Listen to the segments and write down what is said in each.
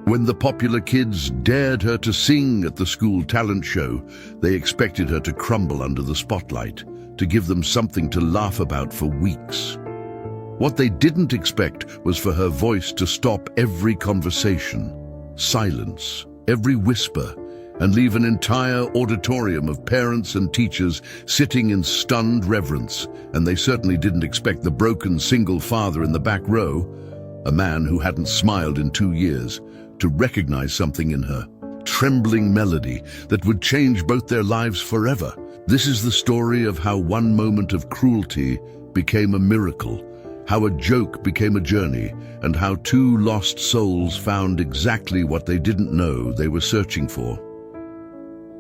When the popular kids dared her to sing at the school talent show, they expected her to crumble under the spotlight, to give them something to laugh about for weeks. What they didn't expect was for her voice to stop every conversation, silence every whisper, and leave an entire auditorium of parents and teachers sitting in stunned reverence. And they certainly didn't expect the broken single father in the back row, a man who hadn't smiled in 2 years, to recognize something in her trembling melody that would change both their lives forever. This is the story of how one moment of cruelty became a miracle, how a joke became a journey, and how two lost souls found exactly what they didn't know they were searching for.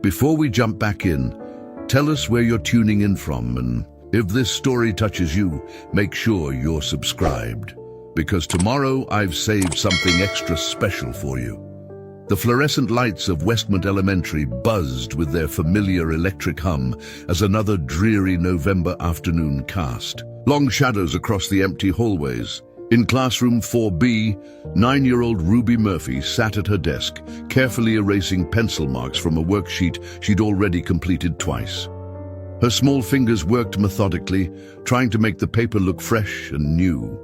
Before we jump back in, tell us where you're tuning in from, and if this story touches you, make sure you're subscribed, because tomorrow I've saved something extra special for you. The fluorescent lights of Westmont Elementary buzzed with their familiar electric hum as another dreary November afternoon cast. Long shadows across the empty hallways. In classroom 4B, 9-year-old Ruby Murphy sat at her desk, carefully erasing pencil marks from a worksheet she'd already completed twice. Her small fingers worked methodically, trying to make the paper look fresh and new.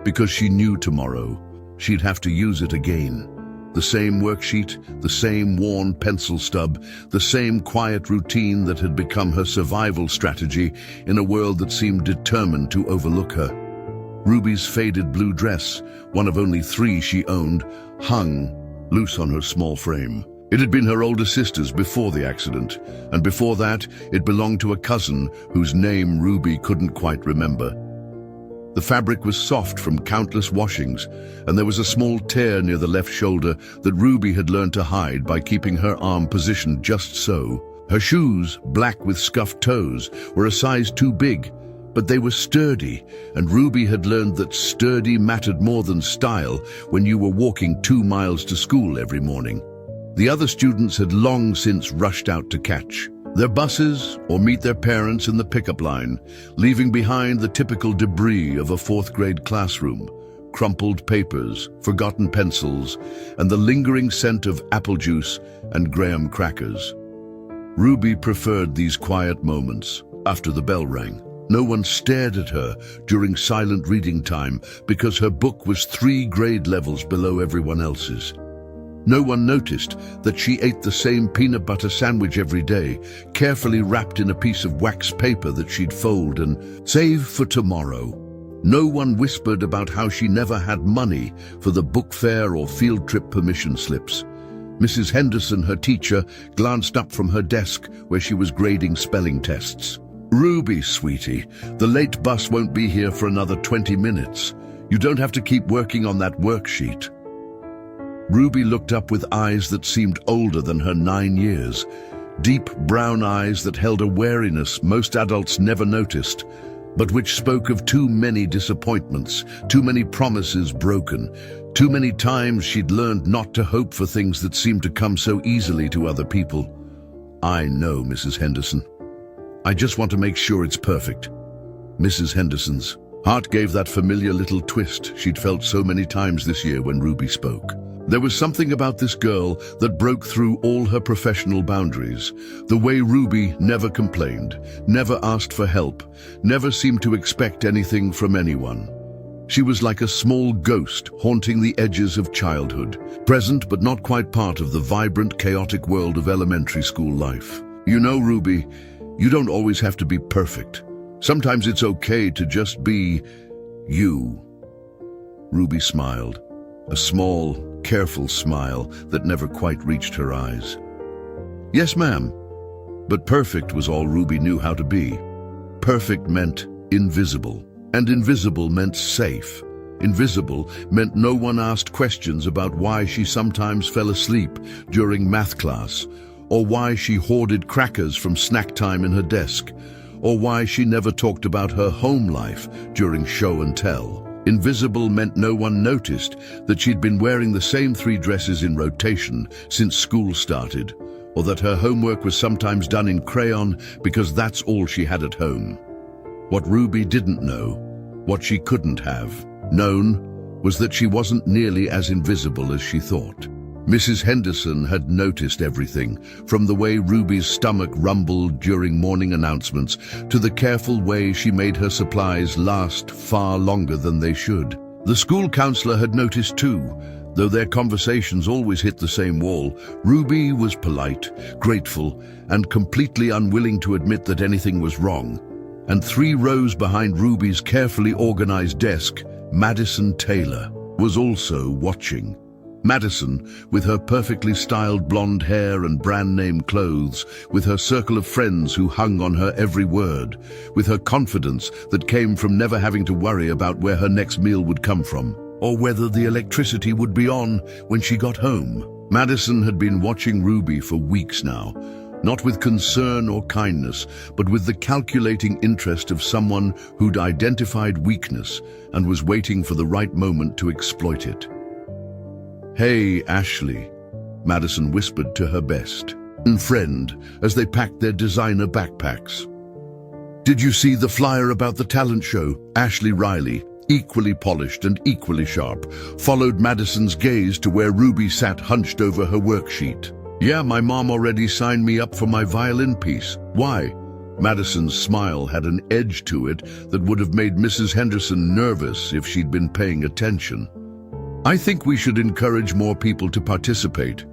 Because she knew tomorrow she'd have to use it again. The same worksheet, the same worn pencil stub, the same quiet routine that had become her survival strategy in a world that seemed determined to overlook her. Ruby's faded blue dress, one of only 3 she owned, hung loose on her small frame. It had been her older sister's before the accident, and before that, it belonged to a cousin whose name Ruby couldn't quite remember. The fabric was soft from countless washings, and there was a small tear near the left shoulder that Ruby had learned to hide by keeping her arm positioned just so. Her shoes, black with scuffed toes, were a size too big, but they were sturdy, and Ruby had learned that sturdy mattered more than style when you were walking 2 miles to school every morning. The other students had long since rushed out to catch their buses or meet their parents in the pickup line, leaving behind the typical debris of a 4th grade classroom, crumpled papers, forgotten pencils, and the lingering scent of apple juice and graham crackers. Ruby preferred these quiet moments after the bell rang. No one stared at her during silent reading time because her book was 3 grade levels below everyone else's. No one noticed that she ate the same peanut butter sandwich every day, carefully wrapped in a piece of wax paper that she'd fold and save for tomorrow. No one whispered about how she never had money for the book fair or field trip permission slips. Mrs. Henderson, her teacher, glanced up from her desk where she was grading spelling tests. "Ruby, sweetie, the late bus won't be here for another 20 minutes. You don't have to keep working on that worksheet." Ruby looked up with eyes that seemed older than her 9 years, deep brown eyes that held a wariness most adults never noticed, but which spoke of too many disappointments, too many promises broken, too many times she'd learned not to hope for things that seemed to come so easily to other people. "I know, Mrs. Henderson. I just want to make sure it's perfect." Mrs. Henderson's heart gave that familiar little twist she'd felt so many times this year when Ruby spoke. There was something about this girl that broke through all her professional boundaries. The way Ruby never complained, never asked for help, never seemed to expect anything from anyone. She was like a small ghost haunting the edges of childhood, present but not quite part of the vibrant, chaotic world of elementary school life. "You know, Ruby, you don't always have to be perfect. Sometimes it's okay to just be you." Ruby smiled, a small, careful smile that never quite reached her eyes. "Yes, ma'am." But perfect was all Ruby knew how to be. Perfect meant invisible, and invisible meant safe. Invisible meant no one asked questions about why she sometimes fell asleep during math class, or why she hoarded crackers from snack time in her desk, or why she never talked about her home life during show and tell. Invisible meant no one noticed that she'd been wearing the same 3 dresses in rotation since school started, or that her homework was sometimes done in crayon because that's all she had at home. What Ruby didn't know, what she couldn't have known, was that she wasn't nearly as invisible as she thought. Mrs. Henderson had noticed everything, from the way Ruby's stomach rumbled during morning announcements to the careful way she made her supplies last far longer than they should. The school counselor had noticed too. Though their conversations always hit the same wall, Ruby was polite, grateful, and completely unwilling to admit that anything was wrong. And 3 rows behind Ruby's carefully organized desk, Madison Taylor was also watching. Madison, with her perfectly styled blonde hair and brand-name clothes, with her circle of friends who hung on her every word, with her confidence that came from never having to worry about where her next meal would come from, or whether the electricity would be on when she got home. Madison had been watching Ruby for weeks now, not with concern or kindness, but with the calculating interest of someone who'd identified weakness and was waiting for the right moment to exploit it. "Hey, Ashley," Madison whispered to her best friend as they packed their designer backpacks. "Did you see the flyer about the talent show?" Ashley Riley, equally polished and equally sharp, followed Madison's gaze to where Ruby sat hunched over her worksheet. "Yeah, my mom already signed me up for my violin piece." "Why?" Madison's smile had an edge to it that would have made Mrs. Henderson nervous if she'd been paying attention. "I think we should encourage more people to participate.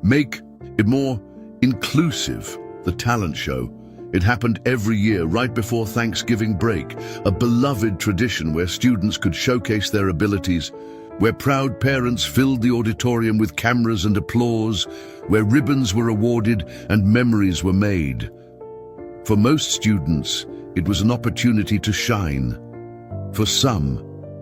Make it more inclusive. The talent show. It happened every year right before Thanksgiving break, a beloved tradition where students could showcase their abilities, where proud parents filled the auditorium with cameras and applause, where ribbons were awarded and memories were made. For most students, it was an opportunity to shine. For some,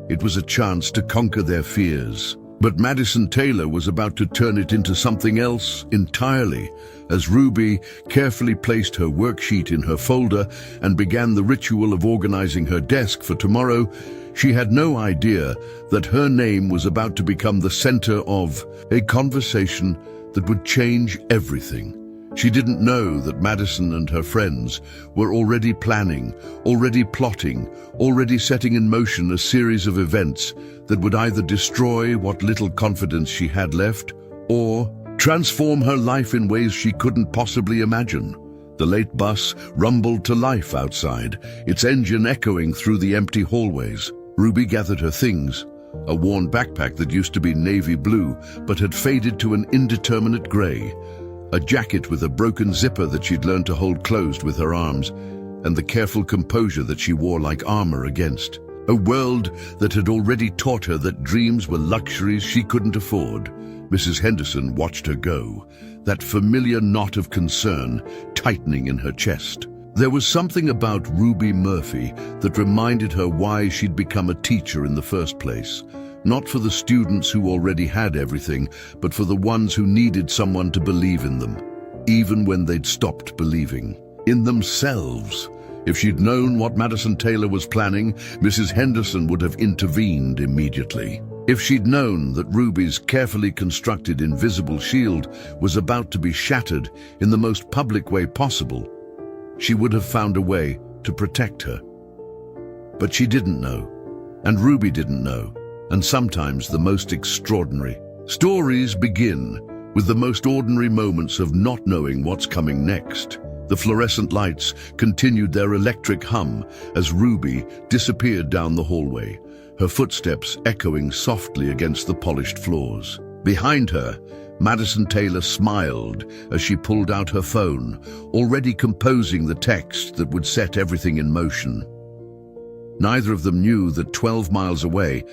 it was a chance to conquer their fears. But Madison Taylor was about to turn it into something else entirely, as Ruby carefully placed her worksheet in her folder and began the ritual of organizing her desk for tomorrow. She had no idea that her name was about to become the center of a conversation that would change everything. She didn't know that Madison and her friends were already planning, already plotting, already setting in motion a series of events that would either destroy what little confidence she had left or transform her life in ways she couldn't possibly imagine. The late bus rumbled to life outside, its engine echoing through the empty hallways. Ruby gathered her things, a worn backpack that used to be navy blue but had faded to an indeterminate gray, a jacket with a broken zipper that she'd learned to hold closed with her arms, and the careful composure that she wore like armor against. A world that had already taught her that dreams were luxuries she couldn't afford. Mrs. Henderson watched her go, that familiar knot of concern tightening in her chest. There was something about Ruby Murphy that reminded her why she'd become a teacher in the first place. Not for the students who already had everything, but for the ones who needed someone to believe in them, even when they'd stopped believing in themselves. If she'd known what Madison Taylor was planning, Mrs. Henderson would have intervened immediately. If she'd known that Ruby's carefully constructed invisible shield was about to be shattered in the most public way possible, she would have found a way to protect her. But she didn't know, and Ruby didn't know. And sometimes the most extraordinary stories begin with the most ordinary moments of not knowing what's coming next. The fluorescent lights continued their electric hum as Ruby disappeared down the hallway, her footsteps echoing softly against the polished floors. Behind her, Madison Taylor smiled as she pulled out her phone, already composing the text that would set everything in motion. Neither of them knew that 12 miles away,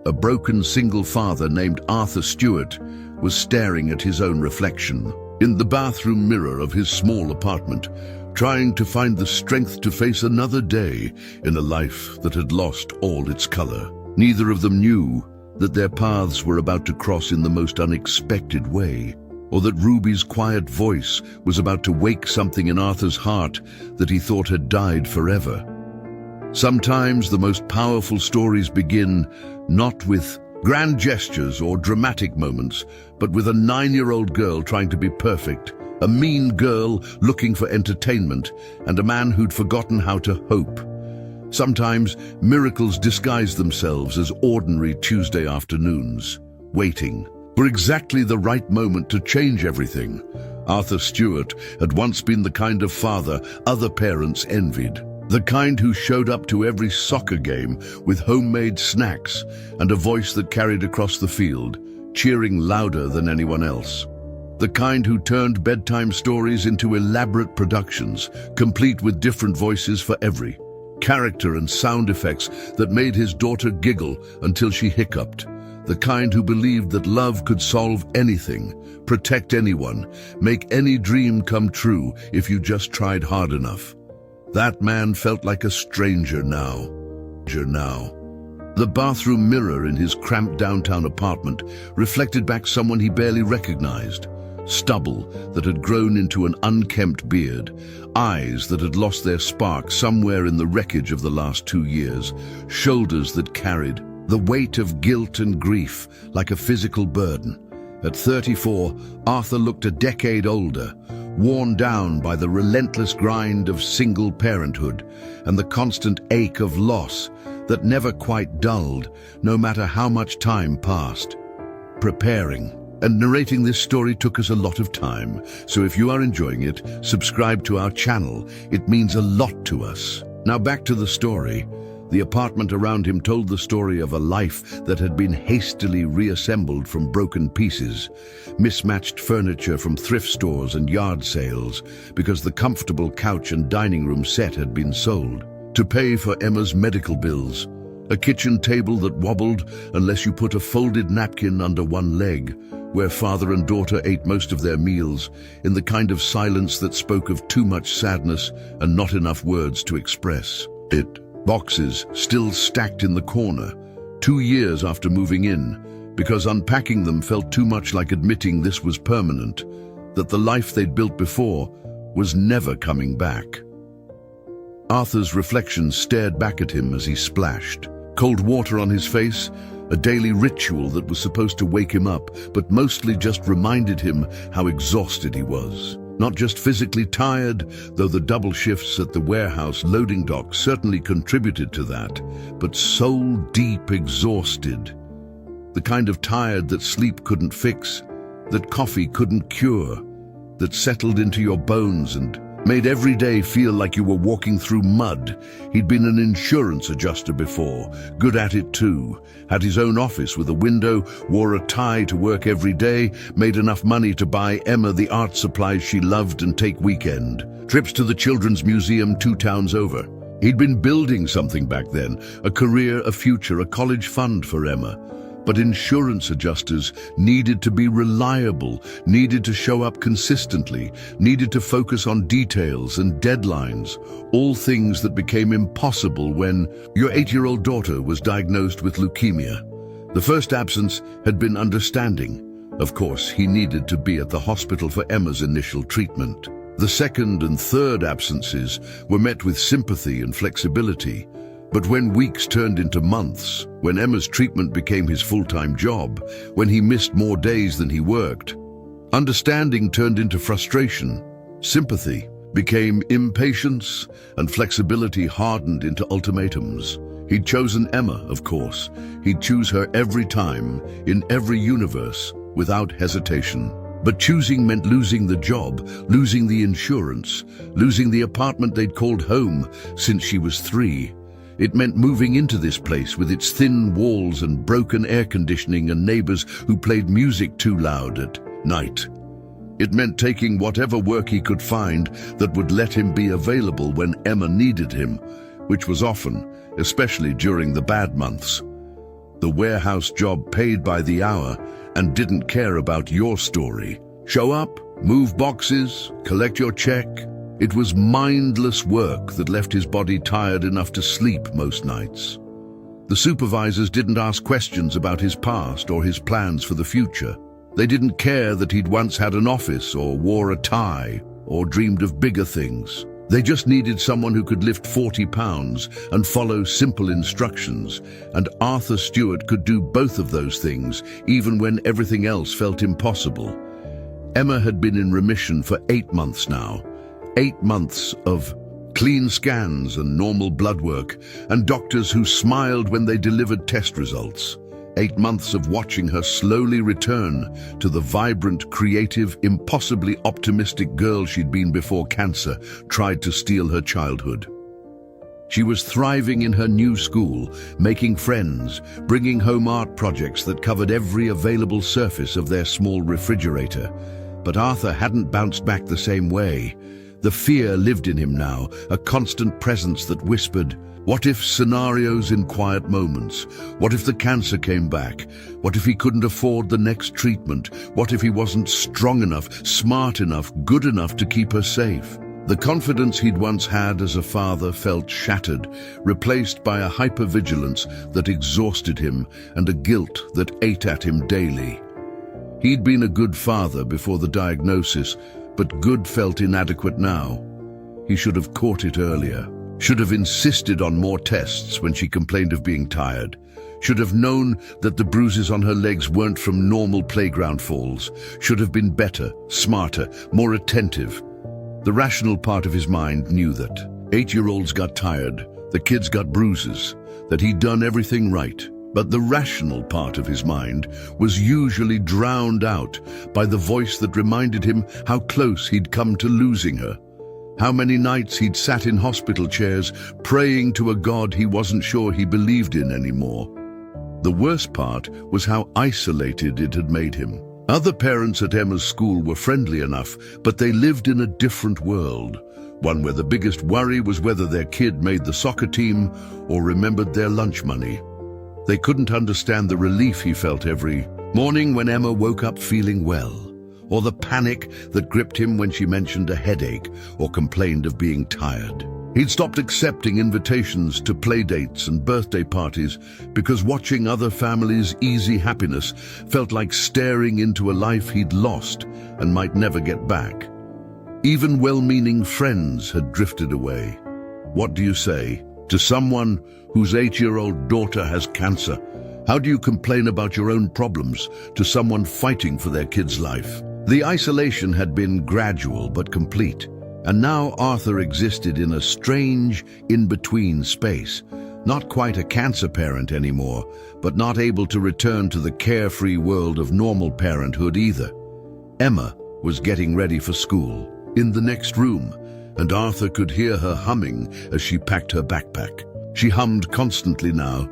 a broken single father named Arthur Stewart was staring at his own reflection in the bathroom mirror of his small apartment, trying to find the strength to face another day in a life that had lost all its color. Neither of them knew that their paths were about to cross in the most unexpected way, or that Ruby's quiet voice was about to wake something in Arthur's heart that he thought had died forever. Sometimes the most powerful stories begin not with grand gestures or dramatic moments, but with a 9-year-old girl trying to be perfect, a mean girl looking for entertainment, and a man who'd forgotten how to hope. Sometimes miracles disguise themselves as ordinary Tuesday afternoons, waiting were exactly the right moment to change everything. Arthur Stewart had once been the kind of father other parents envied. The kind who showed up to every soccer game with homemade snacks and a voice that carried across the field, cheering louder than anyone else. The kind who turned bedtime stories into elaborate productions, complete with different voices for every character and sound effects that made his daughter giggle until she hiccuped. The kind who believed that love could solve anything, protect anyone, make any dream come true if you just tried hard enough. That man felt like a stranger now. The bathroom mirror in his cramped downtown apartment reflected back someone he barely recognized. Stubble that had grown into an unkempt beard, eyes that had lost their spark somewhere in the wreckage of the last 2 years, shoulders that carried the weight of guilt and grief like a physical burden. At 34, Arthur looked a decade older, worn down by the relentless grind of single parenthood and the constant ache of loss that never quite dulled, no matter how much time passed. Preparing and narrating this story took us a lot of time, so if you are enjoying it, subscribe to our channel. It means a lot to us. Now back to the story. The apartment around him told the story of a life that had been hastily reassembled from broken pieces, mismatched furniture from thrift stores and yard sales, because the comfortable couch and dining room set had been sold. To pay for Emma's medical bills, a kitchen table that wobbled unless you put a folded napkin under one leg, where father and daughter ate most of their meals, in the kind of silence that spoke of too much sadness and not enough words to express it. Boxes still stacked in the corner, 2 years after moving in, because unpacking them felt too much like admitting this was permanent, that the life they'd built before was never coming back. Arthur's reflections stared back at him as he splashed. Cold water on his face, a daily ritual that was supposed to wake him up, but mostly just reminded him how exhausted he was. Not just physically tired, though the double shifts at the warehouse loading dock certainly contributed to that, but soul deep exhausted. The kind of tired that sleep couldn't fix, that coffee couldn't cure, that settled into your bones and made every day feel like you were walking through mud. He'd been an insurance adjuster before, good at it too, had his own office with a window, wore a tie to work every day, made enough money to buy Emma the art supplies she loved and take weekend trips to the Children's Museum 2 towns over. He'd been building something back then, a career, a future, a college fund for Emma. But insurance adjusters needed to be reliable, needed to show up consistently, needed to focus on details and deadlines, all things that became impossible when your 8-year-old daughter was diagnosed with leukemia. The first absence had been understanding. Of course, he needed to be at the hospital for Emma's initial treatment. The second and third absences were met with sympathy and flexibility. But when weeks turned into months, when Emma's treatment became his full-time job, when he missed more days than he worked, understanding turned into frustration, sympathy became impatience, and flexibility hardened into ultimatums. He'd chosen Emma, of course. He'd choose her every time, in every universe, without hesitation. But choosing meant losing the job, losing the insurance, losing the apartment they'd called home since she was 3. It meant moving into this place with its thin walls and broken air conditioning and neighbors who played music too loud at night. It meant taking whatever work he could find that would let him be available when Emma needed him, which was often, especially during the bad months. The warehouse job paid by the hour and didn't care about your story. Show up, move boxes, collect your check. It was mindless work that left his body tired enough to sleep most nights. The supervisors didn't ask questions about his past or his plans for the future. They didn't care that he'd once had an office or wore a tie or dreamed of bigger things. They just needed someone who could lift 40 pounds and follow simple instructions, and Arthur Stewart could do both of those things, even when everything else felt impossible. Emma had been in remission for 8 months now. 8 months of clean scans and normal blood work, and doctors who smiled when they delivered test results. 8 months of watching her slowly return to the vibrant, creative, impossibly optimistic girl she'd been before cancer tried to steal her childhood. She was thriving in her new school, making friends, bringing home art projects that covered every available surface of their small refrigerator. But Arthur hadn't bounced back the same way. The fear lived in him now, a constant presence that whispered, what if scenarios in quiet moments? What if the cancer came back? What if he couldn't afford the next treatment? What if he wasn't strong enough, smart enough, good enough to keep her safe? The confidence he'd once had as a father felt shattered, replaced by a hypervigilance that exhausted him and a guilt that ate at him daily. He'd been a good father before the diagnosis, but good felt inadequate now. He should have caught it earlier. Should have insisted on more tests when she complained of being tired. Should have known that the bruises on her legs weren't from normal playground falls. Should have been better, smarter, more attentive. The rational part of his mind knew that 8-year-olds got tired, the kids got bruises, that he'd done everything right. But the rational part of his mind was usually drowned out by the voice that reminded him how close he'd come to losing her. How many nights he'd sat in hospital chairs praying to a God he wasn't sure he believed in anymore. The worst part was how isolated it had made him. Other parents at Emma's school were friendly enough, but they lived in a different world, one where the biggest worry was whether their kid made the soccer team or remembered their lunch money. They couldn't understand the relief he felt every morning when Emma woke up feeling well, or the panic that gripped him when she mentioned a headache or complained of being tired. He'd stopped accepting invitations to play dates and birthday parties because watching other families' easy happiness felt like staring into a life he'd lost and might never get back. Even well-meaning friends had drifted away. What do you say to someone whose 8-year-old daughter has cancer? How do you complain about your own problems to someone fighting for their kid's life? The isolation had been gradual but complete, and now Arthur existed in a strange, in-between space. Not quite a cancer parent anymore, but not able to return to the carefree world of normal parenthood either. Emma was getting ready for school, in the next room, and Arthur could hear her humming as she packed her backpack. She hummed constantly now,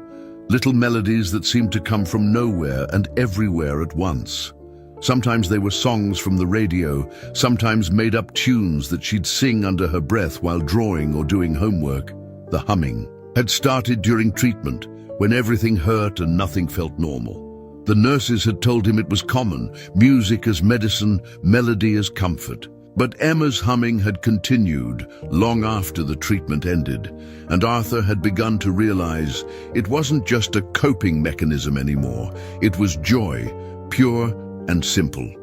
little melodies that seemed to come from nowhere and everywhere at once. Sometimes they were songs from the radio, sometimes made-up tunes that she'd sing under her breath while drawing or doing homework. The humming had started during treatment, when everything hurt and nothing felt normal. The nurses had told him it was common, music as medicine, melody as comfort. But Emma's humming had continued long after the treatment ended, and Arthur had begun to realize it wasn't just a coping mechanism anymore. It was joy, pure and simple.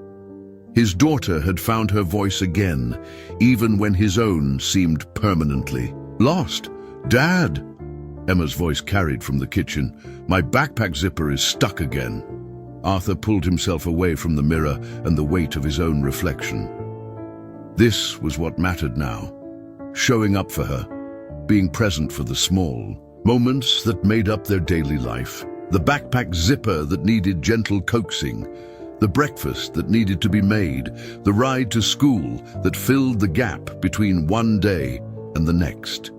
His daughter had found her voice again, even when his own seemed permanently lost. "Dad," Emma's voice carried from the kitchen, "my backpack zipper is stuck again." Arthur pulled himself away from the mirror and the weight of his own reflection. This was what mattered now. Showing up for her, being present for the small moments that made up their daily life. The backpack zipper that needed gentle coaxing, the breakfast that needed to be made, the ride to school that filled the gap between one day and the next.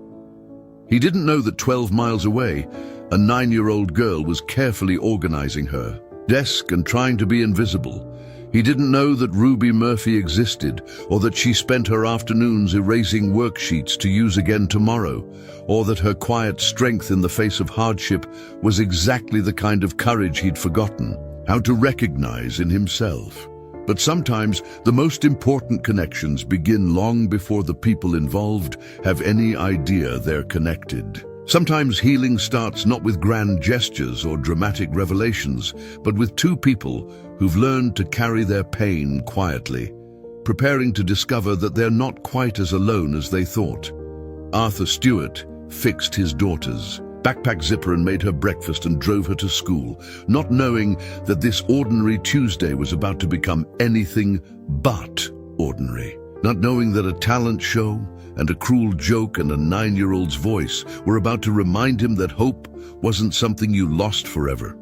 He didn't know that 12 miles away, a 9-year-old girl was carefully organizing her desk and trying to be invisible. He didn't know that Ruby Murphy existed, or that she spent her afternoons erasing worksheets to use again tomorrow, or that her quiet strength in the face of hardship was exactly the kind of courage he'd forgotten how to recognize in himself. But sometimes the most important connections begin long before the people involved have any idea they're connected. Sometimes healing starts not with grand gestures or dramatic revelations, but with two people who've learned to carry their pain quietly, preparing to discover that they're not quite as alone as they thought. Arthur Stewart fixed his daughter's backpack zipper and made her breakfast and drove her to school, not knowing that this ordinary Tuesday was about to become anything but ordinary. Not knowing that a talent show and a cruel joke and a 9-year-old's voice were about to remind him that hope wasn't something you lost forever.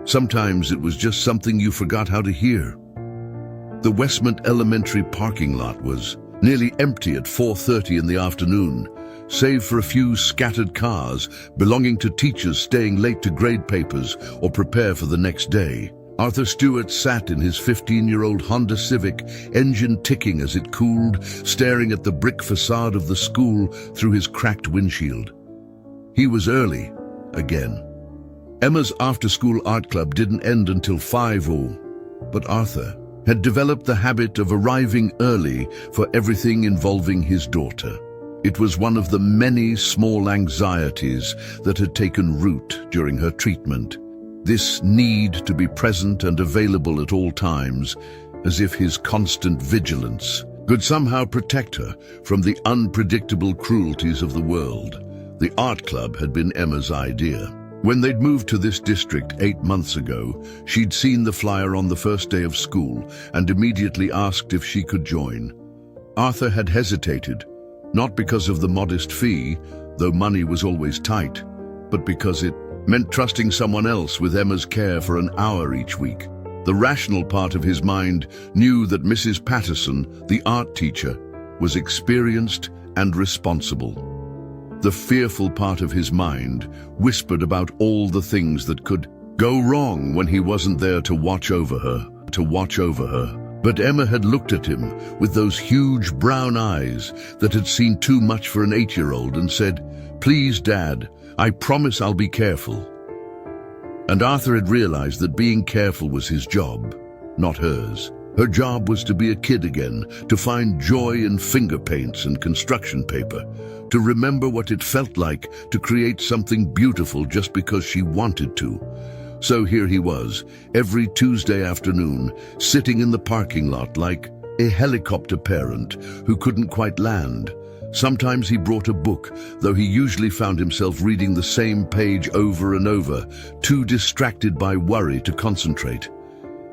Sometimes it was just something you forgot how to hear. The Westmont Elementary parking lot was nearly empty at 4:30 in the afternoon, save for a few scattered cars belonging to teachers staying late to grade papers or prepare for the next day. Arthur Stewart sat in his 15-year-old Honda Civic, engine ticking as it cooled, staring at the brick facade of the school through his cracked windshield. He was early, again. Emma's after-school art club didn't end until 5:00, but Arthur had developed the habit of arriving early for everything involving his daughter. It was one of the many small anxieties that had taken root during her treatment. This need to be present and available at all times, as if his constant vigilance could somehow protect her from the unpredictable cruelties of the world. The art club had been Emma's idea. When they'd moved to this district 8 months ago, she'd seen the flyer on the first day of school and immediately asked if she could join. Arthur had hesitated, not because of the modest fee, though money was always tight, but because it meant trusting someone else with Emma's care for an hour each week. The rational part of his mind knew that Mrs. Patterson, the art teacher, was experienced and responsible. The fearful part of his mind whispered about all the things that could go wrong when he wasn't there to watch over her. But Emma had looked at him with those huge brown eyes that had seen too much for an 8-year-old and said, "Please, Dad, I promise I'll be careful." And Arthur had realized that being careful was his job, not hers. Her job was to be a kid again, to find joy in finger paints and construction paper, to remember what it felt like to create something beautiful just because she wanted to. So here he was, every Tuesday afternoon, sitting in the parking lot like a helicopter parent who couldn't quite land. Sometimes he brought a book, though he usually found himself reading the same page over and over, too distracted by worry to concentrate.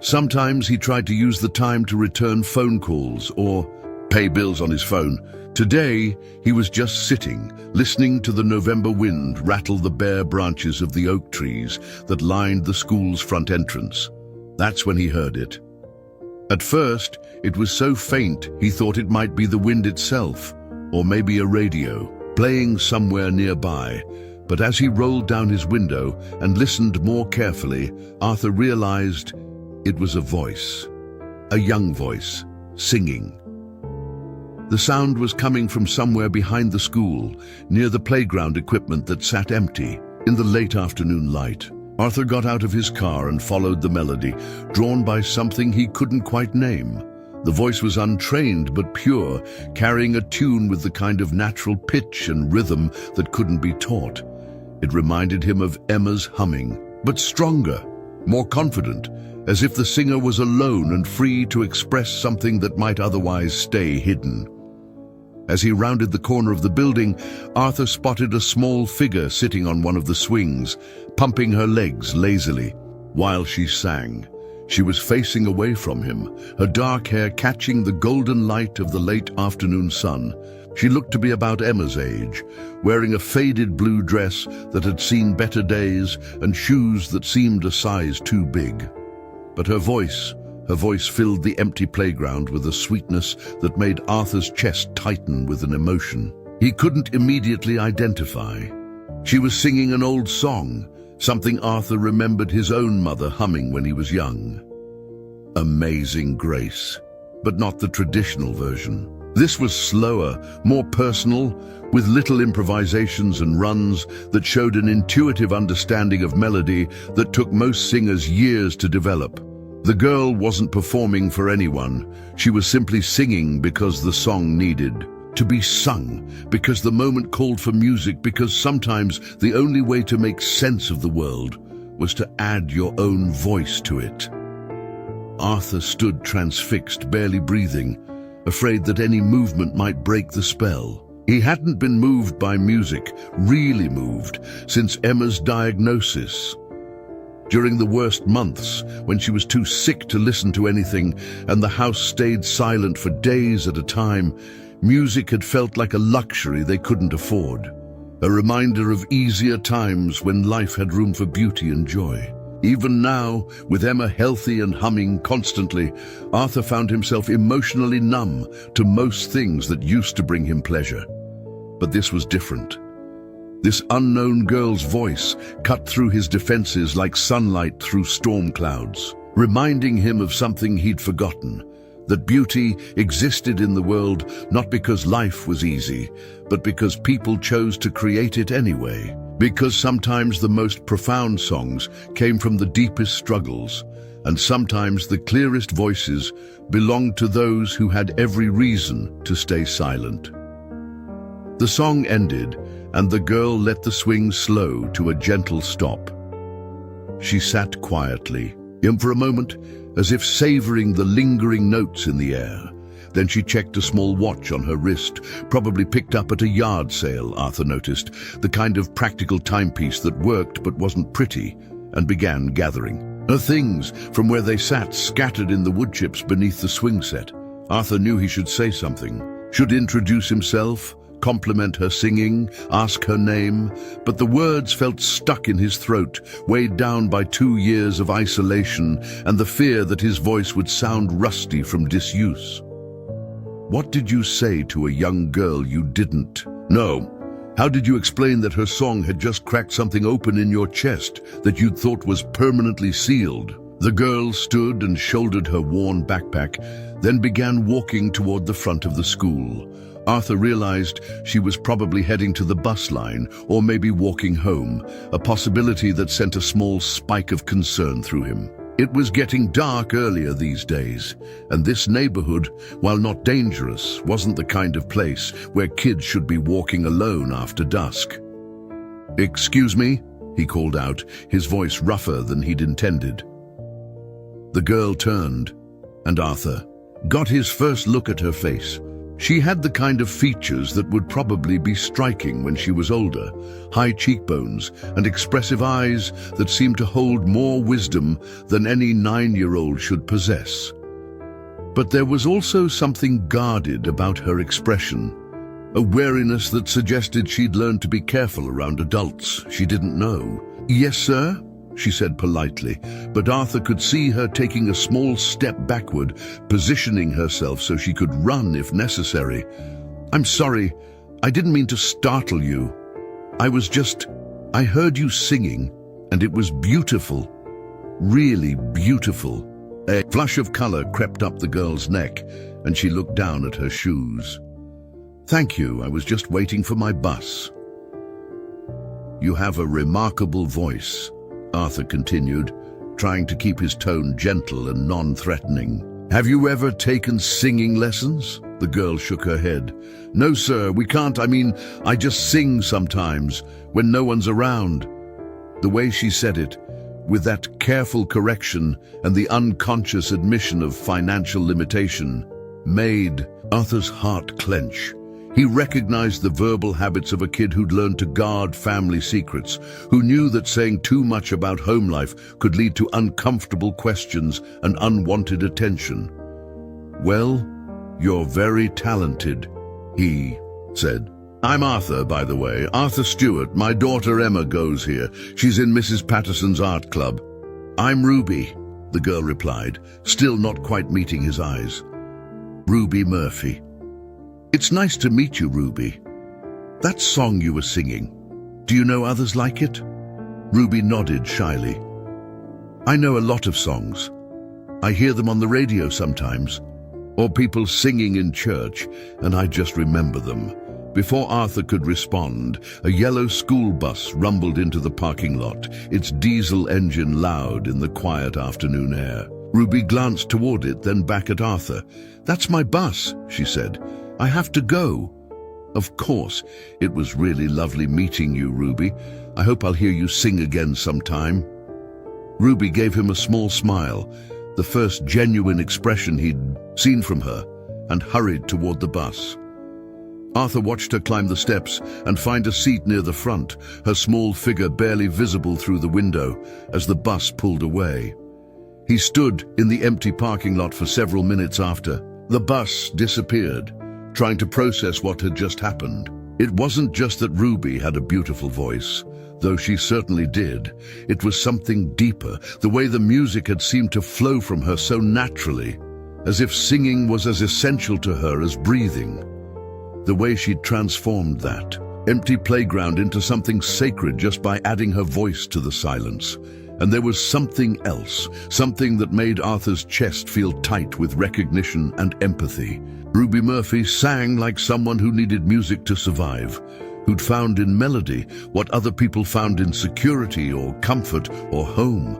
Sometimes he tried to use the time to return phone calls or pay bills on his phone. Today, he was just sitting, listening to the November wind rattle the bare branches of the oak trees that lined the school's front entrance. That's when he heard it. At first, it was so faint he thought it might be the wind itself, or maybe a radio, playing somewhere nearby. But as he rolled down his window and listened more carefully, Arthur realized it was a voice, a young voice, singing. The sound was coming from somewhere behind the school, near the playground equipment that sat empty in the late afternoon light. Arthur got out of his car and followed the melody, drawn by something he couldn't quite name. The voice was untrained but pure, carrying a tune with the kind of natural pitch and rhythm that couldn't be taught. It reminded him of Emma's humming, but stronger, more confident, as if the singer was alone and free to express something that might otherwise stay hidden. As he rounded the corner of the building, Arthur spotted a small figure sitting on one of the swings, pumping her legs lazily while she sang. She was facing away from him, her dark hair catching the golden light of the late afternoon sun. She looked to be about Emma's age, wearing a faded blue dress that had seen better days and shoes that seemed a size too big. But her voice filled the empty playground with a sweetness that made Arthur's chest tighten with an emotion he couldn't immediately identify. She was singing an old song, something Arthur remembered his own mother humming when he was young. Amazing Grace, but not the traditional version. This was slower, more personal, with little improvisations and runs that showed an intuitive understanding of melody that took most singers years to develop. The girl wasn't performing for anyone. She was simply singing because the song needed to be sung, because the moment called for music, because sometimes the only way to make sense of the world was to add your own voice to it. Arthur stood transfixed, barely breathing, afraid that any movement might break the spell. He hadn't been moved by music, really moved, since Emma's diagnosis. During the worst months, when she was too sick to listen to anything and the house stayed silent for days at a time, music had felt like a luxury they couldn't afford, a reminder of easier times when life had room for beauty and joy. Even now, with Emma healthy and humming constantly, Arthur found himself emotionally numb to most things that used to bring him pleasure. But this was different. This unknown girl's voice cut through his defenses like sunlight through storm clouds, reminding him of something he'd forgotten, that beauty existed in the world not because life was easy, but because people chose to create it anyway. Because sometimes the most profound songs came from the deepest struggles, and sometimes the clearest voices belonged to those who had every reason to stay silent. The song ended, and the girl let the swing slow to a gentle stop. She sat quietly, for a moment, as if savoring the lingering notes in the air. Then she checked a small watch on her wrist, probably picked up at a yard sale, Arthur noticed, the kind of practical timepiece that worked but wasn't pretty, and began gathering her things from where they sat scattered in the wood chips beneath the swing set. Arthur knew he should say something, should introduce himself, compliment her singing, ask her name, but the words felt stuck in his throat, weighed down by 2 years of isolation and the fear that his voice would sound rusty from disuse. What did you say to a young girl you didn't know? How did you explain that her song had just cracked something open in your chest that you'd thought was permanently sealed? The girl stood and shouldered her worn backpack, then began walking toward the front of the school. Arthur realized she was probably heading to the bus line or maybe walking home, a possibility that sent a small spike of concern through him. It was getting dark earlier these days, and this neighborhood, while not dangerous, wasn't the kind of place where kids should be walking alone after dusk. "Excuse me," he called out, his voice rougher than he'd intended. The girl turned, and Arthur got his first look at her face. She had the kind of features that would probably be striking when she was older, high cheekbones and expressive eyes that seemed to hold more wisdom than any 9-year-old should possess. But there was also something guarded about her expression, a wariness that suggested she'd learned to be careful around adults she didn't know. "Yes, sir?" she said politely, but Arthur could see her taking a small step backward, positioning herself so she could run if necessary. "I'm sorry, I didn't mean to startle you. I heard you singing, and it was beautiful, really beautiful." A flush of color crept up the girl's neck, and she looked down at her shoes. "Thank you, I was just waiting for my bus." "You have a remarkable voice," Arthur continued, trying to keep his tone gentle and non-threatening. "Have you ever taken singing lessons?" The girl shook her head. "No, sir, we can't. I just sing sometimes, when no one's around." The way she said it, with that careful correction and the unconscious admission of financial limitation, made Arthur's heart clench. He recognized the verbal habits of a kid who'd learned to guard family secrets, who knew that saying too much about home life could lead to uncomfortable questions and unwanted attention. "Well, you're very talented," he said. "I'm Arthur, by the way, Arthur Stewart. My daughter Emma goes here. She's in Mrs. Patterson's art club." "I'm Ruby," the girl replied, still not quite meeting his eyes. "Ruby Murphy." "It's nice to meet you, Ruby. That song you were singing, do you know others like it?" Ruby nodded shyly. "I know a lot of songs. I hear them on the radio sometimes, or people singing in church, and I just remember them." Before Arthur could respond, a yellow school bus rumbled into the parking lot, its diesel engine loud in the quiet afternoon air. Ruby glanced toward it, then back at Arthur. "That's my bus," she said. "I have to go." "Of course. It was really lovely meeting you, Ruby. I hope I'll hear you sing again sometime." Ruby gave him a small smile, the first genuine expression he'd seen from her, and hurried toward the bus. Arthur watched her climb the steps and find a seat near the front, her small figure barely visible through the window as the bus pulled away. He stood in the empty parking lot for several minutes after the bus disappeared, trying to process what had just happened. It wasn't just that Ruby had a beautiful voice. though she certainly did. It was something deeper, the way the music had seemed to flow from her so naturally, as if singing was as essential to her as breathing. The way she'd transformed that empty playground into something sacred just by adding her voice to the silence. And there was something else, something that made Arthur's chest feel tight with recognition and empathy. Ruby Murphy sang like someone who needed music to survive, who'd found in melody what other people found in security or comfort or home.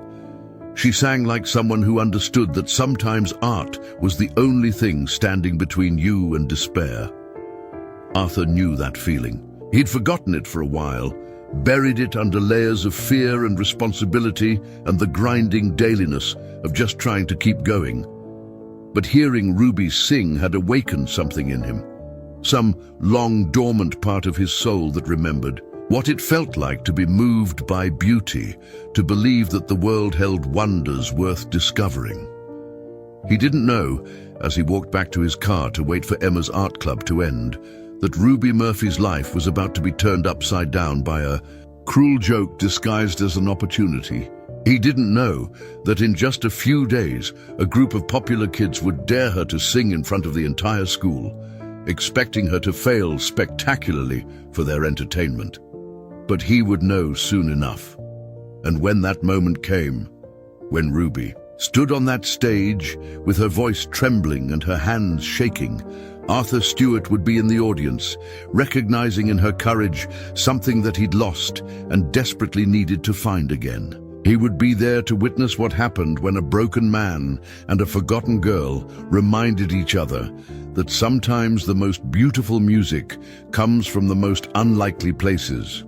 She sang like someone who understood that sometimes art was the only thing standing between you and despair. Arthur knew that feeling. He'd forgotten it for a while, buried it under layers of fear and responsibility and the grinding dailiness of just trying to keep going. But hearing Ruby sing had awakened something in him, some long dormant part of his soul that remembered what it felt like to be moved by beauty, to believe that the world held wonders worth discovering. He didn't know, as he walked back to his car to wait for Emma's art club to end, that Ruby Murphy's life was about to be turned upside down by a cruel joke disguised as an opportunity. He didn't know that in just a few days, a group of popular kids would dare her to sing in front of the entire school, expecting her to fail spectacularly for their entertainment. But he would know soon enough. And when that moment came, when Ruby stood on that stage with her voice trembling and her hands shaking, Arthur Stewart would be in the audience, recognizing in her courage something that he'd lost and desperately needed to find again. He would be there to witness what happened when a broken man and a forgotten girl reminded each other that sometimes the most beautiful music comes from the most unlikely places.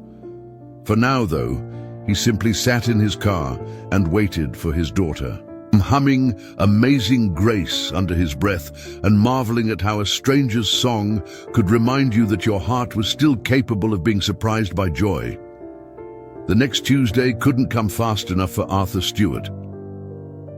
For now, though, he simply sat in his car and waited for his daughter, humming Amazing Grace under his breath and marveling at how a stranger's song could remind you that your heart was still capable of being surprised by joy. The next Tuesday couldn't come fast enough for Arthur Stewart.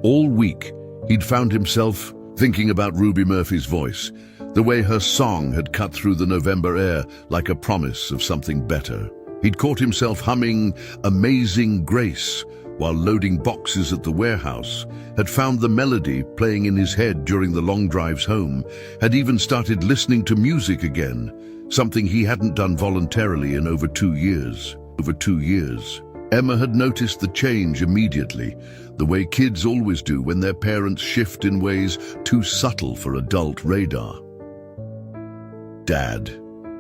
All week, he'd found himself thinking about Ruby Murphy's voice, the way her song had cut through the November air like a promise of something better. He'd caught himself humming Amazing Grace while loading boxes at the warehouse, had found the melody playing in his head during the long drives home, had even started listening to music again, something he hadn't done voluntarily in over 2 years. Emma had noticed the change immediately, the way kids always do when their parents shift in ways too subtle for adult radar. "Dad,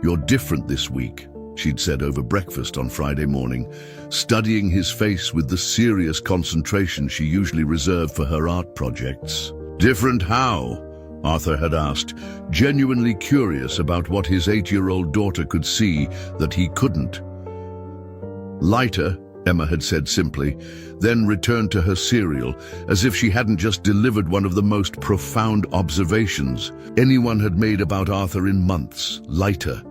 you're different this week," she'd said over breakfast on Friday morning, studying his face with the serious concentration she usually reserved for her art projects. "Different how?" Arthur had asked, genuinely curious about what his 8-year-old daughter could see that he couldn't. "Lighter," Emma had said simply, then returned to her cereal as if she hadn't just delivered one of the most profound observations anyone had made about Arthur in months. Lighter.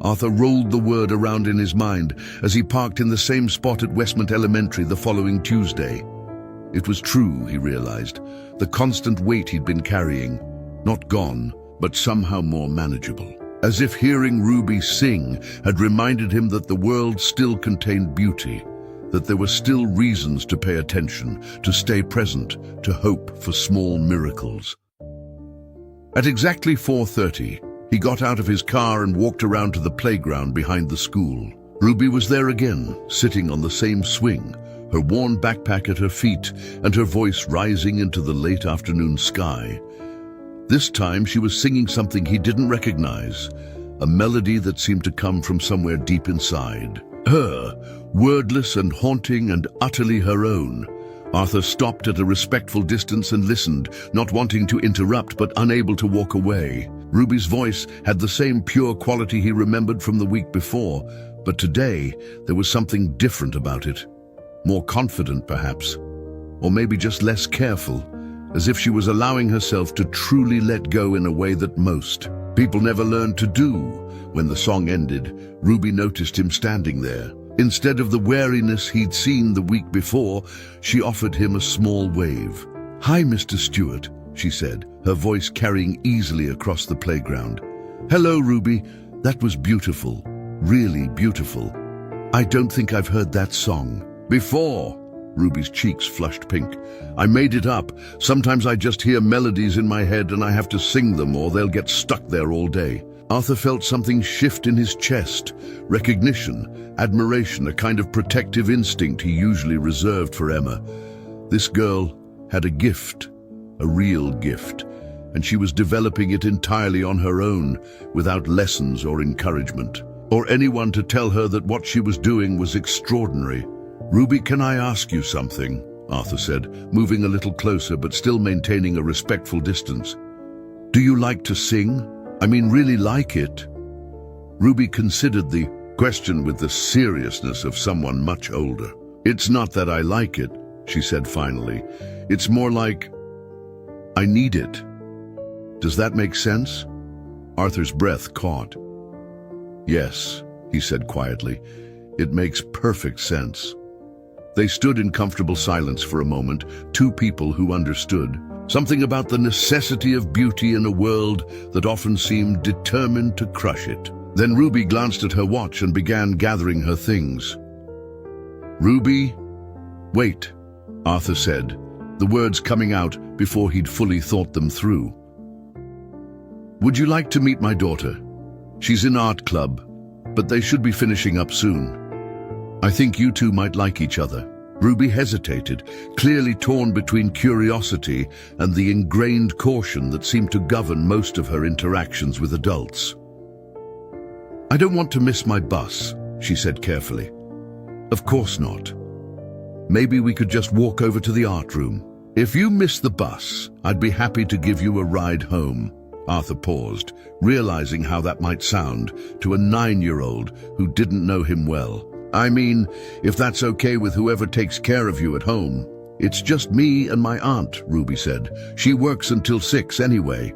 Arthur rolled the word around in his mind as he parked in the same spot at Westmont Elementary the following Tuesday. It was true, he realized, the constant weight he'd been carrying, not gone, but somehow more manageable. As if hearing Ruby sing had reminded him that the world still contained beauty, that there were still reasons to pay attention, to stay present, to hope for small miracles. At exactly 4:30, he got out of his car and walked around to the playground behind the school. Ruby was there again, sitting on the same swing, her worn backpack at her feet and her voice rising into the late afternoon sky. This time she was singing something he didn't recognize, a melody that seemed to come from somewhere deep inside. Her, wordless and haunting and utterly her own. Arthur stopped at a respectful distance and listened, not wanting to interrupt but unable to walk away. Ruby's voice had the same pure quality he remembered from the week before, but today there was something different about it. More confident, perhaps, or maybe just less careful, as if she was allowing herself to truly let go in a way that most people never learned to do. When the song ended, Ruby noticed him standing there. Instead of the wariness he'd seen the week before, she offered him a small wave. "Hi, Mr. Stewart," she said, her voice carrying easily across the playground. "Hello, Ruby. That was beautiful. Really beautiful." I don't think I've heard that song before. Ruby's cheeks flushed pink. I made it up. Sometimes I just hear melodies in my head and I have to sing them or they'll get stuck there all day. Arthur felt something shift in his chest. Recognition, admiration, a kind of protective instinct he usually reserved for Emma. This girl had a gift, a real gift, and she was developing it entirely on her own, without lessons or encouragement, or anyone to tell her that what she was doing was extraordinary. Ruby, can I ask you something? Arthur said, moving a little closer but still maintaining a respectful distance. Do you like to sing? I mean, really like it? Ruby considered the question with the seriousness of someone much older. It's not that I like it, she said finally. It's more like I need it. Does that make sense? Arthur's breath caught. Yes, he said quietly. It makes perfect sense. They stood in comfortable silence for a moment, two people who understood. Something about the necessity of beauty in a world that often seemed determined to crush it. Then Ruby glanced at her watch and began gathering her things. Ruby, wait, Arthur said, the words coming out before he'd fully thought them through. Would you like to meet my daughter? She's in art club, but they should be finishing up soon. I think you two might like each other. Ruby hesitated, clearly torn between curiosity and the ingrained caution that seemed to govern most of her interactions with adults. I don't want to miss my bus, she said carefully. Of course not. Maybe we could just walk over to the art room. If you miss the bus, I'd be happy to give you a ride home. Arthur paused, realizing how that might sound to a 9-year-old who didn't know him well. I mean, if that's okay with whoever takes care of you at home. It's just me and my aunt, Ruby said. She works until 6 anyway.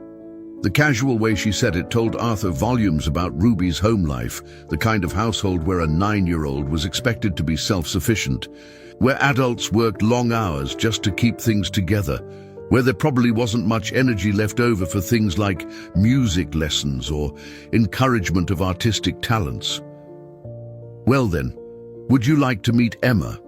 The casual way she said it told Arthur volumes about Ruby's home life, the kind of household where a 9-year-old was expected to be self-sufficient, where adults worked long hours just to keep things together, where there probably wasn't much energy left over for things like music lessons or encouragement of artistic talents. Well then, would you like to meet Emma?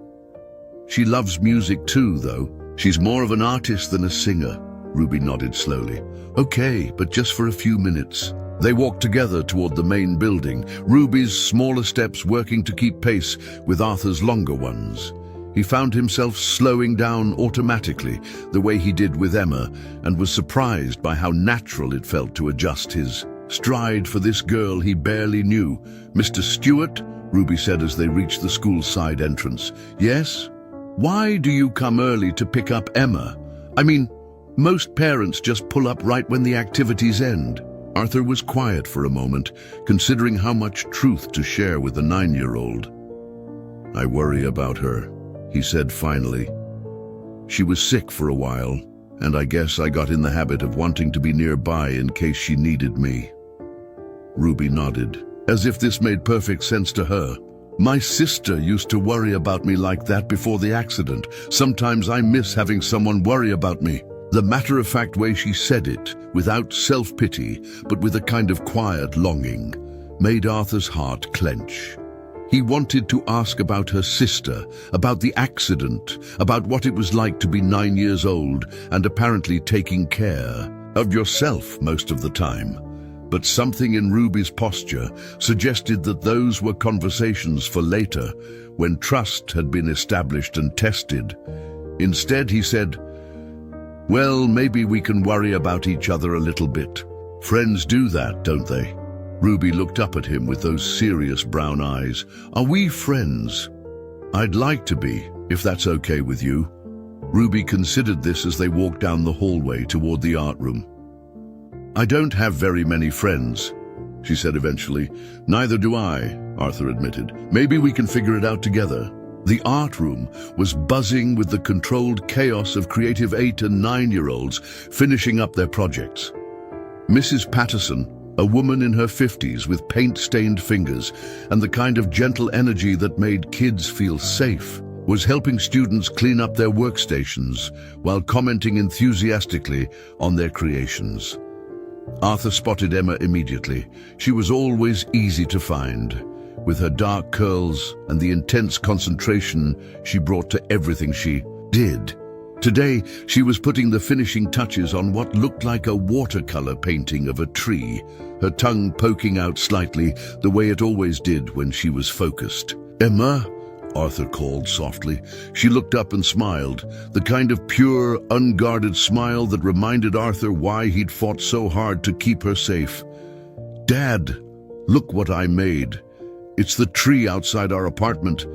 She loves music too, though. She's more of an artist than a singer. Ruby nodded slowly. Okay, but just for a few minutes. They walked together toward the main building, Ruby's smaller steps working to keep pace with Arthur's longer ones. He found himself slowing down automatically, the way he did with Emma, and was surprised by how natural it felt to adjust his stride for this girl he barely knew. Mr. Stewart? Ruby said as they reached the school's side entrance. Yes? Why do you come early to pick up Emma? I mean, most parents just pull up right when the activities end. Arthur was quiet for a moment, considering how much truth to share with the 9-year-old. I worry about her, he said finally. She was sick for a while, and I guess I got in the habit of wanting to be nearby in case she needed me. Ruby nodded, as if this made perfect sense to her. My sister used to worry about me like that before the accident. Sometimes I miss having someone worry about me. The matter-of-fact way she said it, without self-pity, but with a kind of quiet longing, made Arthur's heart clench. He wanted to ask about her sister, about the accident, about what it was like to be 9 years old and apparently taking care of yourself most of the time. But something in Ruby's posture suggested that those were conversations for later, when trust had been established and tested. Instead, he said, well, maybe we can worry about each other a little bit. Friends do that, don't they? Ruby looked up at him with those serious brown eyes. Are we friends? I'd like to be, if that's okay with you. Ruby considered this as they walked down the hallway toward the art room. I don't have very many friends, she said eventually. Neither do I, Arthur admitted. Maybe we can figure it out together. The art room was buzzing with the controlled chaos of creative 8 and 9-year-olds finishing up their projects. Mrs. Patterson, a woman in her 50s with paint-stained fingers and the kind of gentle energy that made kids feel safe, was helping students clean up their workstations while commenting enthusiastically on their creations. Arthur spotted Emma immediately. She was always easy to find. with her dark curls and the intense concentration she brought to everything she did. Today, she was putting the finishing touches on what looked like a watercolor painting of a tree, her tongue poking out slightly, the way it always did when she was focused. "Emma?" Arthur called softly. She looked up and smiled, the kind of pure, unguarded smile that reminded Arthur why he'd fought so hard to keep her safe. "Dad, look what I made. It's the tree outside our apartment,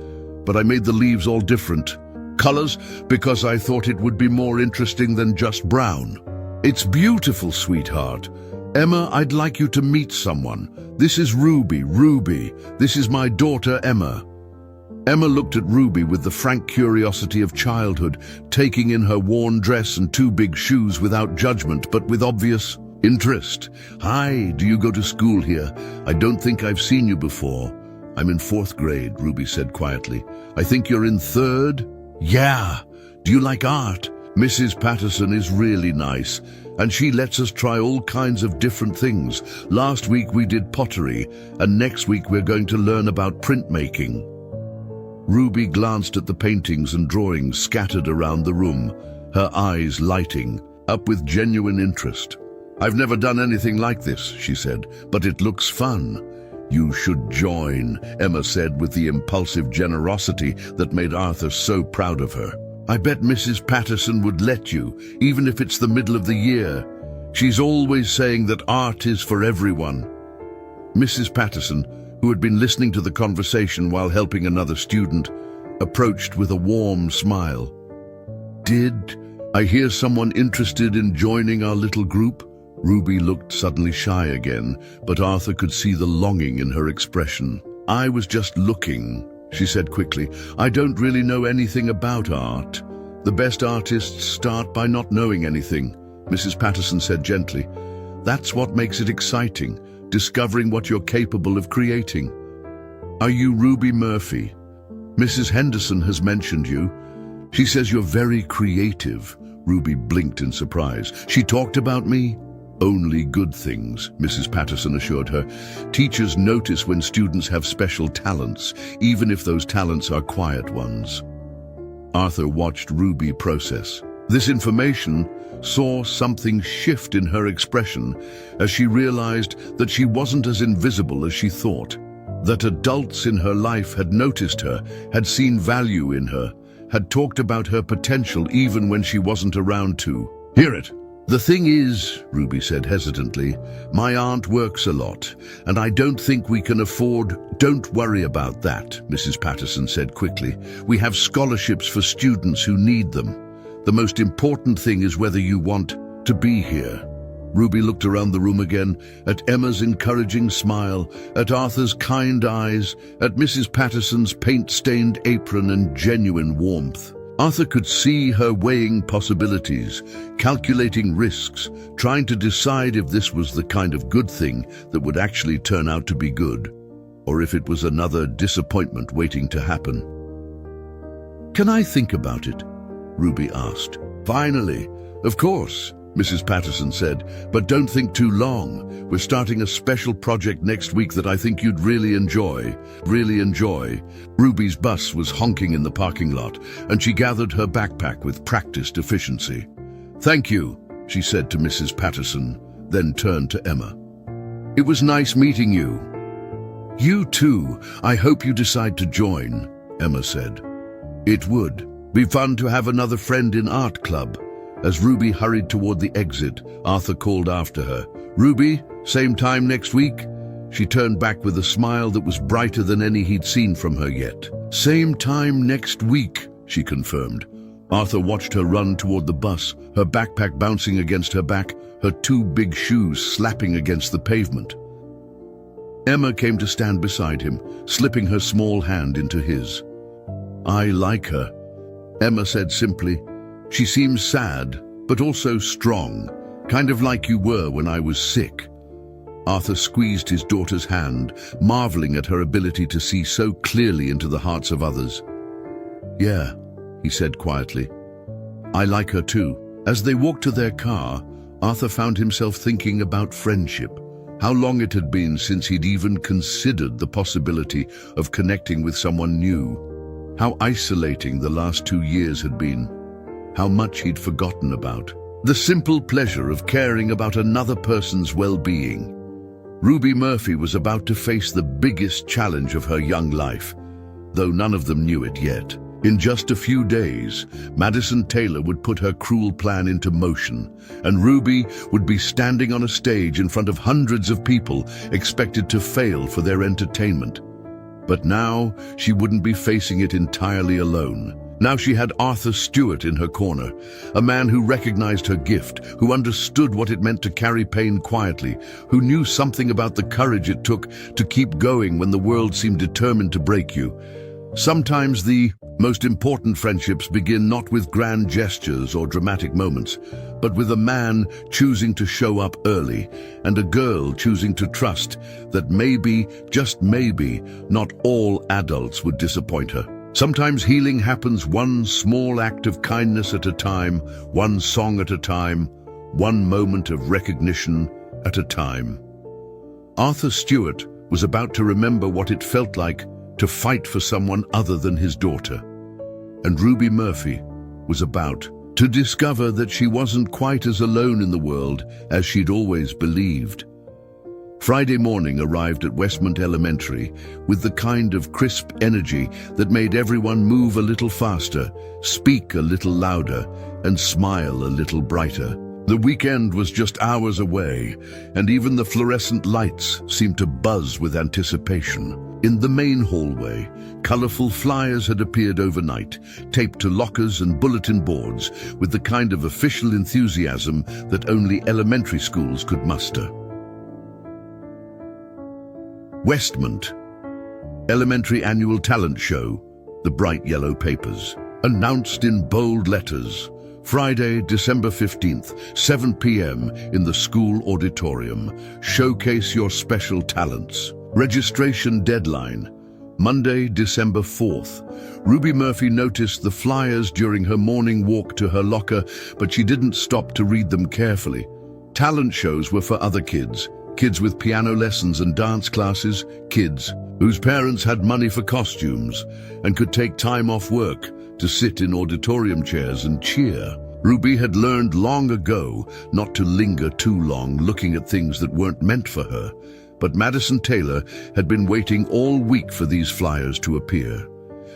but I made the leaves all different colors because I thought it would be more interesting than just brown." "It's beautiful, sweetheart. Emma, I'd like you to meet someone. This is Ruby. Ruby, this is my daughter, Emma." Emma looked at Ruby with the frank curiosity of childhood, taking in her worn dress and two big shoes without judgment, but with obvious interest. "Hi, do you go to school here? I don't think I've seen you before." "I'm in 4th grade, Ruby said quietly. "I think you're in 3rd? "Yeah. Do you like art? Mrs. Patterson is really nice, and she lets us try all kinds of different things. Last week we did pottery, and next week we're going to learn about printmaking." Ruby glanced at the paintings and drawings scattered around the room, her eyes lighting up with genuine interest. "I've never done anything like this," she said, "but it looks fun." "You should join," Emma said with the impulsive generosity that made Arthur so proud of her. "I bet Mrs. Patterson would let you, even if it's the middle of the year. She's always saying that art is for everyone." Mrs. Patterson, who had been listening to the conversation while helping another student, approached with a warm smile. "Did I hear someone interested in joining our little group?" Ruby looked suddenly shy again, but Arthur could see the longing in her expression. "I was just looking," she said quickly. "I don't really know anything about art. The best artists start by not knowing anything," Mrs. Patterson said gently. "That's what makes it exciting, discovering what you're capable of creating." "Are you Ruby Murphy? Mrs. Henderson has mentioned you. She says you're very creative." Ruby blinked in surprise. "She talked about me?" "Only good things," Mrs. Patterson assured her. "Teachers notice when students have special talents, even if those talents are quiet ones." Arthur watched Ruby process this information, saw something shift in her expression as she realized that she wasn't as invisible as she thought, that adults in her life had noticed her, had seen value in her, had talked about her potential even when she wasn't around to hear it. "The thing is," Ruby said hesitantly, "my aunt works a lot, and I don't think we can afford—" "Don't worry about that," Mrs. Patterson said quickly. "We have scholarships for students who need them. The most important thing is whether you want to be here." Ruby looked around the room again, at Emma's encouraging smile, at Arthur's kind eyes, at Mrs. Patterson's paint-stained apron and genuine warmth. Arthur could see her weighing possibilities, calculating risks, trying to decide if this was the kind of good thing that would actually turn out to be good, or if it was another disappointment waiting to happen. "Can I think about it?" Ruby asked. "Finally, of course," Mrs. Patterson said, "but don't think too long. We're starting a special project next week that I think you'd really enjoy. Really enjoy." Ruby's bus was honking in the parking lot, and she gathered her backpack with practiced efficiency. "Thank you," she said to Mrs. Patterson, then turned to Emma. "It was nice meeting you." "You too. I hope you decide to join," Emma said. "It would be fun to have another friend in art club." As Ruby hurried toward the exit, Arthur called after her. "Ruby, same time next week?" She turned back with a smile that was brighter than any he'd seen from her yet. "Same time next week," she confirmed. Arthur watched her run toward the bus, her backpack bouncing against her back, her two big shoes slapping against the pavement. Emma came to stand beside him, slipping her small hand into his. "I like her," Emma said simply. "She seems sad, but also strong, kind of like you were when I was sick." Arthur squeezed his daughter's hand, marveling at her ability to see so clearly into the hearts of others. "Yeah," he said quietly. "I like her too." As they walked to their car, Arthur found himself thinking about friendship. How long it had been since he'd even considered the possibility of connecting with someone new. How isolating the last 2 years had been. How much he'd forgotten about. The simple pleasure of caring about another person's well-being. Ruby Murphy was about to face the biggest challenge of her young life, though none of them knew it yet. In just a few days, Madison Taylor would put her cruel plan into motion, and Ruby would be standing on a stage in front of hundreds of people expected to fail for their entertainment. But now she wouldn't be facing it entirely alone. Now she had Arthur Stewart in her corner, a man who recognized her gift, who understood what it meant to carry pain quietly, who knew something about the courage it took to keep going when the world seemed determined to break you. Sometimes the most important friendships begin not with grand gestures or dramatic moments, but with a man choosing to show up early and a girl choosing to trust that maybe, just maybe, not all adults would disappoint her. Sometimes healing happens one small act of kindness at a time, one song at a time, one moment of recognition at a time. Arthur Stewart was about to remember what it felt like to fight for someone other than his daughter. And Ruby Murphy was about to discover that she wasn't quite as alone in the world as she'd always believed. Friday morning arrived at Westmont Elementary with the kind of crisp energy that made everyone move a little faster, speak a little louder, and smile a little brighter. The weekend was just hours away, and even the fluorescent lights seemed to buzz with anticipation. In the main hallway, colorful flyers had appeared overnight, taped to lockers and bulletin boards with the kind of official enthusiasm that only elementary schools could muster. Westmont Elementary Annual Talent Show, the bright yellow papers. Announced in bold letters. Friday, December 15th, 7 p.m. in the school auditorium. Showcase your special talents. Registration deadline, Monday, December 4th. Ruby Murphy noticed the flyers during her morning walk to her locker, but she didn't stop to read them carefully. Talent shows were for other kids. Kids with piano lessons and dance classes, kids whose parents had money for costumes and could take time off work to sit in auditorium chairs and cheer. Ruby had learned long ago not to linger too long looking at things that weren't meant for her, but Madison Taylor had been waiting all week for these flyers to appear.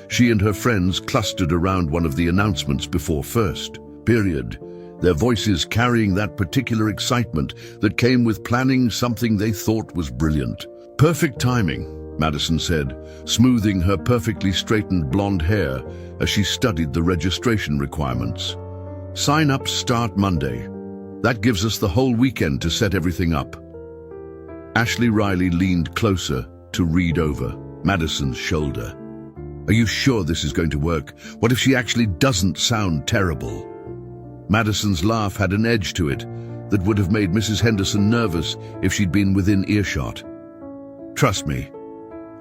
She and her friends clustered around one of the announcements before first period, their voices carrying that particular excitement that came with planning something they thought was brilliant. Perfect timing, Madison said, smoothing her perfectly straightened blonde hair as she studied the registration requirements. Sign-ups start Monday. That gives us the whole weekend to set everything up. Ashley Riley leaned closer to read over Madison's shoulder. Are you sure this is going to work? What if she actually doesn't sound terrible? Madison's laugh had an edge to it that would have made Mrs. Henderson nervous if she'd been within earshot. Trust me,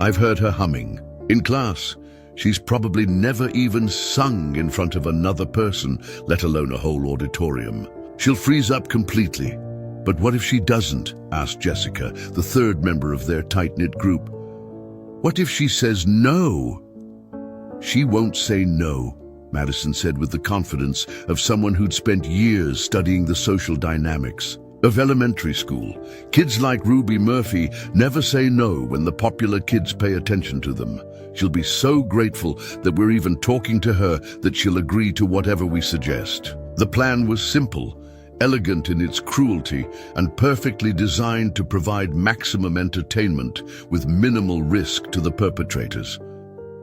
I've heard her humming. In class, she's probably never even sung in front of another person, let alone a whole auditorium. She'll freeze up completely. But what if she doesn't? Asked Jessica, the third member of their tight-knit group. What if she says no? She won't say no, Madison said with the confidence of someone who'd spent years studying the social dynamics of elementary school. Kids like Ruby Murphy never say no when the popular kids pay attention to them. She'll be so grateful that we're even talking to her that she'll agree to whatever we suggest. The plan was simple, elegant in its cruelty, and perfectly designed to provide maximum entertainment with minimal risk to the perpetrators.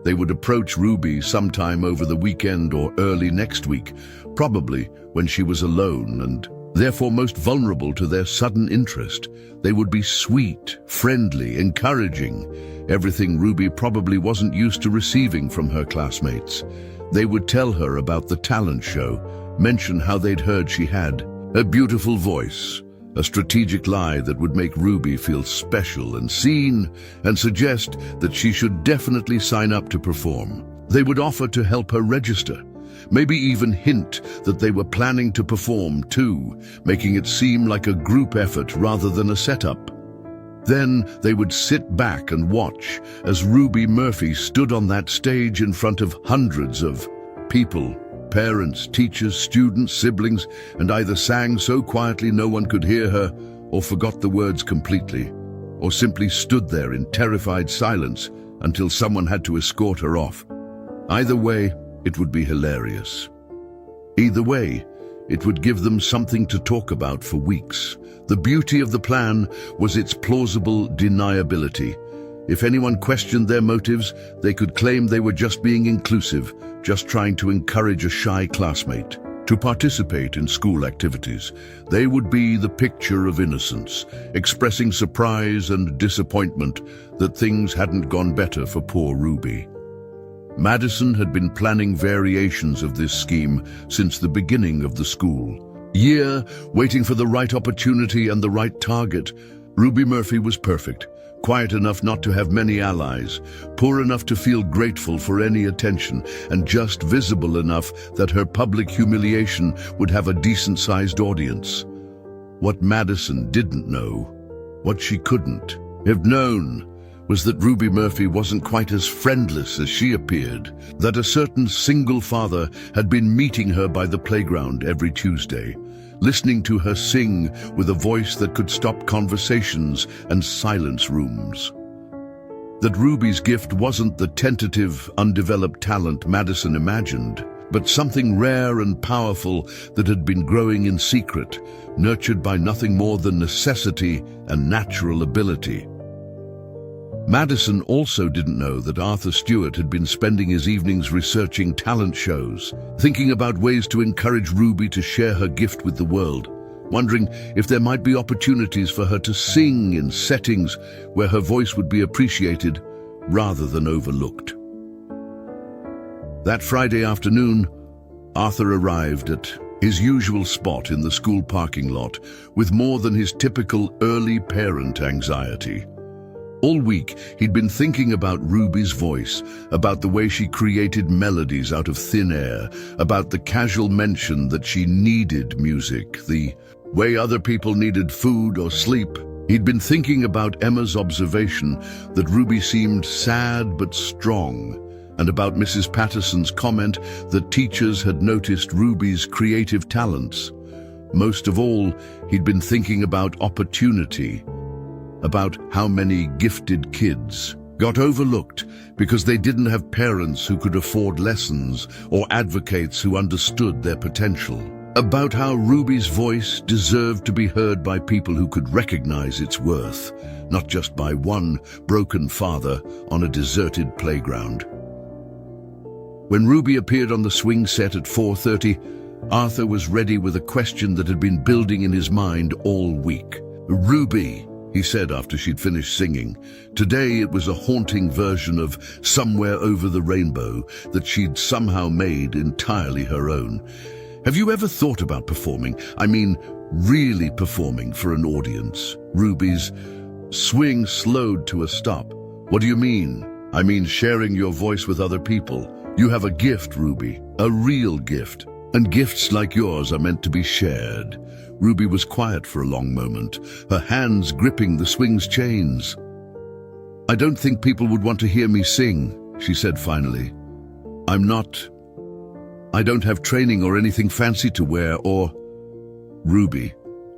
They would approach Ruby sometime over the weekend or early next week, probably when she was alone and therefore most vulnerable to their sudden interest. They would be sweet, friendly, encouraging, everything Ruby probably wasn't used to receiving from her classmates. They would tell her about the talent show, mention how they'd heard she had a beautiful voice, a strategic lie that would make Ruby feel special and seen, and suggest that she should definitely sign up to perform. They would offer to help her register, maybe even hint that they were planning to perform too, making it seem like a group effort rather than a setup. Then they would sit back and watch as Ruby Murphy stood on that stage in front of hundreds of people, parents, teachers, students, siblings, and either sang so quietly no one could hear her, or forgot the words completely, or simply stood there in terrified silence until someone had to escort her off. Either way, it would be hilarious. Either way, it would give them something to talk about for weeks. The beauty of the plan was its plausible deniability. If anyone questioned their motives, they could claim they were just being inclusive, just trying to encourage a shy classmate to participate in school activities. They would be the picture of innocence, expressing surprise and disappointment that things hadn't gone better for poor Ruby. Madison had been planning variations of this scheme since the beginning of the school year, waiting for the right opportunity and the right target. Ruby Murphy was perfect, quiet enough not to have many allies, poor enough to feel grateful for any attention, and just visible enough that her public humiliation would have a decent-sized audience. What Madison didn't know, what she couldn't have known, was that Ruby Murphy wasn't quite as friendless as she appeared, that a certain single father had been meeting her by the playground every Tuesday, listening to her sing with a voice that could stop conversations and silence rooms. That Ruby's gift wasn't the tentative, undeveloped talent Madison imagined, but something rare and powerful that had been growing in secret, nurtured by nothing more than necessity and natural ability. Madison also didn't know that Arthur Stewart had been spending his evenings researching talent shows, thinking about ways to encourage Ruby to share her gift with the world, wondering if there might be opportunities for her to sing in settings where her voice would be appreciated rather than overlooked. That Friday afternoon, Arthur arrived at his usual spot in the school parking lot with more than his typical early parent anxiety. All week, he'd been thinking about Ruby's voice, about the way she created melodies out of thin air, about the casual mention that she needed music, the way other people needed food or sleep. He'd been thinking about Emma's observation that Ruby seemed sad but strong, and about Mrs. Patterson's comment that teachers had noticed Ruby's creative talents. Most of all, he'd been thinking about opportunity, about how many gifted kids got overlooked because they didn't have parents who could afford lessons or advocates who understood their potential. About how Ruby's voice deserved to be heard by people who could recognize its worth, not just by one broken father on a deserted playground. When Ruby appeared on the swing set at 4:30, Arthur was ready with a question that had been building in his mind all week. "Ruby," he said after she'd finished singing. Today it was a haunting version of Somewhere Over the Rainbow that she'd somehow made entirely her own. "Have you ever thought about performing? I mean, really performing for an audience?" Ruby's swing slowed to a stop. "What do you mean?" "I mean sharing your voice with other people. You have a gift, Ruby, a real gift. And gifts like yours are meant to be shared." Ruby was quiet for a long moment, her hands gripping the swing's chains. "I don't think people would want to hear me sing," she said finally. I don't have training or anything fancy to wear or—" "Ruby,"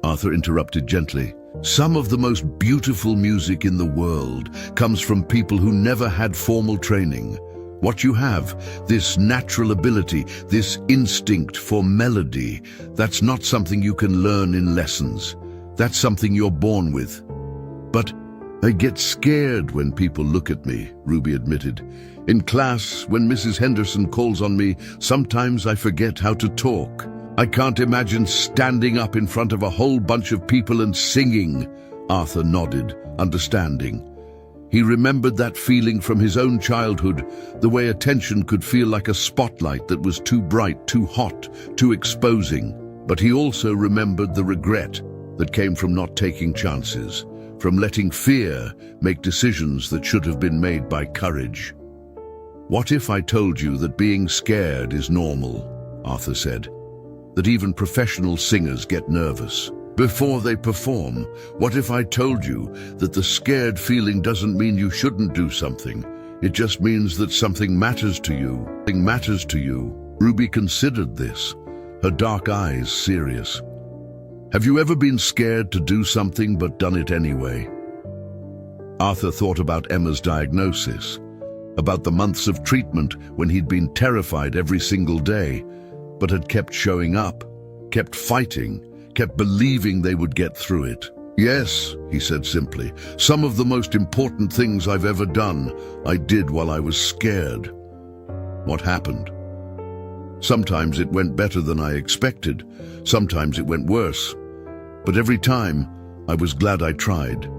Arthur interrupted gently, "some of the most beautiful music in the world comes from people who never had formal training. What you have, this natural ability, this instinct for melody, that's not something you can learn in lessons. That's something you're born with." "But I get scared when people look at me," Ruby admitted. "In class, when Mrs. Henderson calls on me, sometimes I forget how to talk. I can't imagine standing up in front of a whole bunch of people and singing." Arthur nodded, understanding. He remembered that feeling from his own childhood, the way attention could feel like a spotlight that was too bright, too hot, too exposing. But he also remembered the regret that came from not taking chances, from letting fear make decisions that should have been made by courage. "What if I told you that being scared is normal?" Arthur said. "That even professional singers get nervous. before they perform? What if I told you that the scared feeling doesn't mean you shouldn't do something? It just means that something matters to you. Something matters to you. Ruby considered this, her dark eyes serious. Have you ever been scared to do something but done it anyway? Arthur thought about Emma's diagnosis, about the months of treatment when he'd been terrified every single day, but had kept showing up, kept fighting, kept believing they would get through it. Yes, he said simply, some of the most important things I've ever done, I did while I was scared. What happened? Sometimes it went better than I expected, sometimes it went worse, but every time I was glad I tried.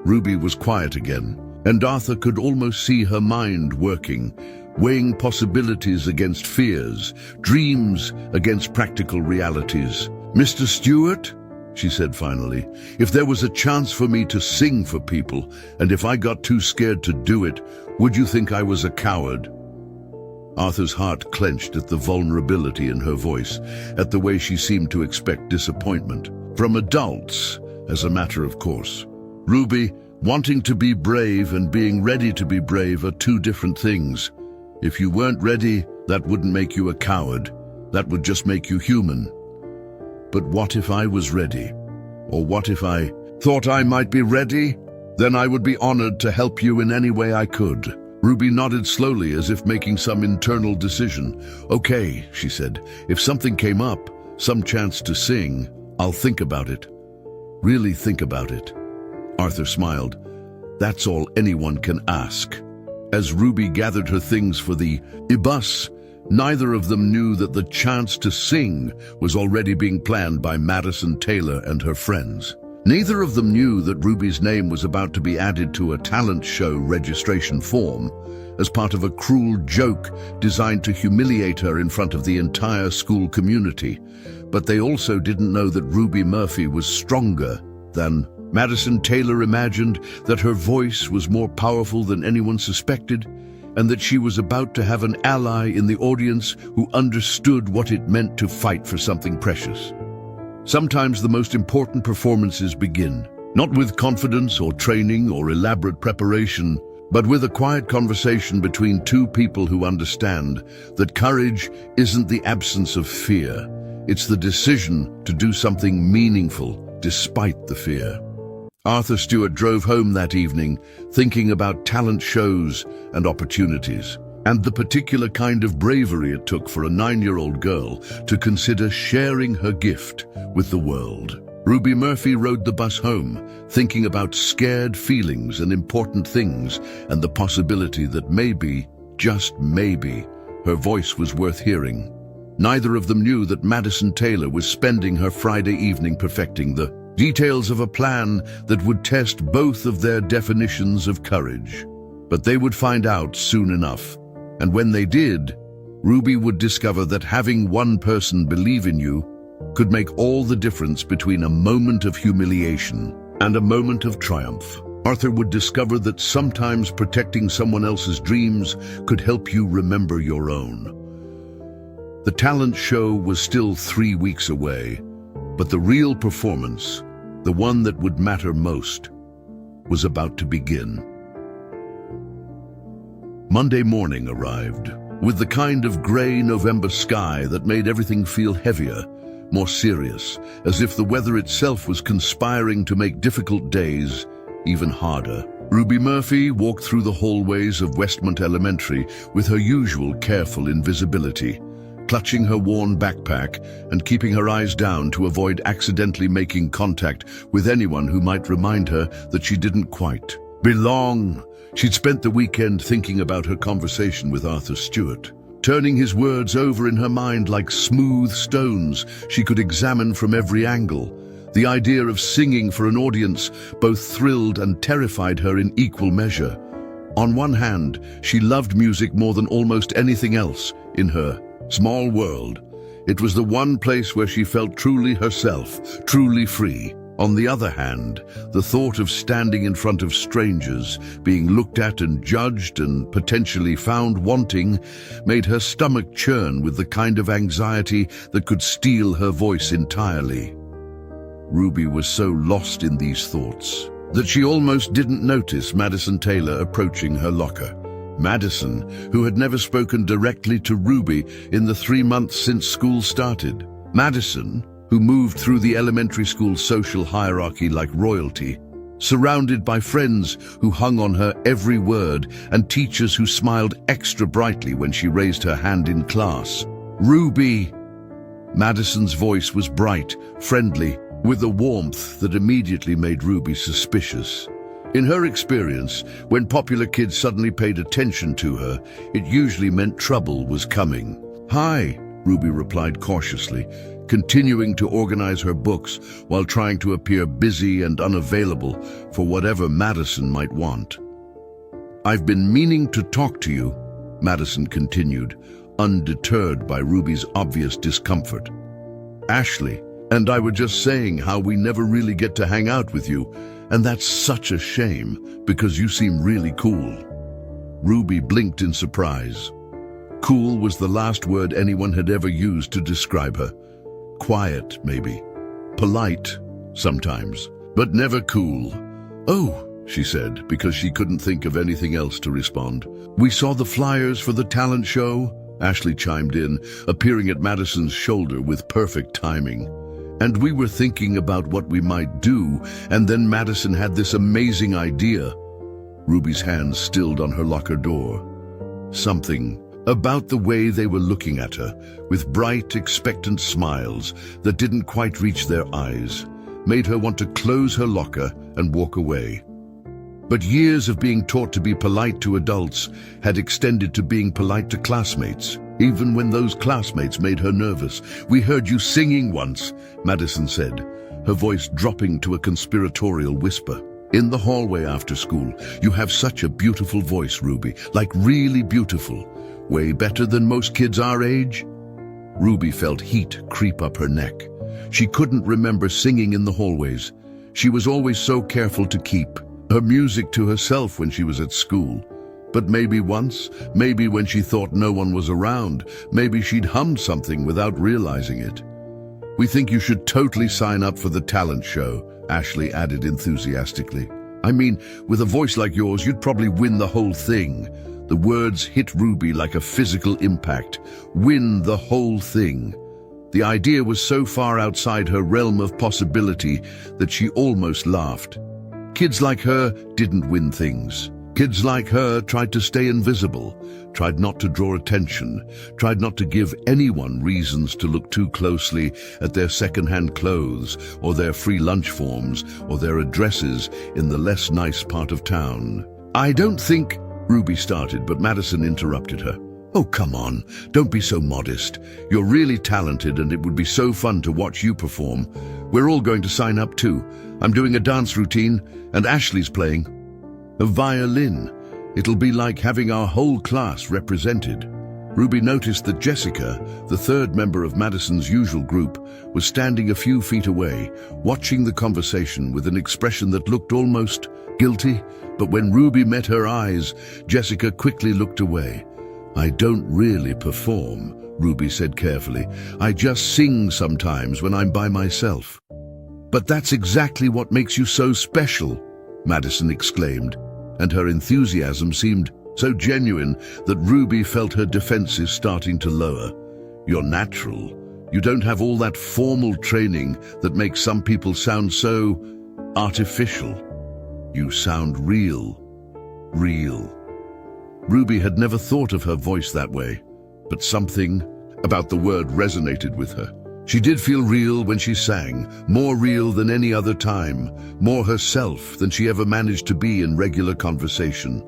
Ruby was quiet again, and Arthur could almost see her mind working, weighing possibilities against fears, dreams against practical realities. Mr. Stewart, she said finally, if there was a chance for me to sing for people, and if I got too scared to do it, would you think I was a coward? Arthur's heart clenched at the vulnerability in her voice, at the way she seemed to expect disappointment. From adults, as a matter of course. Ruby, wanting to be brave and being ready to be brave are two different things. If you weren't ready, that wouldn't make you a coward. That would just make you human. But what if I was ready? Or what if I thought I might be ready? Then I would be honored to help you in any way I could. Ruby nodded slowly as if making some internal decision. Okay, she said, if something came up, some chance to sing, I'll think about it. Really think about it. Arthur smiled. That's all anyone can ask. As Ruby gathered her things for the bus, neither of them knew that the chance to sing was already being planned by Madison Taylor and her friends. Neither of them knew that Ruby's name was about to be added to a talent show registration form as part of a cruel joke designed to humiliate her in front of the entire school community. But they also didn't know that Ruby Murphy was stronger than Madison Taylor imagined, that her voice was more powerful than anyone suspected, and that she was about to have an ally in the audience who understood what it meant to fight for something precious. Sometimes the most important performances begin, not with confidence or training or elaborate preparation, but with a quiet conversation between two people who understand that courage isn't the absence of fear. It's the decision to do something meaningful despite the fear. Arthur Stewart drove home that evening, thinking about talent shows and opportunities, and the particular kind of bravery it took for a 9-year-old girl to consider sharing her gift with the world. Ruby Murphy rode the bus home, thinking about scared feelings and important things, and the possibility that maybe, just maybe, her voice was worth hearing. Neither of them knew that Madison Taylor was spending her Friday evening perfecting the details of a plan that would test both of their definitions of courage. But they would find out soon enough. And when they did, Ruby would discover that having one person believe in you could make all the difference between a moment of humiliation and a moment of triumph. Arthur would discover that sometimes protecting someone else's dreams could help you remember your own. The talent show was still 3 weeks away, but the real performance, the one that would matter most, was about to begin. Monday morning arrived, with the kind of gray November sky that made everything feel heavier, more serious, as if the weather itself was conspiring to make difficult days even harder. Ruby Murphy walked through the hallways of Westmont Elementary with her usual careful invisibility, clutching her worn backpack and keeping her eyes down to avoid accidentally making contact with anyone who might remind her that she didn't quite belong. She'd spent the weekend thinking about her conversation with Arthur Stewart, turning his words over in her mind like smooth stones she could examine from every angle. The idea of singing for an audience both thrilled and terrified her in equal measure. On one hand, she loved music more than almost anything else in her small world. It was the one place where she felt truly herself, truly free. On the other hand, the thought of standing in front of strangers, being looked at and judged and potentially found wanting, made her stomach churn with the kind of anxiety that could steal her voice entirely. Ruby was so lost in these thoughts that she almost didn't notice Madison Taylor approaching her locker. Madison, who had never spoken directly to Ruby in the 3 months since school started. Madison, who moved through the elementary school social hierarchy like royalty, surrounded by friends who hung on her every word and teachers who smiled extra brightly when she raised her hand in class. Ruby! Madison's voice was bright, friendly, with a warmth that immediately made Ruby suspicious. In her experience, when popular kids suddenly paid attention to her, it usually meant trouble was coming. "Hi," Ruby replied cautiously, continuing to organize her books while trying to appear busy and unavailable for whatever Madison might want. "I've been meaning to talk to you," Madison continued, undeterred by Ruby's obvious discomfort. "Ashley and I were just saying how we never really get to hang out with you, and that's such a shame because you seem really cool." Ruby blinked in surprise. Cool was the last word anyone had ever used to describe her. Quiet, maybe. Polite, sometimes, but never cool. "Oh," she said, because she couldn't think of anything else to respond. "We saw the flyers for the talent show," Ashley chimed in, appearing at Madison's shoulder with perfect timing. "And we were thinking about what we might do, and then Madison had this amazing idea." Ruby's hands stilled on her locker door. Something about the way they were looking at her, with bright, expectant smiles that didn't quite reach their eyes, made her want to close her locker and walk away. But years of being taught to be polite to adults had extended to being polite to classmates, even when those classmates made her nervous. "We heard you singing once," Madison said, her voice dropping to a conspiratorial whisper. "In the hallway after school. You have such a beautiful voice, Ruby, like really beautiful. Way better than most kids our age." Ruby felt heat creep up her neck. She couldn't remember singing in the hallways. She was always so careful to keep her music to herself when she was at school. But maybe once, maybe when she thought no one was around, maybe she'd hummed something without realizing it. "We think you should totally sign up for the talent show," Ashley added enthusiastically. "I mean, with a voice like yours, you'd probably win the whole thing." The words hit Ruby like a physical impact. Win the whole thing. The idea was so far outside her realm of possibility that she almost laughed. Kids like her didn't win things. Kids like her tried to stay invisible, tried not to draw attention, tried not to give anyone reasons to look too closely at their second-hand clothes or their free lunch forms or their addresses in the less nice part of town. "I don't think," Ruby started, but Madison interrupted her. "Oh, come on, don't be so modest. You're really talented and it would be so fun to watch you perform. We're all going to sign up too. I'm doing a dance routine and Ashley's playing a violin. It'll be like having our whole class represented." Ruby noticed that Jessica, the third member of Madison's usual group, was standing a few feet away, watching the conversation with an expression that looked almost guilty. But when Ruby met her eyes, Jessica quickly looked away. "I don't really perform," Ruby said carefully. "I just sing sometimes when I'm by myself." "But that's exactly what makes you so special," Madison exclaimed, and her enthusiasm seemed so genuine that Ruby felt her defenses starting to lower. "You're natural. You don't have all that formal training that makes some people sound so artificial. You sound real. Real." Ruby had never thought of her voice that way, but something about the word resonated with her. She did feel real when she sang, more real than any other time, more herself than she ever managed to be in regular conversation.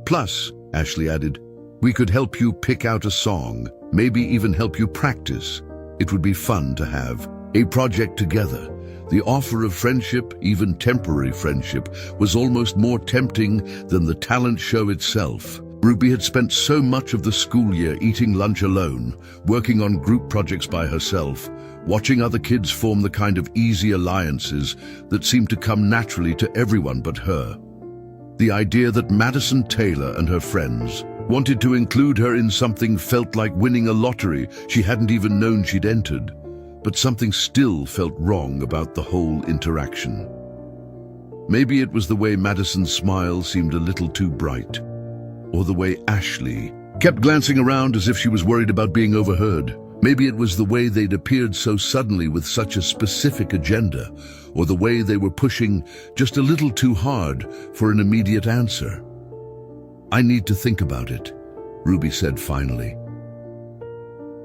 "Plus," Ashley added, "we could help you pick out a song, maybe even help you practice. It would be fun to have a project together." The offer of friendship, even temporary friendship, was almost more tempting than the talent show itself. Ruby had spent so much of the school year eating lunch alone, working on group projects by herself, watching other kids form the kind of easy alliances that seemed to come naturally to everyone but her. The idea that Madison Taylor and her friends wanted to include her in something felt like winning a lottery she hadn't even known she'd entered. but something still felt wrong about the whole interaction. Maybe it was the way Madison's smile seemed a little too bright, or the way Ashley kept glancing around as if she was worried about being overheard. Maybe it was the way they'd appeared so suddenly with such a specific agenda, or the way they were pushing just a little too hard for an immediate answer. "I need to think about it," Ruby said finally.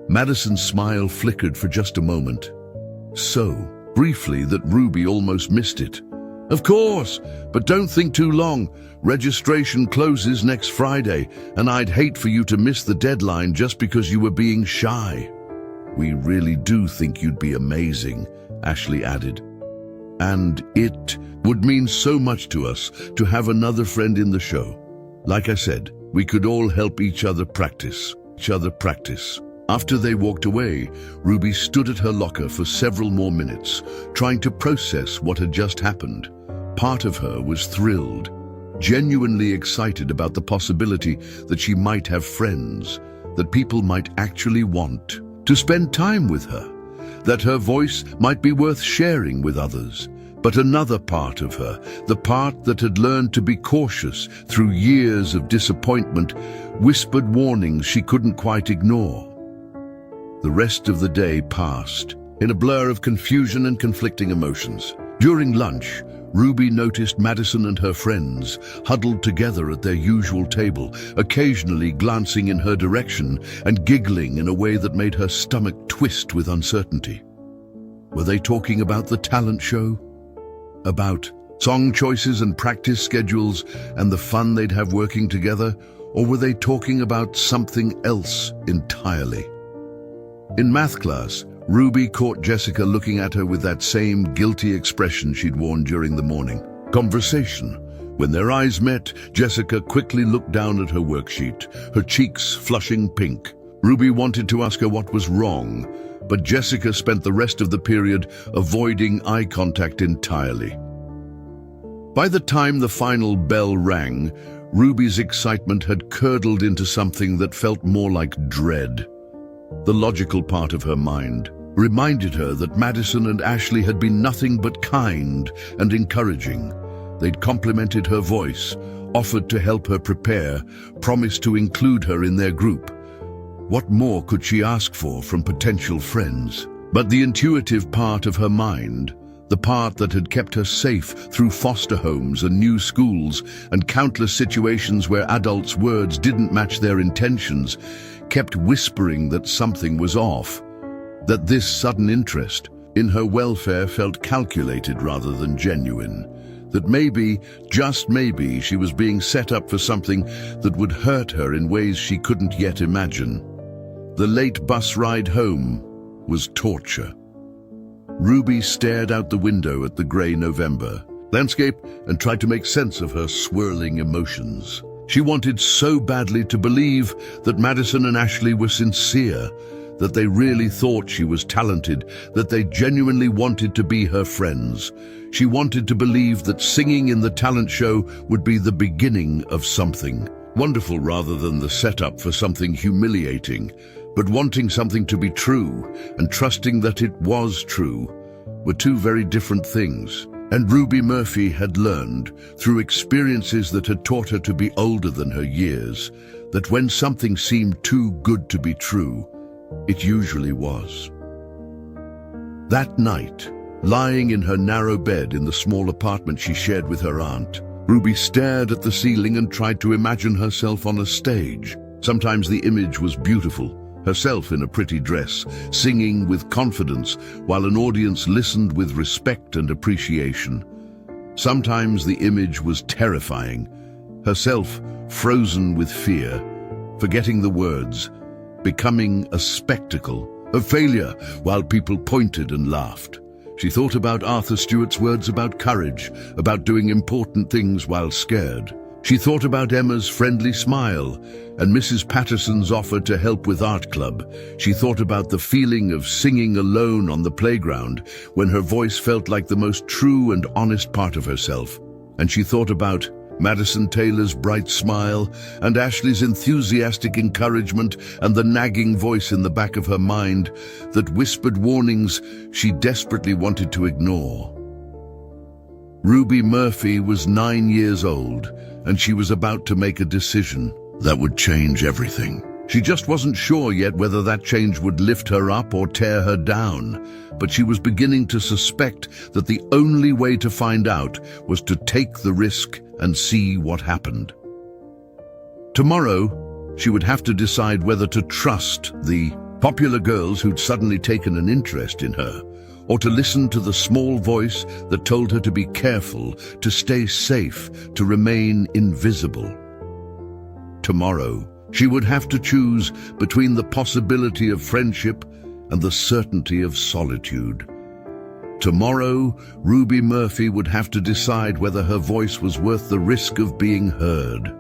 Madison's smile flickered for just a moment, so briefly that Ruby almost missed it. "Of course, but don't think too long. Registration closes next Friday, and I'd hate for you to miss the deadline just because you were being shy." "We really do think you'd be amazing," Ashley added. "And it would mean so much to us to have another friend in the show. Like I said, we could all help each other practice. After they walked away, Ruby stood at her locker for several more minutes, trying to process what had just happened. Part of her was thrilled, genuinely excited about the possibility that she might have friends, that people might actually want to spend time with her, that her voice might be worth sharing with others. But another part of her, the part that had learned to be cautious through years of disappointment, whispered warnings she couldn't quite ignore. The rest of the day passed in a blur of confusion and conflicting emotions. During lunch, Ruby noticed Madison and her friends huddled together at their usual table, occasionally glancing in her direction and giggling in a way that made her stomach twist with uncertainty. Were they talking about the talent show? About song choices and practice schedules and the fun they'd have working together? Or were they talking about something else entirely? In math class, Ruby caught Jessica looking at her with that same guilty expression she'd worn during the morning conversation. When their eyes met, Jessica quickly looked down at her worksheet, her cheeks flushing pink. Ruby wanted to ask her what was wrong, but Jessica spent the rest of the period avoiding eye contact entirely. By the time the final bell rang, Ruby's excitement had curdled into something that felt more like dread. The logical part of her mind reminded her that Madison and Ashley had been nothing but kind and encouraging. They'd complimented her voice, offered to help her prepare, promised to include her in their group. What more could she ask for from potential friends? But the intuitive part of her mind, the part that had kept her safe through foster homes and new schools and countless situations where adults' words didn't match their intentions, kept whispering that something was off, that this sudden interest in her welfare felt calculated rather than genuine, that maybe, just maybe, she was being set up for something that would hurt her in ways she couldn't yet imagine. The late bus ride home was torture. Ruby stared out the window at the grey November landscape and tried to make sense of her swirling emotions. She wanted so badly to believe that Madison and Ashley were sincere, that they really thought she was talented, that they genuinely wanted to be her friends. She wanted to believe that singing in the talent show would be the beginning of something wonderful rather than the setup for something humiliating. But wanting something to be true and trusting that it was true were two very different things. And Ruby Murphy had learned, through experiences that had taught her to be older than her years, that when something seemed too good to be true, it usually was. That night, lying in her narrow bed in the small apartment she shared with her aunt, Ruby stared at the ceiling and tried to imagine herself on a stage. Sometimes the image was beautiful, herself in a pretty dress, singing with confidence while an audience listened with respect and appreciation. Sometimes the image was terrifying, herself frozen with fear, forgetting the words, becoming a spectacle, a failure, while people pointed and laughed. She thought about Arthur Stewart's words about courage, about doing important things while scared. She thought about Emma's friendly smile and Mrs. Patterson's offer to help with art club. She thought about the feeling of singing alone on the playground when her voice felt like the most true and honest part of herself. And she thought about Madison Taylor's bright smile, and Ashley's enthusiastic encouragement, and the nagging voice in the back of her mind that whispered warnings she desperately wanted to ignore. Ruby Murphy was 9 years old, and she was about to make a decision that would change everything. She just wasn't sure yet whether that change would lift her up or tear her down, but she was beginning to suspect that the only way to find out was to take the risk and see what happened. Tomorrow, she would have to decide whether to trust the popular girls who'd suddenly taken an interest in her, or to listen to the small voice that told her to be careful, to stay safe, to remain invisible. Tomorrow, she would have to choose between the possibility of friendship and the certainty of solitude. Tomorrow, Ruby Murphy would have to decide whether her voice was worth the risk of being heard.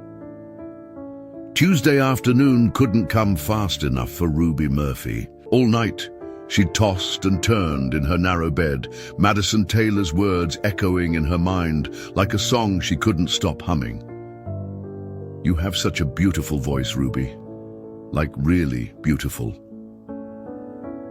Tuesday afternoon couldn't come fast enough for Ruby Murphy. All night, she tossed and turned in her narrow bed, Madison Taylor's words echoing in her mind like a song she couldn't stop humming. "You have such a beautiful voice, Ruby. Like really beautiful."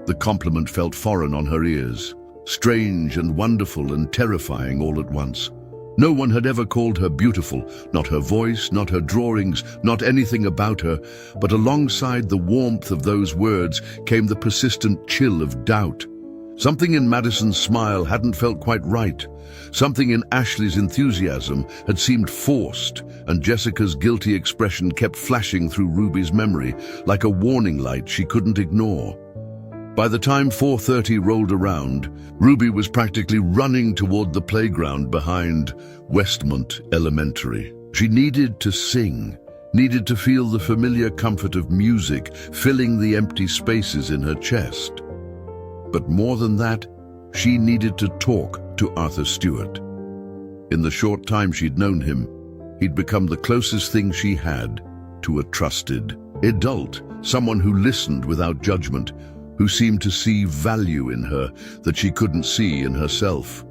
The compliment felt foreign on her ears, strange and wonderful and terrifying all at once. No one had ever called her beautiful, not her voice, not her drawings, not anything about her, but alongside the warmth of those words came the persistent chill of doubt. Something in Madison's smile hadn't felt quite right. Something in Ashley's enthusiasm had seemed forced, and Jessica's guilty expression kept flashing through Ruby's memory like a warning light she couldn't ignore. By the time 4:30 rolled around, Ruby was practically running toward the playground behind Westmont Elementary. She needed to sing, needed to feel the familiar comfort of music filling the empty spaces in her chest. But more than that, she needed to talk to Arthur Stewart. In the short time she'd known him, he'd become the closest thing she had to a trusted adult, someone who listened without judgment, who seemed to see value in her that she couldn't see in herself.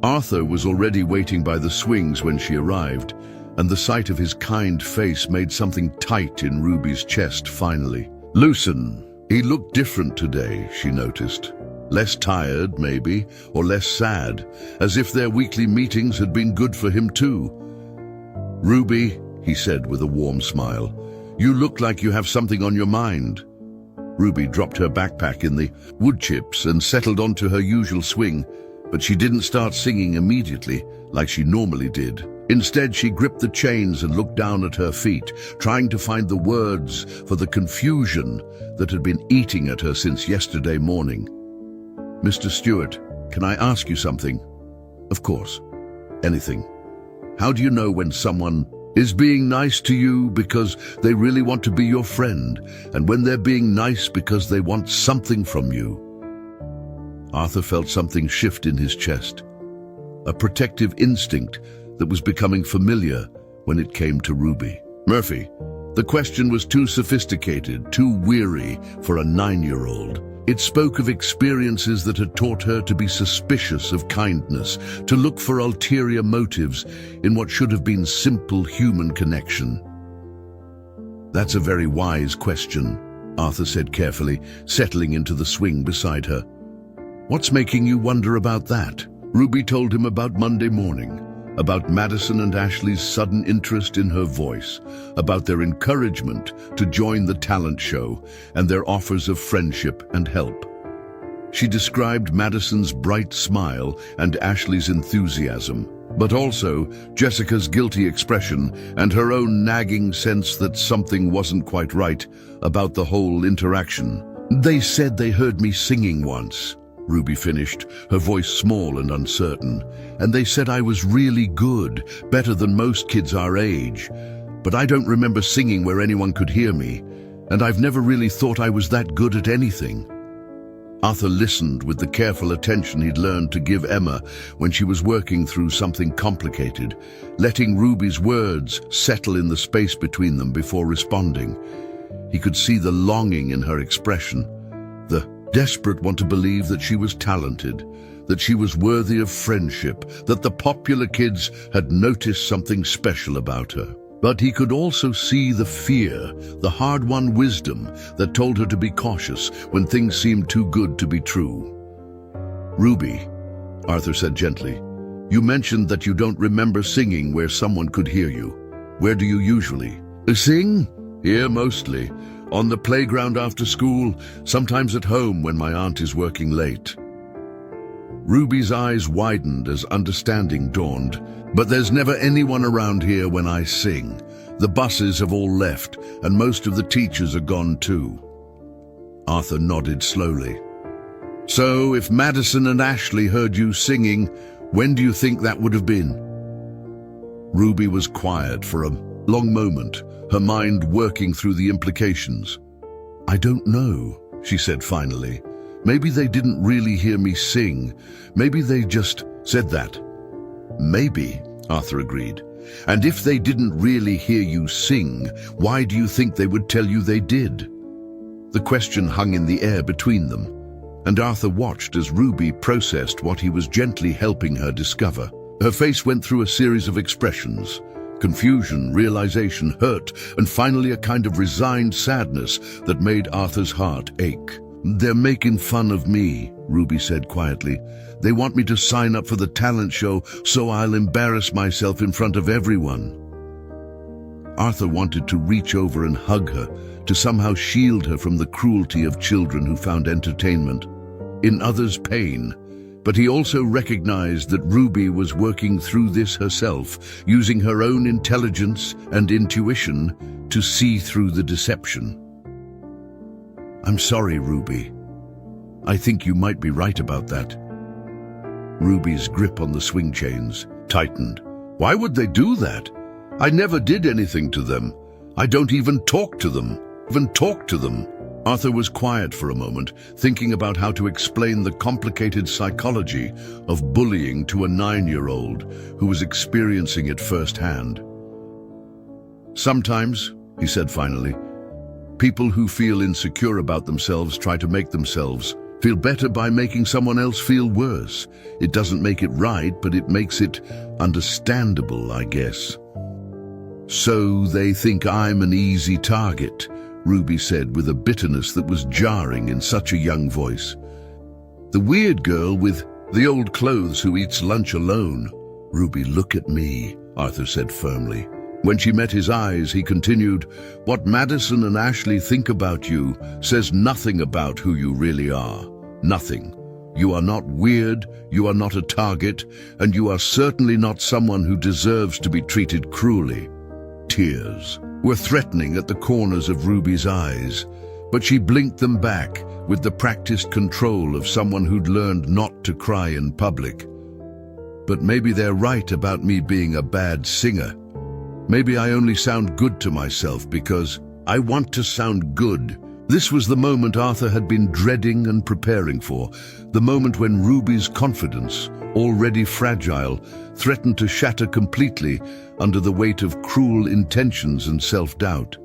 Arthur was already waiting by the swings when she arrived, and the sight of his kind face made something tight in Ruby's chest finally loosen. He looked different today, she noticed. Less tired, maybe, or less sad, as if their weekly meetings had been good for him too. "Ruby," he said with a warm smile, "you look like you have something on your mind." Ruby dropped her backpack in the wood chips and settled onto her usual swing, but she didn't start singing immediately like she normally did. Instead, she gripped the chains and looked down at her feet, trying to find the words for the confusion that had been eating at her since yesterday morning. "Mr. Stewart, can I ask you something?" "Of course. Anything." "How do you know when someone is being nice to you because they really want to be your friend, and when they're being nice because they want something from you?" Arthur felt something shift in his chest, a protective instinct that was becoming familiar when it came to Ruby Murphy. The question was too sophisticated, too weary for a 9-year-old. It spoke of experiences that had taught her to be suspicious of kindness, to look for ulterior motives in what should have been simple human connection. "That's a very wise question," Arthur said carefully, settling into the swing beside her. "What's making you wonder about that?" Ruby told him about Monday morning, about Madison and Ashley's sudden interest in her voice, about their encouragement to join the talent show, and their offers of friendship and help. She described Madison's bright smile and Ashley's enthusiasm, but also Jessica's guilty expression and her own nagging sense that something wasn't quite right about the whole interaction. "They said they heard me singing once," Ruby finished, her voice small and uncertain. "And they said I was really good, better than most kids our age. But I don't remember singing where anyone could hear me, and I've never really thought I was that good at anything." Arthur listened with the careful attention he'd learned to give Emma when she was working through something complicated, letting Ruby's words settle in the space between them before responding. He could see the longing in her expression, the desperate want to believe that she was talented, that she was worthy of friendship, that the popular kids had noticed something special about her. But he could also see the fear, the hard-won wisdom that told her to be cautious when things seemed too good to be true. "Ruby," Arthur said gently, "you mentioned that you don't remember singing where someone could hear you. Where do you usually sing?" "Here mostly. On the playground after school, sometimes at home when my aunt is working late." Ruby's eyes widened as understanding dawned. "But there's never anyone around here when I sing. The buses have all left, and most of the teachers are gone too." Arthur nodded slowly. "So, if Madison and Ashley heard you singing, when do you think that would have been?" Ruby was quiet for a long moment, her mind working through the implications. "I don't know," she said finally. "Maybe they didn't really hear me sing. Maybe they just said that." "Maybe," Arthur agreed. "And if they didn't really hear you sing, why do you think they would tell you they did?" The question hung in the air between them, and Arthur watched as Ruby processed what he was gently helping her discover. Her face went through a series of expressions: confusion, realization, hurt, and finally a kind of resigned sadness that made Arthur's heart ache. "They're making fun of me," Ruby said quietly. "They want me to sign up for the talent show so I'll embarrass myself in front of everyone." Arthur wanted to reach over and hug her, to somehow shield her from the cruelty of children who found entertainment in others' pain. But he also recognized that Ruby was working through this herself, using her own intelligence and intuition to see through the deception. "I'm sorry, Ruby. I think you might be right about that." Ruby's grip on the swing chains tightened. "Why would they do that? I never did anything to them. I don't even talk to them. Arthur was quiet for a moment, thinking about how to explain the complicated psychology of bullying to a 9-year-old who was experiencing it firsthand. "Sometimes," he said finally, "people who feel insecure about themselves try to make themselves feel better by making someone else feel worse. It doesn't make it right, but it makes it understandable, I guess." "So they think I'm an easy target," Ruby said with a bitterness that was jarring in such a young voice. "The weird girl with the old clothes who eats lunch alone." "Ruby, look at me," Arthur said firmly. When she met his eyes, he continued, "What Madison and Ashley think about you says nothing about who you really are. Nothing. You are not weird, you are not a target, and you are certainly not someone who deserves to be treated cruelly." Tears were threatening at the corners of Ruby's eyes, but she blinked them back with the practiced control of someone who'd learned not to cry in public. "But maybe they're right about me being a bad singer. Maybe I only sound good to myself because I want to sound good." This was the moment Arthur had been dreading and preparing for, the moment when Ruby's confidence, already fragile, threatened to shatter completely under the weight of cruel intentions and self-doubt.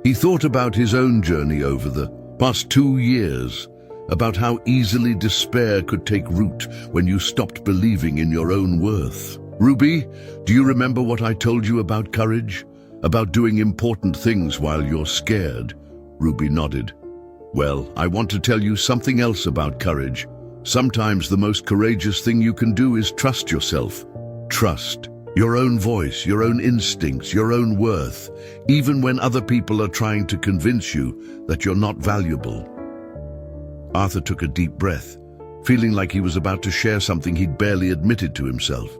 He thought about his own journey over the past 2 years, about how easily despair could take root when you stopped believing in your own worth. "Ruby, do you remember what I told you about courage? About doing important things while you're scared?" Ruby nodded. "Well, I want to tell you something else about courage. Sometimes the most courageous thing you can do is trust yourself. Trust your own voice, your own instincts, your own worth, even when other people are trying to convince you that you're not valuable." Arthur took a deep breath, feeling like he was about to share something he'd barely admitted to himself.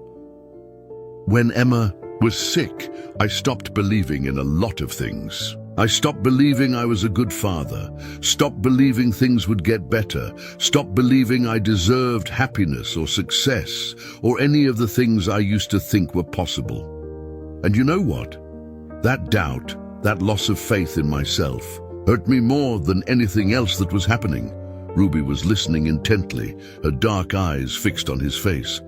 "When Emma was sick, I stopped believing in a lot of things. I stopped believing I was a good father, stopped believing things would get better, stopped believing I deserved happiness or success or any of the things I used to think were possible. And you know what? That doubt, that loss of faith in myself, hurt me more than anything else that was happening." Ruby was listening intently, her dark eyes fixed on his face.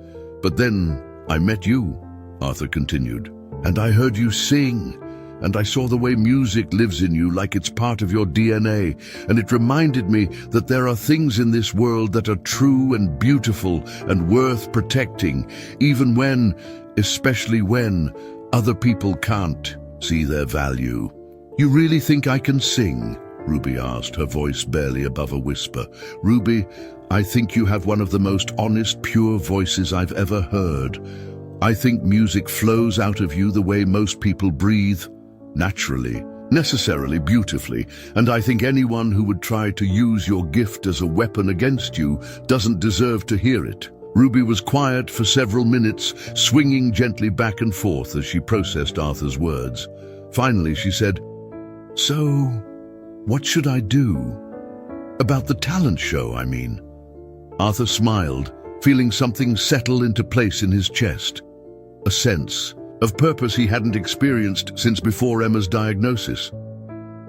"But then I met you," Arthur continued, "and I heard you sing. and I saw the way music lives in you like it's part of your DNA, and it reminded me that there are things in this world that are true and beautiful and worth protecting, even when, especially when, other people can't see their value. You really think I can sing? Ruby asked, her voice barely above a whisper. Ruby, I think you have one of the most honest, pure voices I've ever heard. I think music flows out of you the way most people breathe, naturally, necessarily beautifully, and I think anyone who would try to use your gift as a weapon against you doesn't deserve to hear it. Ruby was quiet for several minutes, swinging gently back and forth as she processed Arthur's words. Finally, she said, "So, what should I do? About the talent show, I mean." Arthur smiled, feeling something settle into place in his chest. A sense of purpose he hadn't experienced since before Emma's diagnosis.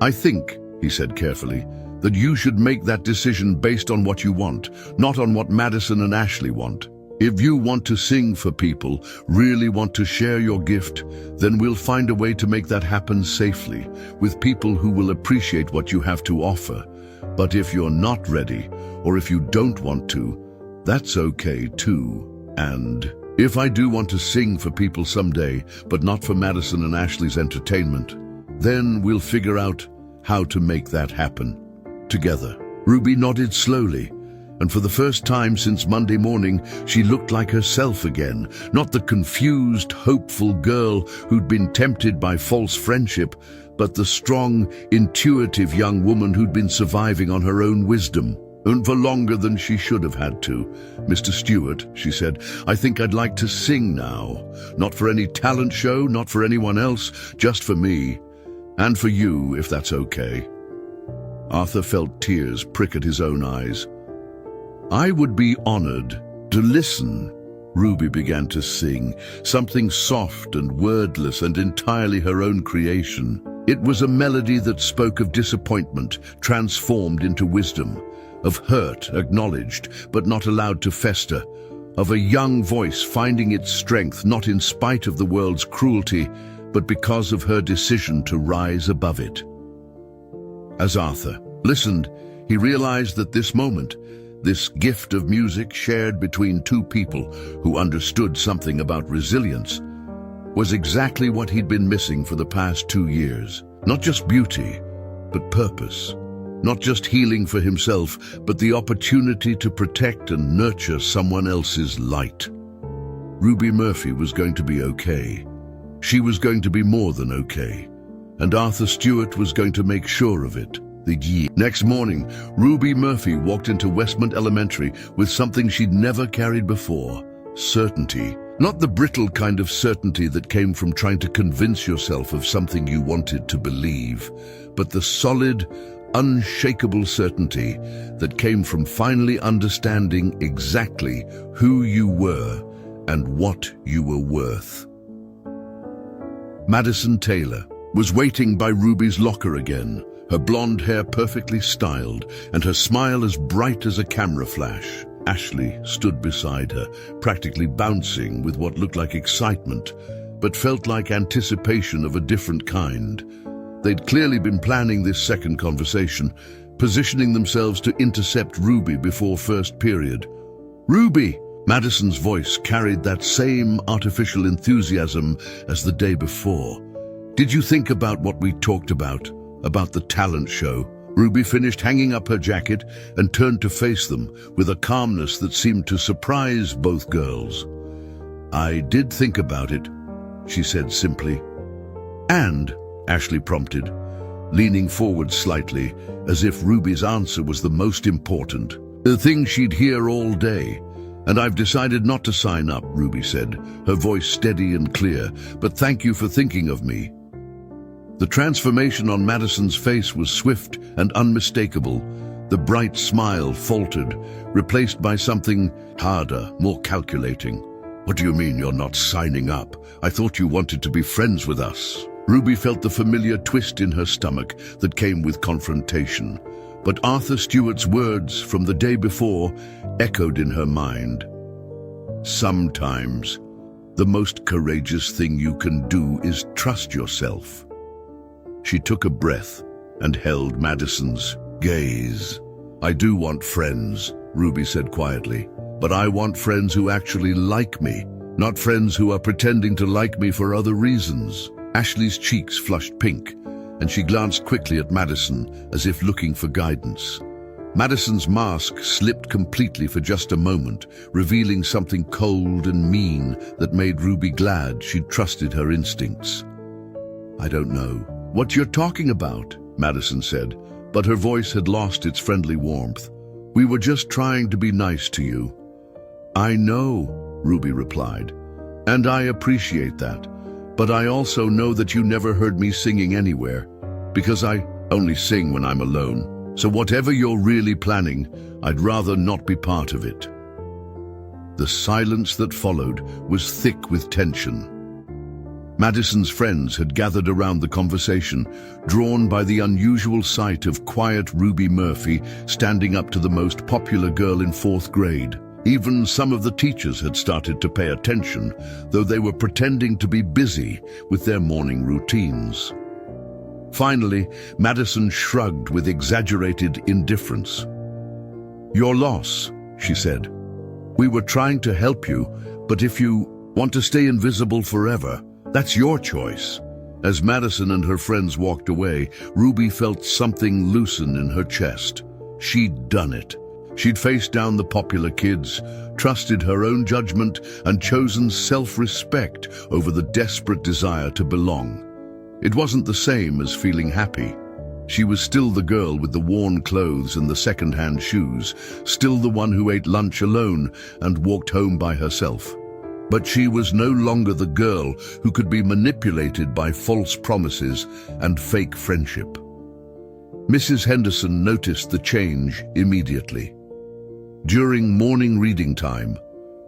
"I think," he said carefully, "that you should make that decision based on what you want, not on what Madison and Ashley want. If you want to sing for people, really want to share your gift, then we'll find a way to make that happen safely, with people who will appreciate what you have to offer. But if you're not ready, or if you don't want to, that's okay too. And if I do want to sing for people someday, but not for Madison and Ashley's entertainment, then we'll figure out how to make that happen together." Ruby nodded slowly, and for the first time since Monday morning, she looked like herself again, not the confused, hopeful girl who'd been tempted by false friendship, but the strong, intuitive young woman who'd been surviving on her own wisdom, and for longer than she should have had to. "Mr. Stewart," she said, "I think I'd like to sing now. Not for any talent show, not for anyone else, just for me. And for you, if that's okay." Arthur felt tears prick at his own eyes. "I would be honored to listen." Ruby began to sing, something soft and wordless and entirely her own creation. It was a melody that spoke of disappointment, transformed into wisdom, of hurt acknowledged but not allowed to fester, of a young voice finding its strength not in spite of the world's cruelty, but because of her decision to rise above it. As Arthur listened, he realized that this moment, this gift of music shared between two people who understood something about resilience, was exactly what he'd been missing for the past 2 years. Not just beauty, but purpose. Not just healing for himself, but the opportunity to protect and nurture someone else's light. Ruby Murphy was going to be okay. She was going to be more than okay. And Arthur Stewart was going to make sure of it. Next morning, Ruby Murphy walked into Westmont Elementary with something she'd never carried before: certainty. Not the brittle kind of certainty that came from trying to convince yourself of something you wanted to believe, but the solid, unshakable certainty that came from finally understanding exactly who you were and what you were worth. Madison Taylor was waiting by Ruby's locker again, her blonde hair perfectly styled and her smile as bright as a camera flash. Ashley stood beside her, practically bouncing with what looked like excitement, but felt like anticipation of a different kind. They'd clearly been planning this second conversation, positioning themselves to intercept Ruby before first period. "Ruby!" Madison's voice carried that same artificial enthusiasm as the day before. "Did you think about what we talked about the talent show?" Ruby finished hanging up her jacket and turned to face them with a calmness that seemed to surprise both girls. "I did think about it," she said simply. "And," Ashley prompted, leaning forward slightly, as if Ruby's answer was the most important, the thing she'd hear all day. "And I've decided not to sign up," Ruby said, her voice steady and clear, "but thank you for thinking of me." The transformation on Madison's face was swift and unmistakable. The bright smile faltered, replaced by something harder, more calculating. "What do you mean you're not signing up? I thought you wanted to be friends with us." Ruby felt the familiar twist in her stomach that came with confrontation. But Arthur Stewart's words from the day before echoed in her mind. "Sometimes, the most courageous thing you can do is trust yourself." She took a breath and held Madison's gaze. "I do want friends," Ruby said quietly, "but I want friends who actually like me, not friends who are pretending to like me for other reasons." Ashley's cheeks flushed pink, and she glanced quickly at Madison as if looking for guidance. Madison's mask slipped completely for just a moment, revealing something cold and mean that made Ruby glad she'd trusted her instincts. "I don't know what you're talking about," Madison said, but her voice had lost its friendly warmth. "We were just trying to be nice to you." "I know," Ruby replied, "and I appreciate that. But I also know that you never heard me singing anywhere, because I only sing when I'm alone. So whatever you're really planning, I'd rather not be part of it." The silence that followed was thick with tension. Madison's friends had gathered around the conversation, drawn by the unusual sight of quiet Ruby Murphy standing up to the most popular girl in 4th grade. Even some of the teachers had started to pay attention, though they were pretending to be busy with their morning routines. Finally, Madison shrugged with exaggerated indifference. "Your loss," she said. "We were trying to help you, but if you want to stay invisible forever, that's your choice." As Madison and her friends walked away, Ruby felt something loosen in her chest. She'd done it. She'd faced down the popular kids, trusted her own judgment, and chosen self-respect over the desperate desire to belong. It wasn't the same as feeling happy. She was still the girl with the worn clothes and the second-hand shoes, still the one who ate lunch alone and walked home by herself. But she was no longer the girl who could be manipulated by false promises and fake friendship. Mrs. Henderson noticed the change immediately. During morning reading time,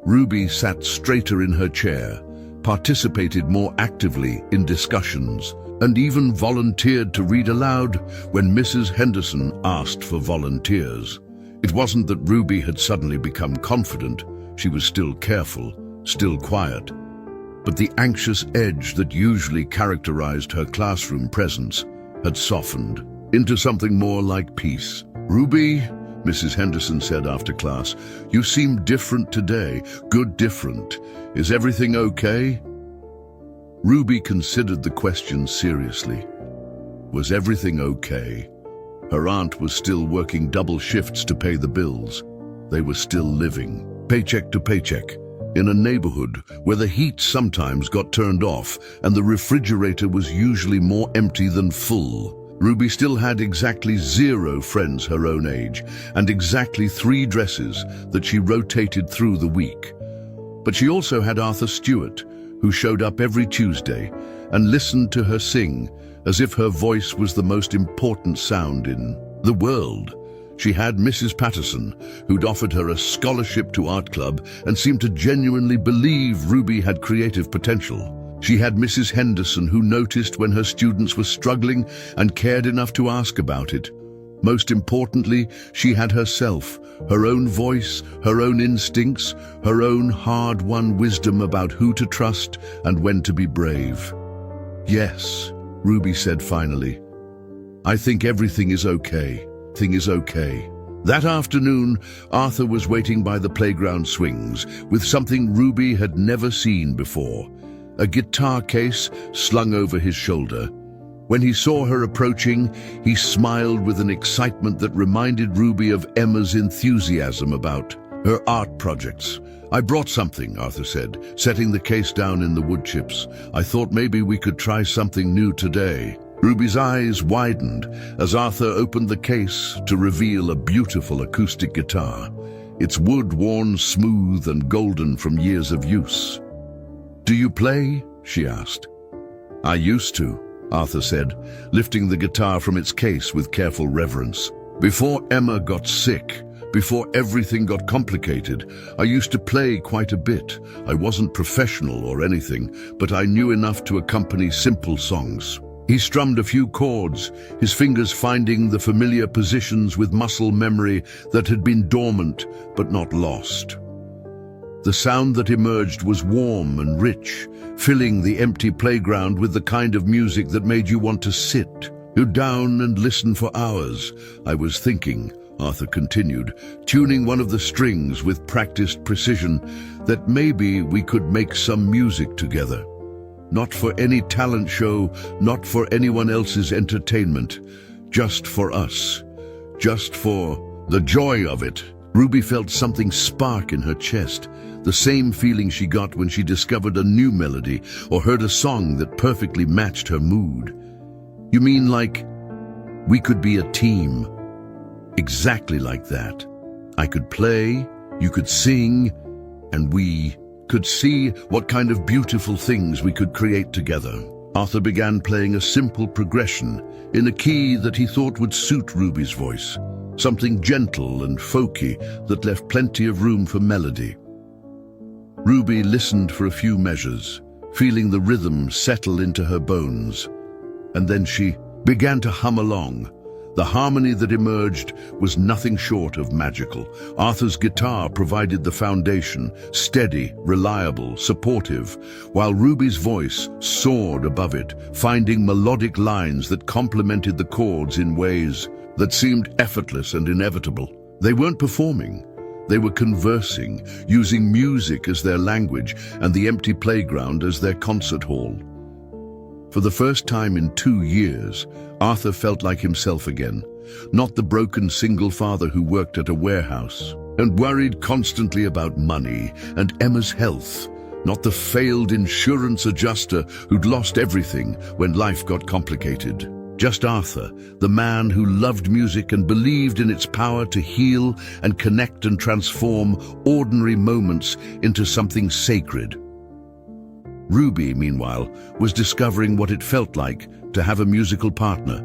Ruby sat straighter in her chair, participated more actively in discussions, and even volunteered to read aloud when Mrs. Henderson asked for volunteers. It wasn't that Ruby had suddenly become confident. She was still careful, still quiet. But the anxious edge that usually characterized her classroom presence had softened into something more like peace. "Ruby," Mrs. Henderson said after class, "you seem different today. Good different. Is everything okay?" Ruby considered the question seriously. Was everything okay? Her aunt was still working double shifts to pay the bills. They were still living, paycheck to paycheck, in a neighborhood where the heat sometimes got turned off and the refrigerator was usually more empty than full. Ruby still had exactly 0 friends her own age and exactly 3 dresses that she rotated through the week. But she also had Arthur Stewart, who showed up every Tuesday and listened to her sing as if her voice was the most important sound in the world. She had Mrs. Patterson, who'd offered her a scholarship to art club and seemed to genuinely believe Ruby had creative potential. She had Mrs. Henderson, who noticed when her students were struggling and cared enough to ask about it. Most importantly, she had herself, her own voice, her own instincts, her own hard-won wisdom about who to trust and when to be brave. "Yes," Ruby said finally. "I think everything is okay. Thing is okay." That afternoon, Arthur was waiting by the playground swings with something Ruby had never seen before. A guitar case slung over his shoulder. When he saw her approaching, he smiled with an excitement that reminded Ruby of Emma's enthusiasm about her art projects. "I brought something," Arthur said, setting the case down in the wood chips. "I thought maybe we could try something new today." Ruby's eyes widened as Arthur opened the case to reveal a beautiful acoustic guitar, its wood worn smooth and golden from years of use. "Do you play?" she asked. "I used to," Arthur said, lifting the guitar from its case with careful reverence. "Before Emma got sick, before everything got complicated, I used to play quite a bit. I wasn't professional or anything, but I knew enough to accompany simple songs." He strummed a few chords, his fingers finding the familiar positions with muscle memory that had been dormant but not lost. The sound that emerged was warm and rich, filling the empty playground with the kind of music that made you want to sit down and listen for hours. I was thinking, Arthur continued, tuning one of the strings with practiced precision, that maybe we could make some music together. Not for any talent show, not for anyone else's entertainment, just for us. Just for the joy of it. Ruby felt something spark in her chest, the same feeling she got when she discovered a new melody or heard a song that perfectly matched her mood. You mean like we could be a team? Exactly like that. I could play, you could sing, and we could see what kind of beautiful things we could create together. Arthur began playing a simple progression in a key that he thought would suit Ruby's voice, something gentle and folky that left plenty of room for melody. Ruby listened for a few measures, feeling the rhythm settle into her bones, and then she began to hum along. The harmony that emerged was nothing short of magical. Arthur's guitar provided the foundation, steady, reliable, supportive, while Ruby's voice soared above it, finding melodic lines that complemented the chords in ways that seemed effortless and inevitable. They weren't performing. They were conversing, using music as their language and the empty playground as their concert hall. For the first time in 2 years, Arthur felt like himself again, not the broken single father who worked at a warehouse and worried constantly about money and Emma's health, not the failed insurance adjuster who'd lost everything when life got complicated. Just Arthur, the man who loved music and believed in its power to heal and connect and transform ordinary moments into something sacred. Ruby, meanwhile, was discovering what it felt like to have a musical partner,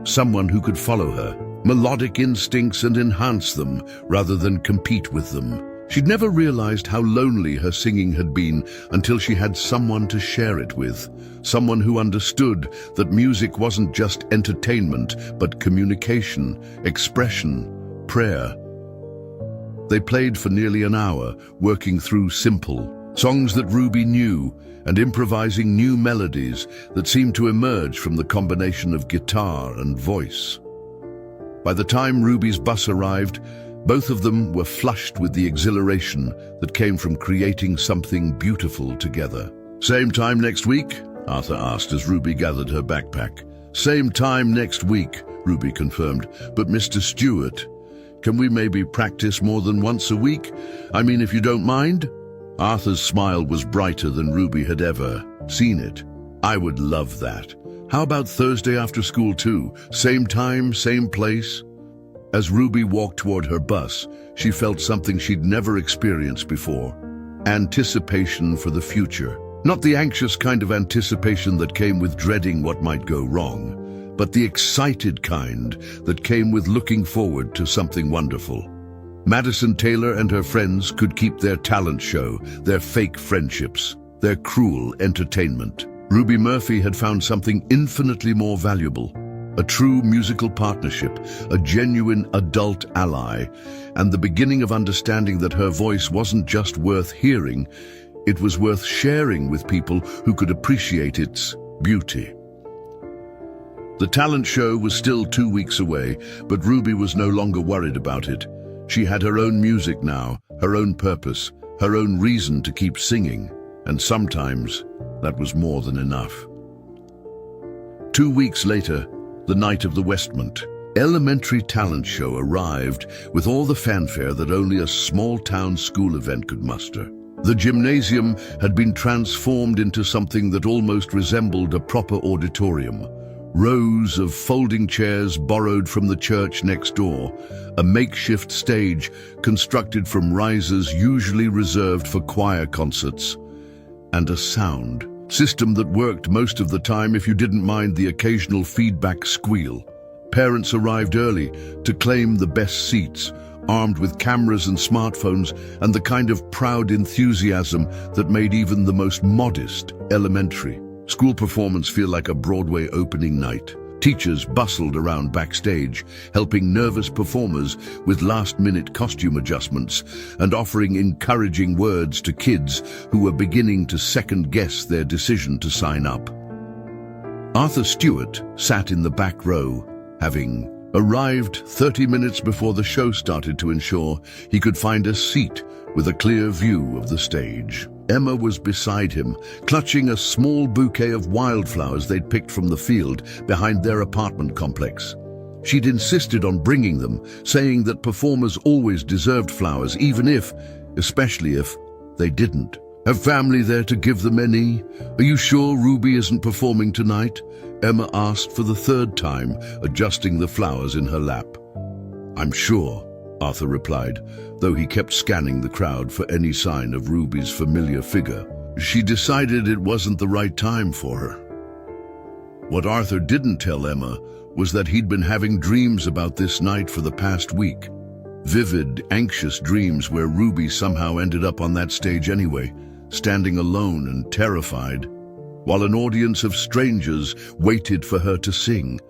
someone who could follow her melodic instincts and enhance them rather than compete with them. She'd never realized how lonely her singing had been until she had someone to share it with, someone who understood that music wasn't just entertainment, but communication, expression, prayer. They played for nearly an hour, working through simple songs that Ruby knew and improvising new melodies that seemed to emerge from the combination of guitar and voice. By the time Ruby's bus arrived, both of them were flushed with the exhilaration that came from creating something beautiful together. "Same time next week?" Arthur asked as Ruby gathered her backpack. "Same time next week," Ruby confirmed. "But Mr. Stewart, can we maybe practice more than once a week? I mean, if you don't mind?" Arthur's smile was brighter than Ruby had ever seen it. "I would love that. How about Thursday after school too? Same time, same place?" As Ruby walked toward her bus, she felt something she'd never experienced before. Anticipation for the future. Not the anxious kind of anticipation that came with dreading what might go wrong, but the excited kind that came with looking forward to something wonderful. Madison Taylor and her friends could keep their talent show, their fake friendships, their cruel entertainment. Ruby Murphy had found something infinitely more valuable, a true musical partnership, a genuine adult ally, and the beginning of understanding that her voice wasn't just worth hearing, it was worth sharing with people who could appreciate its beauty. The talent show was still 2 weeks away, but Ruby was no longer worried about it. She had her own music now, her own purpose, her own reason to keep singing, and sometimes that was more than enough. 2 weeks later, the night of the Westmont Elementary Talent Show arrived with all the fanfare that only a small-town school event could muster. The gymnasium had been transformed into something that almost resembled a proper auditorium. Rows of folding chairs borrowed from the church next door, a makeshift stage constructed from risers usually reserved for choir concerts, and a sound system that worked most of the time if you didn't mind the occasional feedback squeal. Parents arrived early to claim the best seats, armed with cameras and smartphones and the kind of proud enthusiasm that made even the most modest elementary school performance feel like a Broadway opening night. Teachers bustled around backstage, helping nervous performers with last-minute costume adjustments and offering encouraging words to kids who were beginning to second-guess their decision to sign up. Arthur Stewart sat in the back row, having arrived 30 minutes before the show started to ensure he could find a seat with a clear view of the stage. Emma was beside him, clutching a small bouquet of wildflowers they'd picked from the field behind their apartment complex. She'd insisted on bringing them, saying that performers always deserved flowers, even if, especially if, they didn't. Have family there to give them any? Are you sure Ruby isn't performing tonight? Emma asked for the third time, adjusting the flowers in her lap. I'm sure, Arthur replied, though he kept scanning the crowd for any sign of Ruby's familiar figure. She decided it wasn't the right time for her. What Arthur didn't tell Emma was that he'd been having dreams about this night for the past week. Vivid, anxious dreams where Ruby somehow ended up on that stage anyway, standing alone and terrified, while an audience of strangers waited for her to sing.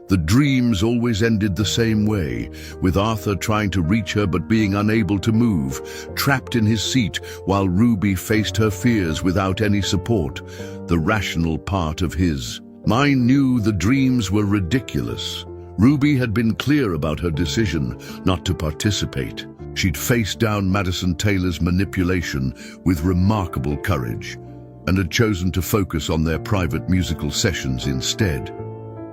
The dreams always ended the same way, with Arthur trying to reach her but being unable to move, trapped in his seat while Ruby faced her fears without any support, the rational part of his mind knew the dreams were ridiculous. Ruby had been clear about her decision not to participate. She'd faced down Madison Taylor's manipulation with remarkable courage and had chosen to focus on their private musical sessions instead.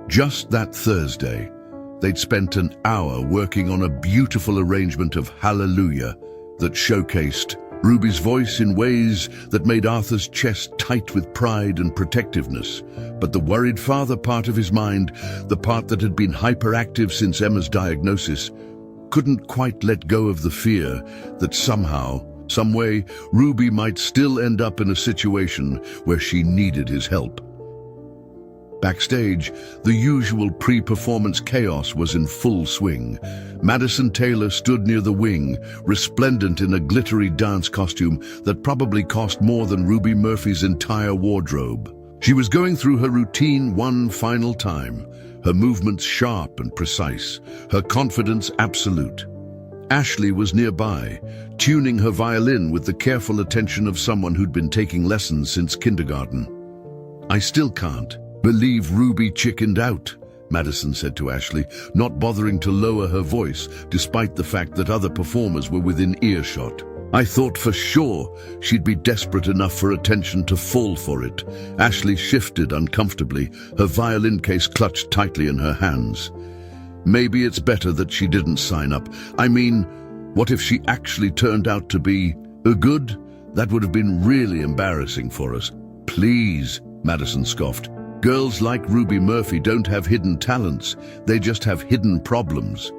Just that Thursday, they'd spent an hour working on a beautiful arrangement of Hallelujah that showcased Ruby's voice in ways that made Arthur's chest tight with pride and protectiveness. But the worried father part of his mind, the part that had been hyperactive since Emma's diagnosis, couldn't quite let go of the fear that somehow, some way, Ruby might still end up in a situation where she needed his help. Backstage, the usual pre-performance chaos was in full swing. Madison Taylor stood near the wing, resplendent in a glittery dance costume that probably cost more than Ruby Murphy's entire wardrobe. She was going through her routine one final time, her movements sharp and precise, her confidence absolute. Ashley was nearby, tuning her violin with the careful attention of someone who'd been taking lessons since kindergarten. I still can't believe Ruby chickened out, Madison said to Ashley, not bothering to lower her voice despite the fact that other performers were within earshot. I thought for sure she'd be desperate enough for attention to fall for it. Ashley shifted uncomfortably, her violin case clutched tightly in her hands. Maybe it's better that she didn't sign up. I mean, what if she actually turned out to be good? That would have been really embarrassing for us. Please, Madison scoffed. Girls like Ruby Murphy don't have hidden talents, they just have hidden problems.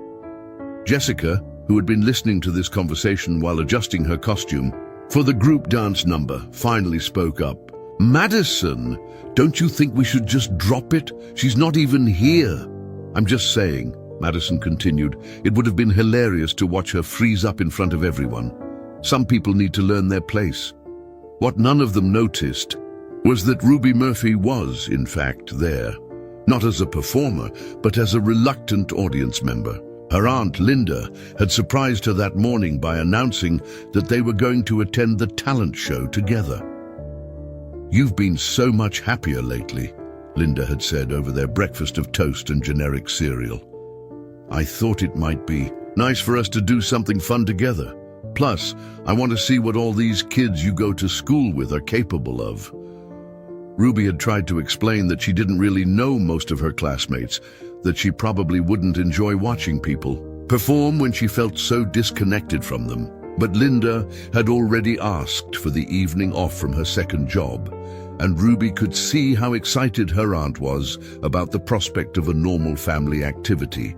Jessica, who had been listening to this conversation while adjusting her costume for the group dance number, finally spoke up. Madison, don't you think we should just drop it? She's not even here. I'm just saying, Madison continued, it would have been hilarious to watch her freeze up in front of everyone. Some people need to learn their place. What none of them noticed was that Ruby Murphy was, in fact, there, not as a performer, but as a reluctant audience member. Her aunt, Linda, had surprised her that morning by announcing that they were going to attend the talent show together. You've been so much happier lately, Linda had said over their breakfast of toast and generic cereal. I thought it might be nice for us to do something fun together. Plus, I want to see what all these kids you go to school with are capable of. Ruby had tried to explain that she didn't really know most of her classmates, that she probably wouldn't enjoy watching people perform when she felt so disconnected from them. But Linda had already asked for the evening off from her second job, and Ruby could see how excited her aunt was about the prospect of a normal family activity.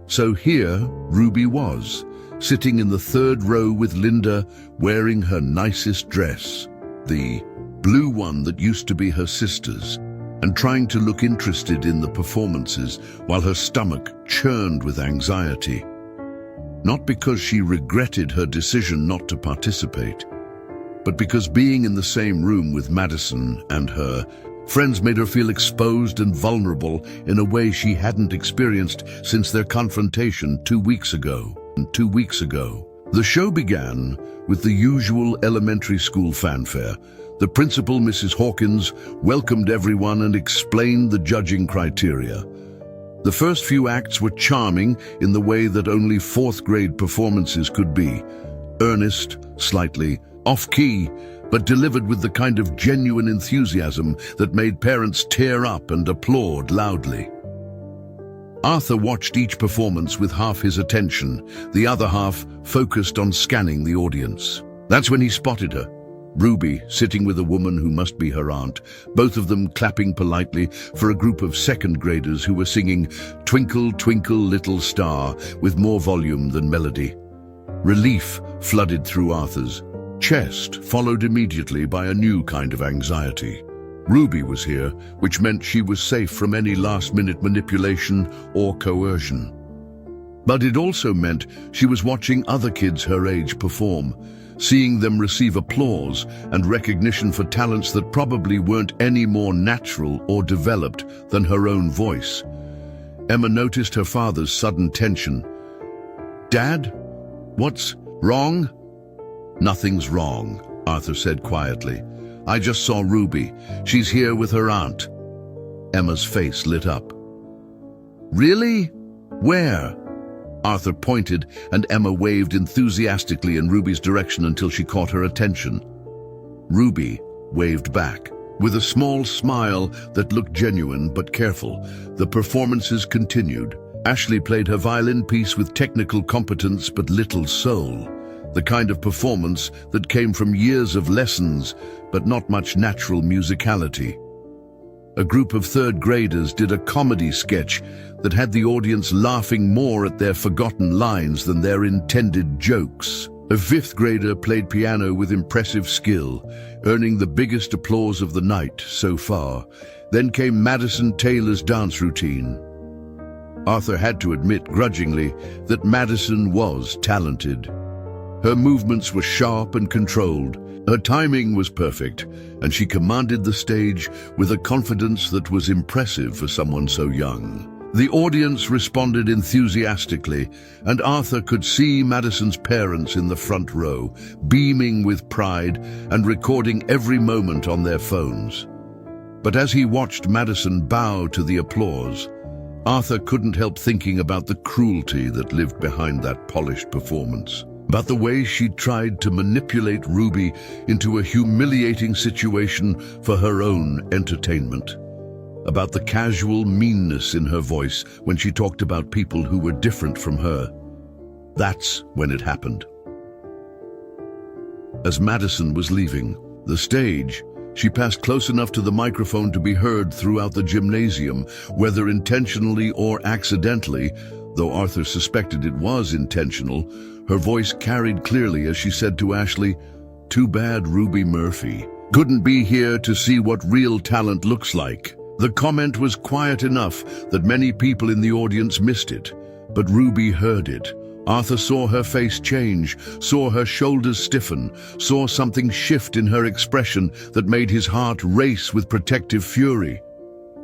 So here Ruby was, sitting in the third row with Linda, wearing her nicest dress, the blue one that used to be her sister's, and trying to look interested in the performances while her stomach churned with anxiety. Not because she regretted her decision not to participate, but because being in the same room with Madison and her Friends made her feel exposed and vulnerable in a way she hadn't experienced since their confrontation 2 weeks ago. The show began with the usual elementary school fanfare. The principal, Mrs. Hawkins, welcomed everyone and explained the judging criteria. The first few acts were charming in the way that only fourth-grade performances could be. Earnest, slightly off-key, but delivered with the kind of genuine enthusiasm that made parents tear up and applaud loudly. Arthur watched each performance with half his attention, the other half focused on scanning the audience. That's when he spotted her. Ruby, sitting with a woman who must be her aunt, both of them clapping politely for a group of second graders who were singing "Twinkle, Twinkle, Little Star" with more volume than melody. Relief flooded through Arthur's chest, followed immediately by a new kind of anxiety. Ruby was here, which meant she was safe from any last-minute manipulation or coercion. But it also meant she was watching other kids her age perform, seeing them receive applause and recognition for talents that probably weren't any more natural or developed than her own voice. Emma noticed her father's sudden tension. "Dad, what's wrong?" "Nothing's wrong," Arthur said quietly. "I just saw Ruby. She's here with her aunt." Emma's face lit up. "Really? Where?" Arthur pointed, and Emma waved enthusiastically in Ruby's direction until she caught her attention. Ruby waved back, with a small smile that looked genuine but careful. The performances continued. Ashley played her violin piece with technical competence but little soul, the kind of performance that came from years of lessons but not much natural musicality. A group of third graders did a comedy sketch that had the audience laughing more at their forgotten lines than their intended jokes. A fifth grader played piano with impressive skill, earning the biggest applause of the night so far. Then came Madison Taylor's dance routine. Arthur had to admit grudgingly that Madison was talented. Her movements were sharp and controlled. Her timing was perfect, and she commanded the stage with a confidence that was impressive for someone so young. The audience responded enthusiastically, and Arthur could see Madison's parents in the front row, beaming with pride and recording every moment on their phones. But as he watched Madison bow to the applause, Arthur couldn't help thinking about the cruelty that lived behind that polished performance. About the way she tried to manipulate Ruby into a humiliating situation for her own entertainment. About the casual meanness in her voice when she talked about people who were different from her. That's when it happened. As Madison was leaving the stage, she passed close enough to the microphone to be heard throughout the gymnasium, whether intentionally or accidentally. Though Arthur suspected it was intentional, her voice carried clearly as she said to Ashley, "Too bad Ruby Murphy couldn't be here to see what real talent looks like." The comment was quiet enough that many people in the audience missed it, but Ruby heard it. Arthur saw her face change, saw her shoulders stiffen, saw something shift in her expression that made his heart race with protective fury.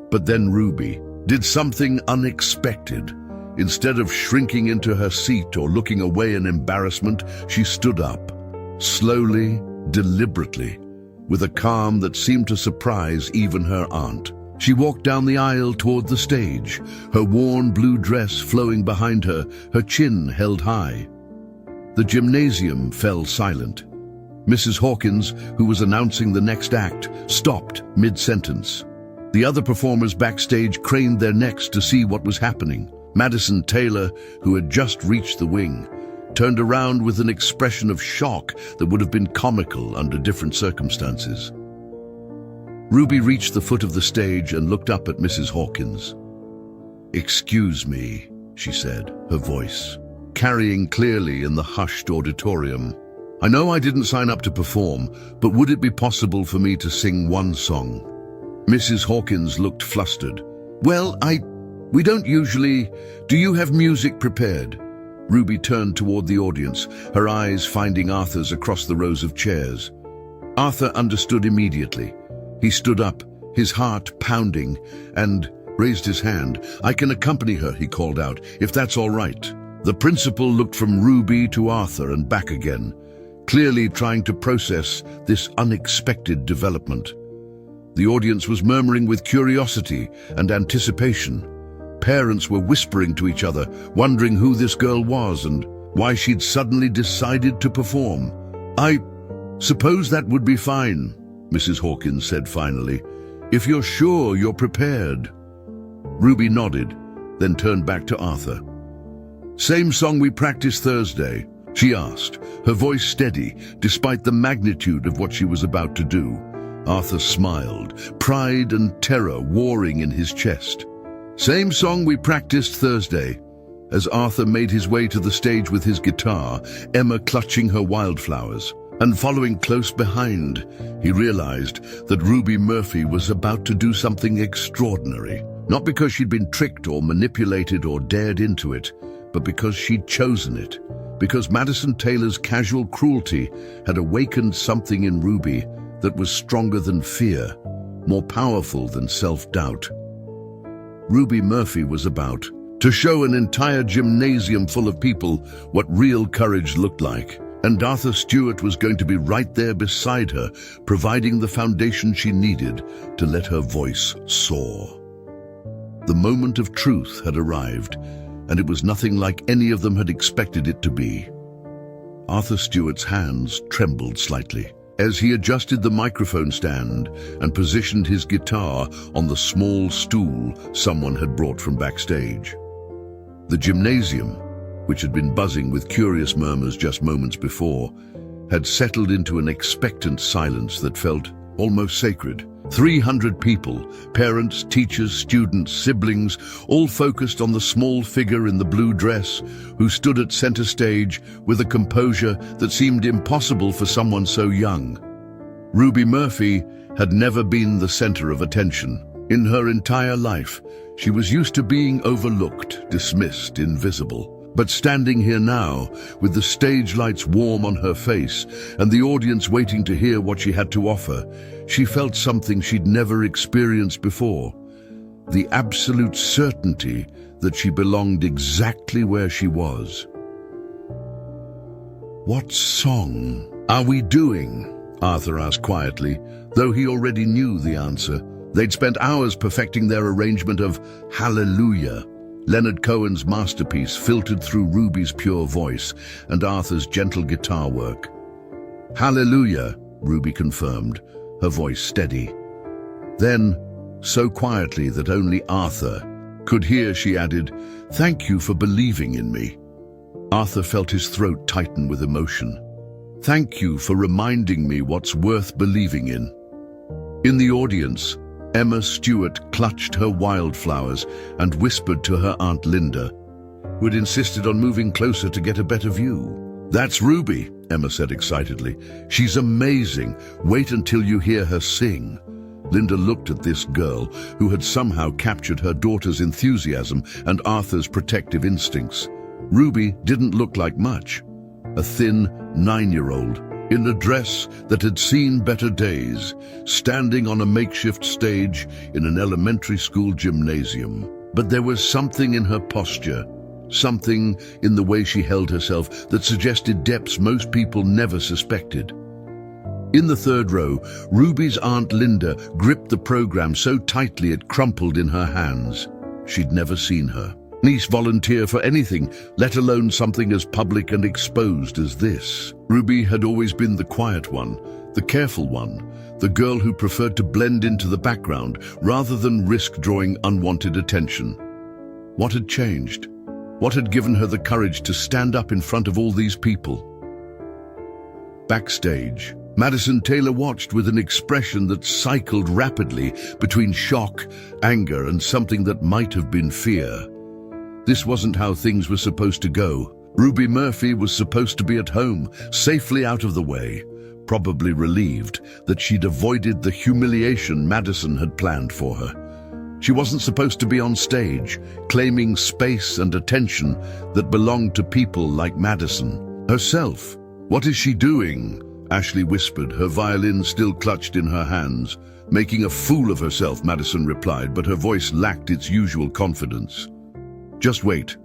But then Ruby did something unexpected. Instead of shrinking into her seat or looking away in embarrassment, she stood up, slowly, deliberately, with a calm that seemed to surprise even her aunt. She walked down the aisle toward the stage, her worn blue dress flowing behind her, her chin held high. The gymnasium fell silent. Mrs. Hawkins, who was announcing the next act, stopped mid-sentence. The other performers backstage craned their necks to see what was happening. Madison Taylor, who had just reached the wing, turned around with an expression of shock that would have been comical under different circumstances. Ruby reached the foot of the stage and looked up at Mrs. Hawkins. "Excuse me," she said, her voice carrying clearly in the hushed auditorium. "I know I didn't sign up to perform, but would it be possible for me to sing one song?" Mrs. Hawkins looked flustered. "Well, we don't usually. Do you have music prepared?" Ruby turned toward the audience, her eyes finding Arthur's across the rows of chairs. Arthur understood immediately. He stood up, his heart pounding, and raised his hand. "I can accompany her," he called out, "if that's all right." The principal looked from Ruby to Arthur and back again, clearly trying to process this unexpected development. The audience was murmuring with curiosity and anticipation. Parents were whispering to each other, wondering who this girl was and why she'd suddenly decided to perform. "I suppose that would be fine," Mrs. Hawkins said finally, "if you're sure you're prepared." Ruby nodded, then turned back to Arthur. "Same song we practiced Thursday?" she asked, her voice steady despite the magnitude of what she was about to do. Arthur smiled, pride and terror warring in his chest. "Same song we practiced Thursday." As Arthur made his way to the stage with his guitar, Emma clutching her wildflowers, and following close behind, he realized that Ruby Murphy was about to do something extraordinary. Not because she'd been tricked or manipulated or dared into it, but because she'd chosen it. Because Madison Taylor's casual cruelty had awakened something in Ruby that was stronger than fear, more powerful than self-doubt. Ruby Murphy was about to show an entire gymnasium full of people what real courage looked like, and Arthur Stewart was going to be right there beside her, providing the foundation she needed to let her voice soar. The moment of truth had arrived, and it was nothing like any of them had expected it to be. Arthur Stewart's hands trembled slightly as he adjusted the microphone stand and positioned his guitar on the small stool someone had brought from backstage. The gymnasium, which had been buzzing with curious murmurs just moments before, had settled into an expectant silence that felt almost sacred. 300 people, parents, teachers, students, siblings, all focused on the small figure in the blue dress who stood at center stage with a composure that seemed impossible for someone so young. Ruby Murphy had never been the center of attention. In her entire life, she was used to being overlooked, dismissed, invisible. But standing here now, with the stage lights warm on her face and the audience waiting to hear what she had to offer, she felt something she'd never experienced before. The absolute certainty that she belonged exactly where she was. "What song are we doing?" Arthur asked quietly, though he already knew the answer. They'd spent hours perfecting their arrangement of Hallelujah, Leonard Cohen's masterpiece filtered through Ruby's pure voice and Arthur's gentle guitar work. "Hallelujah," Ruby confirmed, her voice steady. Then, so quietly that only Arthur could hear, she added, "Thank you for believing in me." Arthur felt his throat tighten with emotion. "Thank you for reminding me what's worth believing in." In the audience, Emma Stewart clutched her wildflowers and whispered to her Aunt Linda, who had insisted on moving closer to get a better view. "That's Ruby," Emma said excitedly. "She's amazing. Wait until you hear her sing." Linda looked at this girl who had somehow captured her daughter's enthusiasm and Arthur's protective instincts. Ruby didn't look like much. A thin 9-year-old, in a dress that had seen better days, standing on a makeshift stage in an elementary school gymnasium. But there was something in her posture, something in the way she held herself that suggested depths most people never suspected. In the third row, Ruby's Aunt Linda gripped the program so tightly it crumpled in her hands. She'd never seen her niece volunteer for anything, let alone something as public and exposed as this. Ruby had always been the quiet one, the careful one, the girl who preferred to blend into the background rather than risk drawing unwanted attention. What had changed? What had given her the courage to stand up in front of all these people? Backstage, Madison Taylor watched with an expression that cycled rapidly between shock, anger, and something that might have been fear. This wasn't how things were supposed to go. Ruby Murphy was supposed to be at home, safely out of the way, probably relieved that she'd avoided the humiliation Madison had planned for her. She wasn't supposed to be on stage, claiming space and attention that belonged to people like Madison herself. "What is she doing?" Ashley whispered, her violin still clutched in her hands. Making a fool of herself, Madison replied, but her voice lacked its usual confidence. Just wait.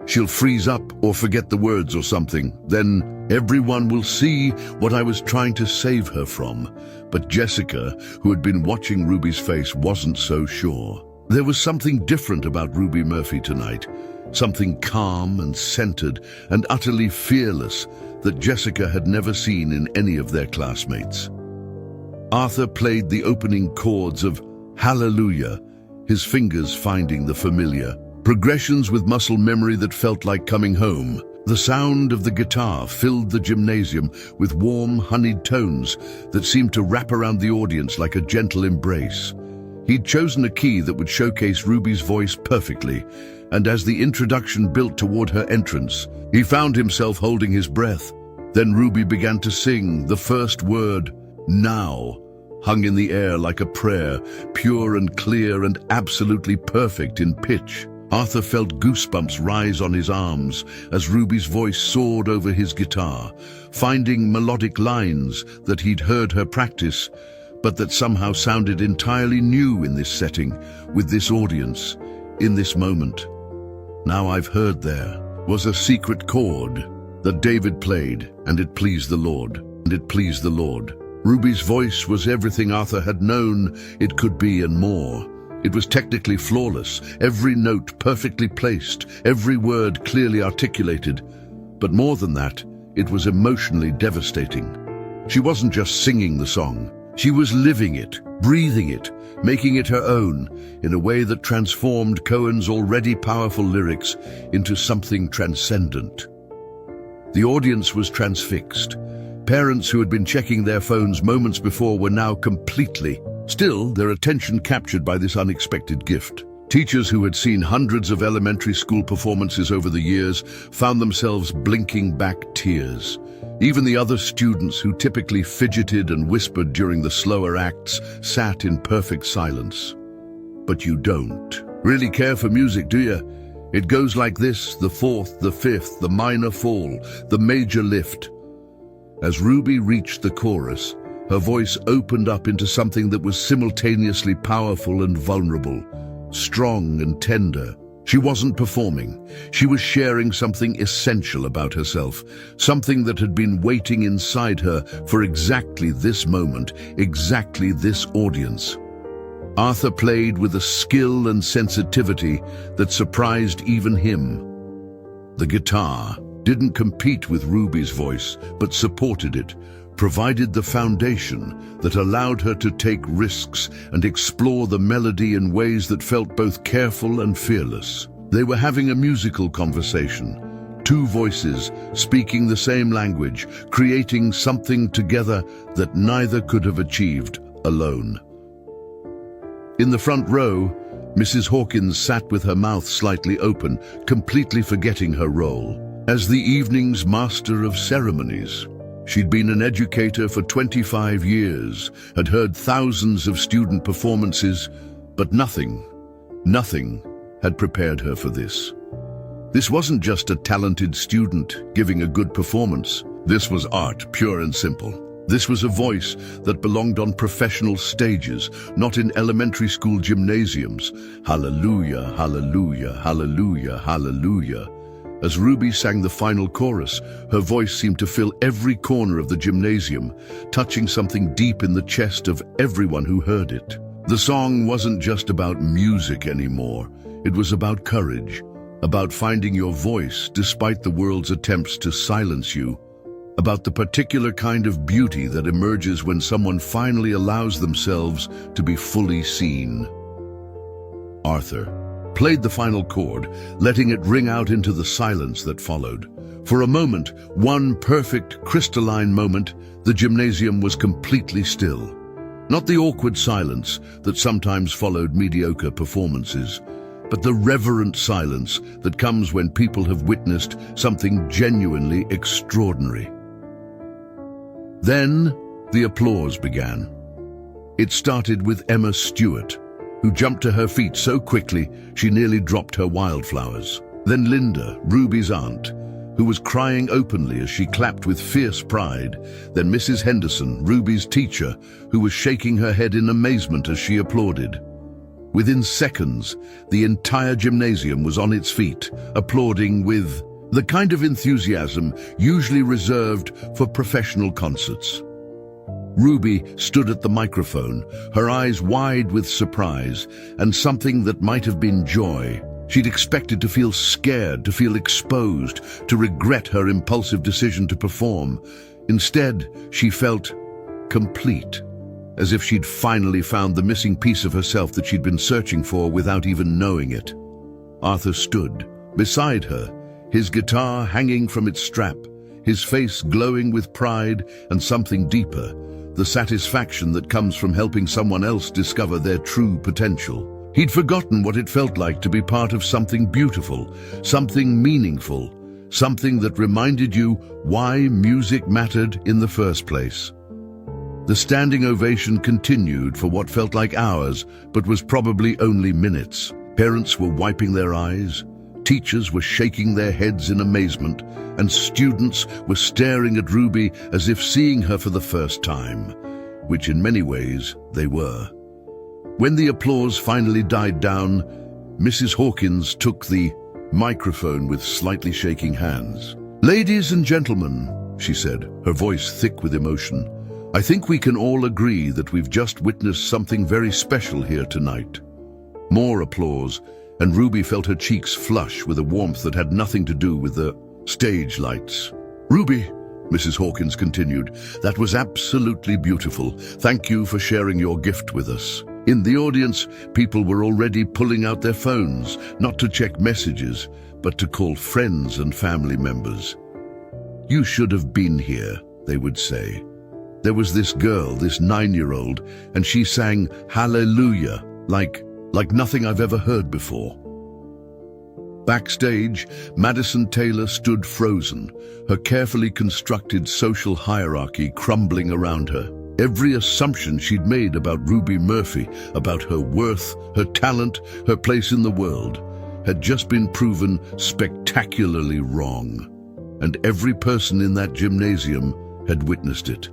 She'll freeze up or forget the words or something. Then everyone will see what I was trying to save her from. But Jessica, who had been watching Ruby's face, wasn't so sure. There was something different about Ruby Murphy tonight. Something calm and centered and utterly fearless that Jessica had never seen in any of their classmates. Arthur played the opening chords of Hallelujah, his fingers finding the familiar progressions with muscle memory that felt like coming home. The sound of the guitar filled the gymnasium with warm, honeyed tones that seemed to wrap around the audience like a gentle embrace. He'd chosen a key that would showcase Ruby's voice perfectly, and as the introduction built toward her entrance, he found himself holding his breath. Then Ruby began to sing. The first word, now, hung in the air like a prayer, pure and clear and absolutely perfect in pitch. Arthur felt goosebumps rise on his arms as Ruby's voice soared over his guitar, finding melodic lines that he'd heard her practice, but that somehow sounded entirely new in this setting, with this audience, in this moment. Now I've heard there was a secret chord that David played, and it pleased the Lord, and it pleased the Lord. Ruby's voice was everything Arthur had known it could be and more. It was technically flawless, every note perfectly placed, every word clearly articulated. But more than that, it was emotionally devastating. She wasn't just singing the song. She was living it, breathing it, making it her own, in a way that transformed Cohen's already powerful lyrics into something transcendent. The audience was transfixed. Parents who had been checking their phones moments before were now completely still, their attention captured by this unexpected gift. Teachers who had seen hundreds of elementary school performances over the years found themselves blinking back tears. Even the other students who typically fidgeted and whispered during the slower acts sat in perfect silence. But you don't really care for music, do you? It goes like this: the fourth, the fifth, the minor fall, the major lift. As Ruby reached the chorus, her voice opened up into something that was simultaneously powerful and vulnerable, strong and tender. She wasn't performing. She was sharing something essential about herself, something that had been waiting inside her for exactly this moment, exactly this audience. Arthur played with a skill and sensitivity that surprised even him. The guitar didn't compete with Ruby's voice, but supported it, provided the foundation that allowed her to take risks and explore the melody in ways that felt both careful and fearless. They were having a musical conversation, two voices speaking the same language, creating something together that neither could have achieved alone. In the front row, Mrs. Hawkins sat with her mouth slightly open, completely forgetting her role as the evening's master of ceremonies. She'd been an educator for 25 years, had heard thousands of student performances, but nothing had prepared her for this. This wasn't just a talented student giving a good performance. This was art, pure and simple. This was a voice that belonged on professional stages, not in elementary school gymnasiums. Hallelujah, hallelujah, hallelujah, hallelujah. As Ruby sang the final chorus, her voice seemed to fill every corner of the gymnasium, touching something deep in the chest of everyone who heard it. The song wasn't just about music anymore. It was about courage, about finding your voice despite the world's attempts to silence you, about the particular kind of beauty that emerges when someone finally allows themselves to be fully seen. Arthur played the final chord, letting it ring out into the silence that followed. For a moment, one perfect, crystalline moment, the gymnasium was completely still. Not the awkward silence that sometimes followed mediocre performances, but the reverent silence that comes when people have witnessed something genuinely extraordinary. Then, the applause began. It started with Emma Stewart, who jumped to her feet so quickly she nearly dropped her wildflowers. Then Linda, Ruby's aunt, who was crying openly as she clapped with fierce pride, then Mrs. Henderson, Ruby's teacher, who was shaking her head in amazement as she applauded. Within seconds, the entire gymnasium was on its feet, applauding with the kind of enthusiasm usually reserved for professional concerts. Ruby stood at the microphone, her eyes wide with surprise and something that might have been joy. She'd expected to feel scared, to feel exposed, to regret her impulsive decision to perform. Instead, she felt complete, as if she'd finally found the missing piece of herself that she'd been searching for without even knowing it. Arthur stood beside her, his guitar hanging from its strap, his face glowing with pride and something deeper, the satisfaction that comes from helping someone else discover their true potential. He'd forgotten what it felt like to be part of something beautiful, something meaningful, something that reminded you why music mattered in the first place. The standing ovation continued for what felt like hours, but was probably only minutes. Parents were wiping their eyes, teachers were shaking their heads in amazement, and students were staring at Ruby as if seeing her for the first time, which in many ways they were. When the applause finally died down, Mrs. Hawkins took the microphone with slightly shaking hands. "Ladies and gentlemen," she said, her voice thick with emotion, "I think we can all agree that we've just witnessed something very special here tonight." More applause, and Ruby felt her cheeks flush with a warmth that had nothing to do with the stage lights. "Ruby," Mrs. Hawkins continued, "that was absolutely beautiful. Thank you for sharing your gift with us." In the audience, people were already pulling out their phones, not to check messages, but to call friends and family members. "You should have been here," they would say. There was this girl, this 9-year-old, and she sang Hallelujah, like nothing I've ever heard before. Backstage, Madison Taylor stood frozen, her carefully constructed social hierarchy crumbling around her. Every assumption she'd made about Ruby Murphy, about her worth, her talent, her place in the world, had just been proven spectacularly wrong. And every person in that gymnasium had witnessed it.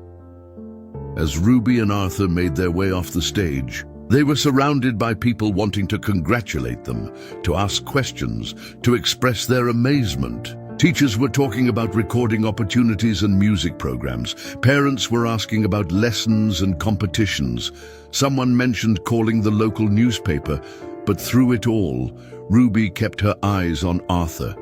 As Ruby and Arthur made their way off the stage, they were surrounded by people wanting to congratulate them, to ask questions, to express their amazement. Teachers were talking about recording opportunities and music programs. Parents were asking about lessons and competitions. Someone mentioned calling the local newspaper, but through it all, Ruby kept her eyes on Arthur,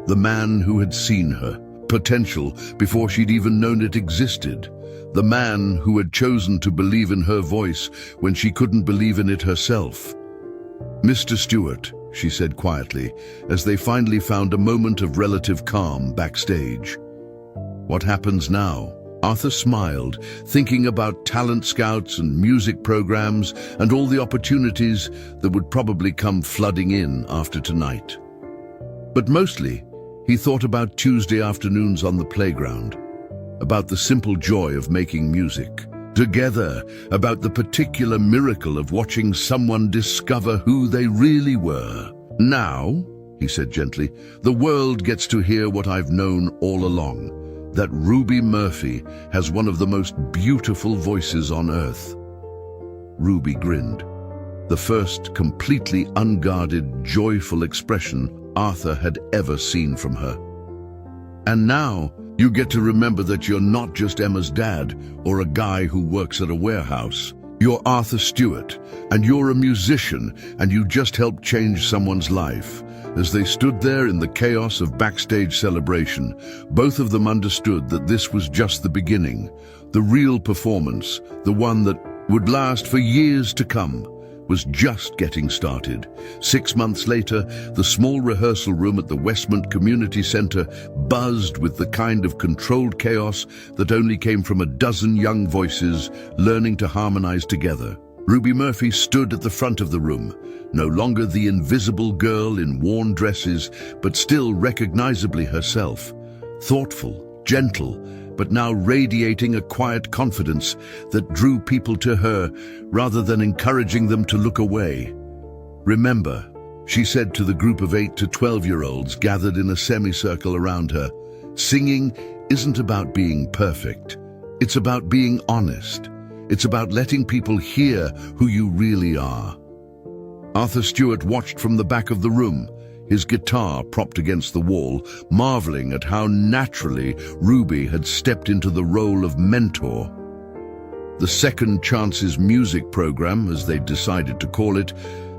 the man who had seen her potential before she'd even known it existed. The man who had chosen to believe in her voice when she couldn't believe in it herself. "Mr. Stewart," she said quietly, as they finally found a moment of relative calm backstage. "What happens now?" Arthur smiled, thinking about talent scouts and music programs and all the opportunities that would probably come flooding in after tonight. But mostly, he thought about Tuesday afternoons on the playground, about the simple joy of making music together, about the particular miracle of watching someone discover who they really were. "Now," he said gently, "the world gets to hear what I've known all along, that Ruby Murphy has one of the most beautiful voices on earth." Ruby grinned, the first completely unguarded, joyful expression Arthur had ever seen from her. "And now, you get to remember that you're not just Emma's dad or a guy who works at a warehouse. You're Arthur Stewart, and you're a musician, and you just helped change someone's life." As they stood there in the chaos of backstage celebration, both of them understood that this was just the beginning. The real performance, the one that would last for years to come, was just getting started. 6 months later, the small rehearsal room at the Westmont Community Center buzzed with the kind of controlled chaos that only came from a dozen young voices learning to harmonize together. Ruby Murphy stood at the front of the room, no longer the invisible girl in worn dresses, but still recognizably herself, thoughtful, gentle, but now radiating a quiet confidence that drew people to her rather than encouraging them to look away. "Remember," she said to the group of 8 to 12-year-olds gathered in a semicircle around her, Singing isn't about being perfect. It's about being honest. It's about letting people hear who you really are. Arthur Stewart watched from the back of the room, his guitar propped against the wall, marveling at how naturally Ruby had stepped into the role of mentor. The Second Chances music program, as they decided to call it,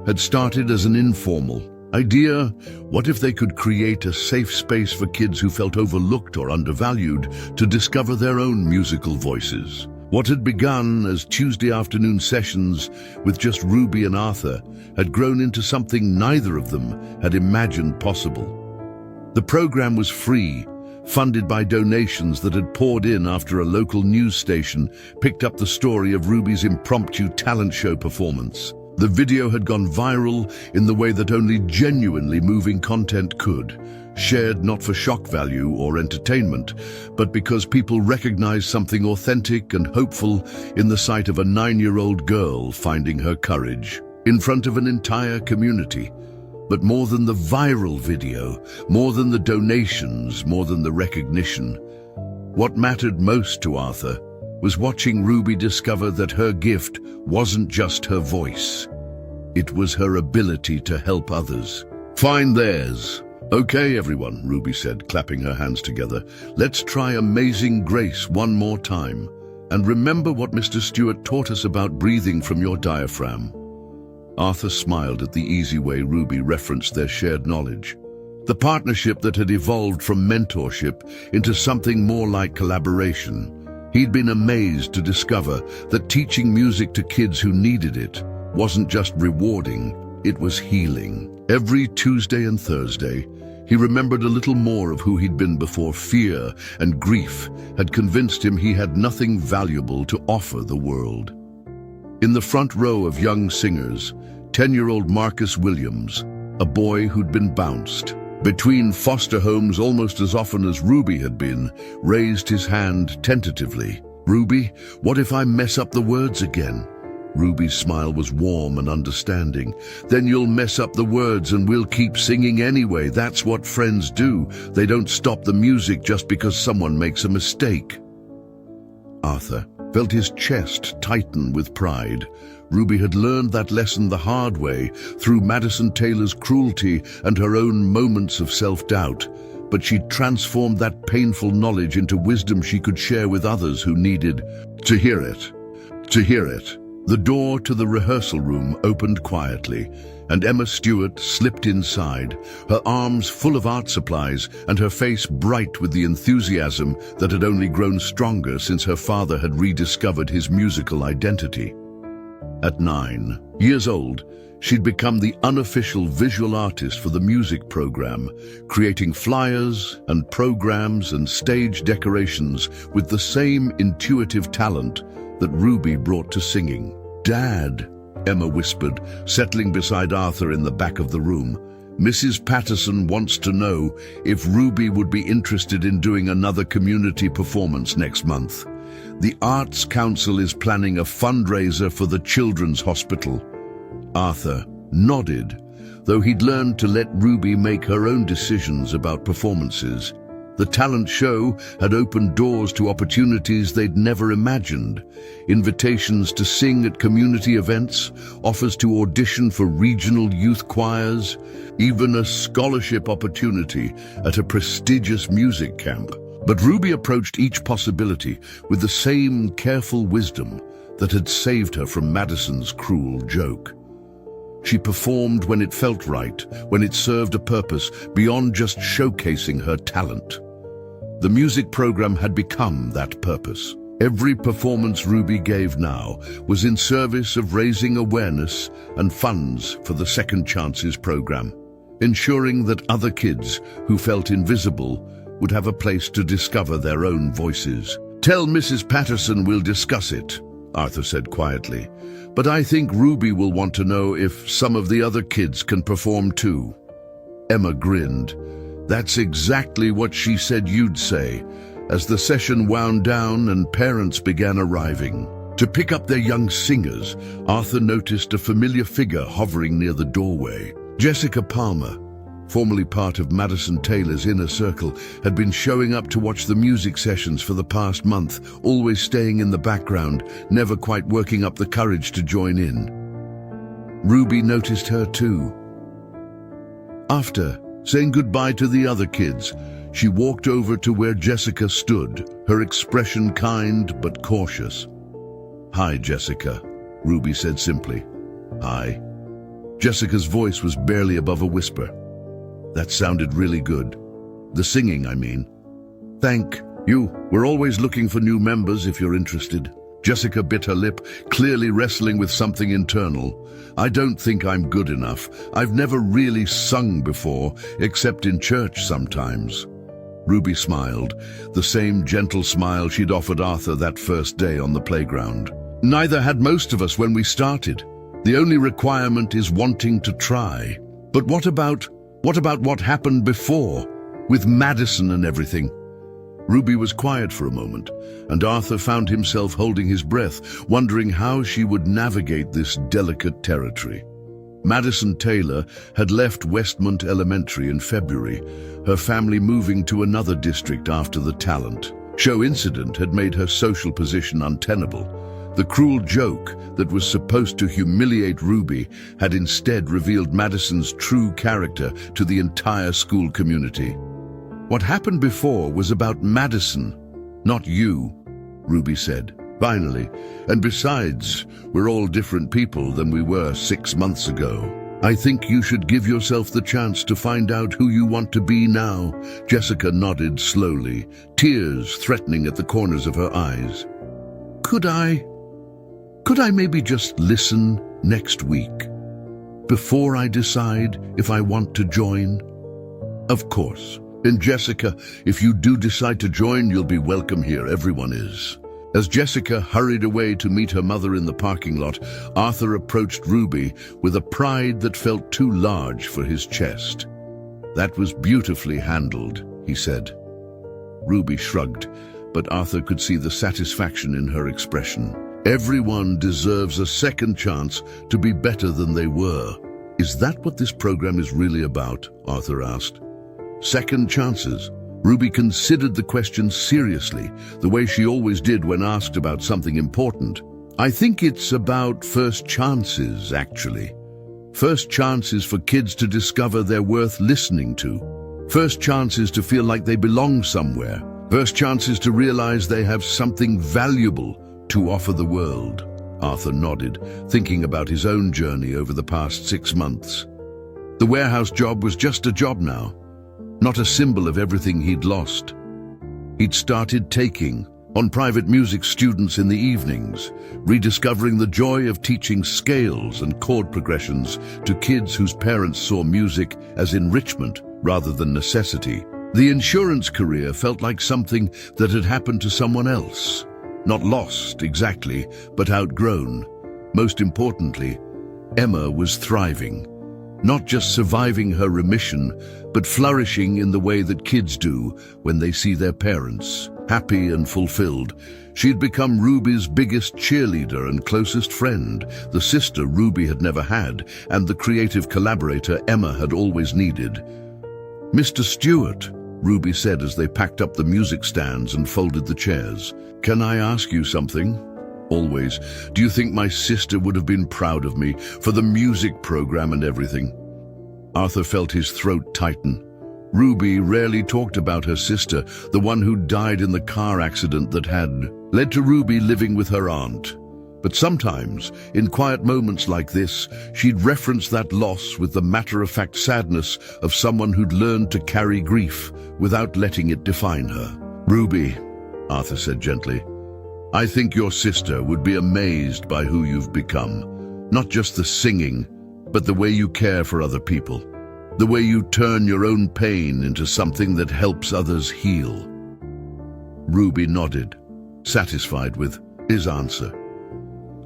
had started as an informal idea. What if they could create a safe space for kids who felt overlooked or undervalued to discover their own musical voices? What had begun as Tuesday afternoon sessions with just Ruby and Arthur had grown into something neither of them had imagined possible. The program was free, funded by donations that had poured in after a local news station picked up the story of Ruby's impromptu talent show performance. The video had gone viral in the way that only genuinely moving content could, shared not for shock value or entertainment, but because people recognized something authentic and hopeful in the sight of a 9-year-old girl finding her courage in front of an entire community. But more than the viral video, more than the donations, more than the recognition, what mattered most to Arthur was watching Ruby discover that her gift wasn't just her voice. It was her ability to help others find theirs. Okay, everyone, Ruby said, clapping her hands together. Let's try Amazing Grace one more time. And remember what Mr. Stewart taught us about breathing from your diaphragm. Arthur smiled at the easy way Ruby referenced their shared knowledge. The partnership that had evolved from mentorship into something more like collaboration. He'd been amazed to discover that teaching music to kids who needed it wasn't just rewarding, it was healing. Every Tuesday and Thursday, he remembered a little more of who he'd been before fear and grief had convinced him he had nothing valuable to offer the world. In the front row of young singers, 10-year-old Marcus Williams, a boy who'd been bounced between foster homes almost as often as Ruby had been, raised his hand tentatively. Ruby, what if I mess up the words again? Ruby's smile was warm and understanding. Then you'll mess up the words and we'll keep singing anyway. That's what friends do. They don't stop the music just because someone makes a mistake. Arthur felt his chest tighten with pride. Ruby had learned that lesson the hard way through Madison Taylor's cruelty and her own moments of self-doubt, but she'd transformed that painful knowledge into wisdom she could share with others who needed to hear it. To hear it. The door to the rehearsal room opened quietly, and Emma Stewart slipped inside, her arms full of art supplies and her face bright with the enthusiasm that had only grown stronger since her father had rediscovered his musical identity. At 9 years old, she'd become the unofficial visual artist for the music program, creating flyers and programs and stage decorations with the same intuitive talent that Ruby brought to singing. "Dad," Emma whispered, settling beside Arthur in the back of the room, "Mrs. Patterson wants to know if Ruby would be interested in doing another community performance next month. The Arts Council is planning a fundraiser for the Children's Hospital." Arthur nodded, though he'd learned to let Ruby make her own decisions about performances. The talent show had opened doors to opportunities they'd never imagined. Invitations to sing at community events, offers to audition for regional youth choirs, even a scholarship opportunity at a prestigious music camp. But Ruby approached each possibility with the same careful wisdom that had saved her from Madison's cruel joke. She performed when it felt right, when it served a purpose beyond just showcasing her talent. The music program had become that purpose. Every performance Ruby gave now was in service of raising awareness and funds for the Second Chances program, ensuring that other kids who felt invisible would have a place to discover their own voices. "Tell Mrs. Patterson we'll discuss it," Arthur said quietly. "But I think Ruby will want to know if some of the other kids can perform too." Emma grinned. "That's exactly what she said you'd say." As the session wound down and parents began arriving to pick up their young singers, Arthur noticed a familiar figure hovering near the doorway. Jessica Palmer, formerly part of Madison Taylor's inner circle, had been showing up to watch the music sessions for the past month, always staying in the background, never quite working up the courage to join in. Ruby noticed her too. After saying goodbye to the other kids, she walked over to where Jessica stood, her expression kind but cautious. "Hi, Jessica," Ruby said simply. "Hi." Jessica's voice was barely above a whisper. "That sounded really good. The singing, I mean." "Thank you. We're always looking for new members if you're interested." Jessica bit her lip, clearly wrestling with something internal. "I don't think I'm good enough. I've never really sung before, except in church sometimes." Ruby smiled, the same gentle smile she'd offered Arthur that first day on the playground. "Neither had most of us when we started. The only requirement is wanting to try." "But what about what happened before, with Madison and everything?" Ruby was quiet for a moment, and Arthur found himself holding his breath, wondering how she would navigate this delicate territory. Madison Taylor had left Westmont Elementary in February, her family moving to another district after the talent show incident had made her social position untenable. The cruel joke that was supposed to humiliate Ruby had instead revealed Madison's true character to the entire school community. "What happened before was about Madison, not you," Ruby said, finally. "And besides, we're all different people than we were 6 months ago. I think you should give yourself the chance to find out who you want to be now." Jessica nodded slowly, tears threatening at the corners of her eyes. Could I maybe just listen next week, before I decide if I want to join?" "Of course. And Jessica, if you do decide to join, you'll be welcome here. Everyone is." As Jessica hurried away to meet her mother in the parking lot, Arthur approached Ruby with a pride that felt too large for his chest. "That was beautifully handled," he said. Ruby shrugged, but Arthur could see the satisfaction in her expression. "Everyone deserves a second chance to be better than they were." "Is that what this program is really about?" Arthur asked. "Second chances?" Ruby considered the question seriously, the way she always did when asked about something important. "I think it's about first chances, actually. First chances for kids to discover they're worth listening to. First chances to feel like they belong somewhere. First chances to realize they have something valuable to offer the world." Arthur nodded, thinking about his own journey over the past 6 months. The warehouse job was just a job now, not a symbol of everything he'd lost. He'd started taking on private music students in the evenings, rediscovering the joy of teaching scales and chord progressions to kids whose parents saw music as enrichment rather than necessity. The insurance career felt like something that had happened to someone else. Not lost, exactly, but outgrown. Most importantly, Emma was thriving. Not just surviving her remission, but flourishing in the way that kids do when they see their parents, happy and fulfilled. She'd become Ruby's biggest cheerleader and closest friend, the sister Ruby had never had, and the creative collaborator Emma had always needed. "Mr. Stewart," Ruby said as they packed up the music stands and folded the chairs, "can I ask you something?" "Always. Do you think my sister would have been proud of me for the music program and everything?" Arthur felt his throat tighten. Ruby rarely talked about her sister, the one who died in the car accident that had led to Ruby living with her aunt. But sometimes, in quiet moments like this, she'd reference that loss with the matter-of-fact sadness of someone who'd learned to carry grief without letting it define her. "Ruby," Arthur said gently, "I think your sister would be amazed by who you've become. Not just the singing, but the way you care for other people. The way you turn your own pain into something that helps others heal." Ruby nodded, satisfied with his answer.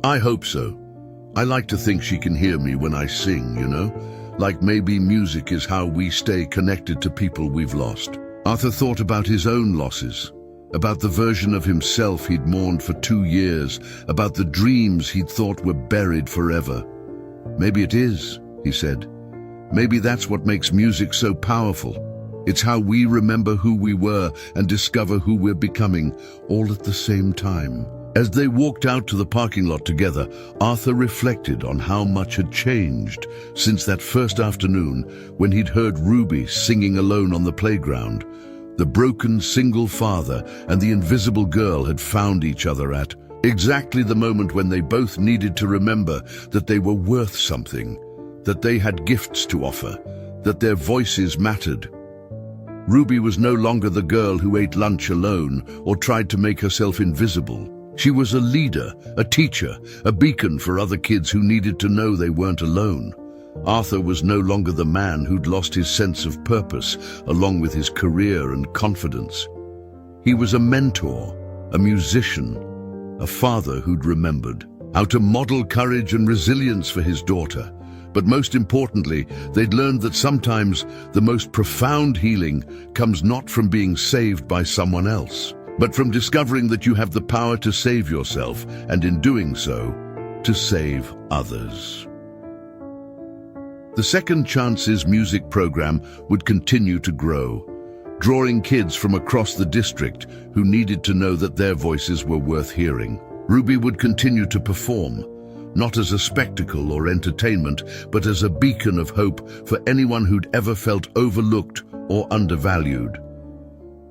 "I hope so. I like to think she can hear me when I sing, you know? Like maybe music is how we stay connected to people we've lost." Arthur thought about his own losses, about the version of himself he'd mourned for 2 years, about the dreams he'd thought were buried forever. "Maybe it is," he said. Maybe that's what makes music so powerful. It's how we remember who we were and discover who we're becoming, all at the same time. As they walked out to the parking lot together, Arthur reflected on how much had changed since that first afternoon when he'd heard Ruby singing alone on the playground. The broken single father and the invisible girl had found each other at exactly the moment when they both needed to remember that they were worth something, that they had gifts to offer, that their voices mattered. Ruby was no longer the girl who ate lunch alone or tried to make herself invisible. She was a leader, a teacher, a beacon for other kids who needed to know they weren't alone. Arthur was no longer the man who'd lost his sense of purpose, along with his career and confidence. He was a mentor, a musician, a father who'd remembered how to model courage and resilience for his daughter. But most importantly, they'd learned that sometimes the most profound healing comes not from being saved by someone else, but from discovering that you have the power to save yourself, and in doing so, to save others. The Second Chances music program would continue to grow, drawing kids from across the district who needed to know that their voices were worth hearing. Ruby would continue to perform, not as a spectacle or entertainment, but as a beacon of hope for anyone who'd ever felt overlooked or undervalued.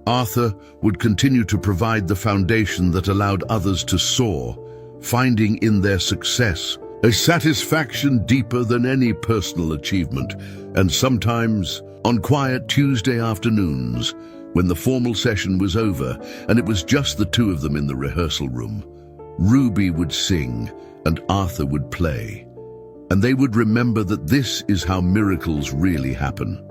Arthur would continue to provide the foundation that allowed others to soar, finding in their success a satisfaction deeper than any personal achievement. And sometimes, on quiet Tuesday afternoons, when the formal session was over and it was just the two of them in the rehearsal room, Ruby would sing and Arthur would play. And they would remember that this is how miracles really happen.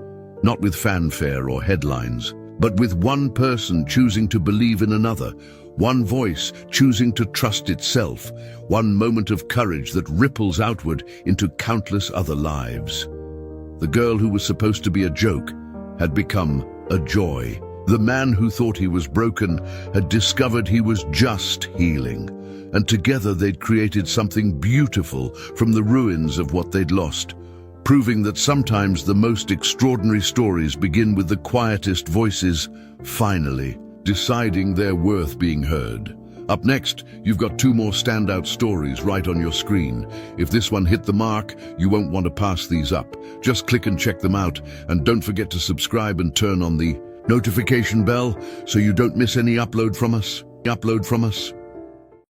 Not with fanfare or headlines, but with one person choosing to believe in another, one voice choosing to trust itself, one moment of courage that ripples outward into countless other lives. The girl who was supposed to be a joke had become a joy. The man who thought he was broken had discovered he was just healing. And together they'd created something beautiful from the ruins of what they'd lost, proving that sometimes the most extraordinary stories begin with the quietest voices finally deciding they're worth being heard. Up next, you've got two more standout stories right on your screen. If this one hit the mark, you won't want to pass these up. Just click and check them out, and don't forget to subscribe and turn on the notification bell so you don't miss any upload from us.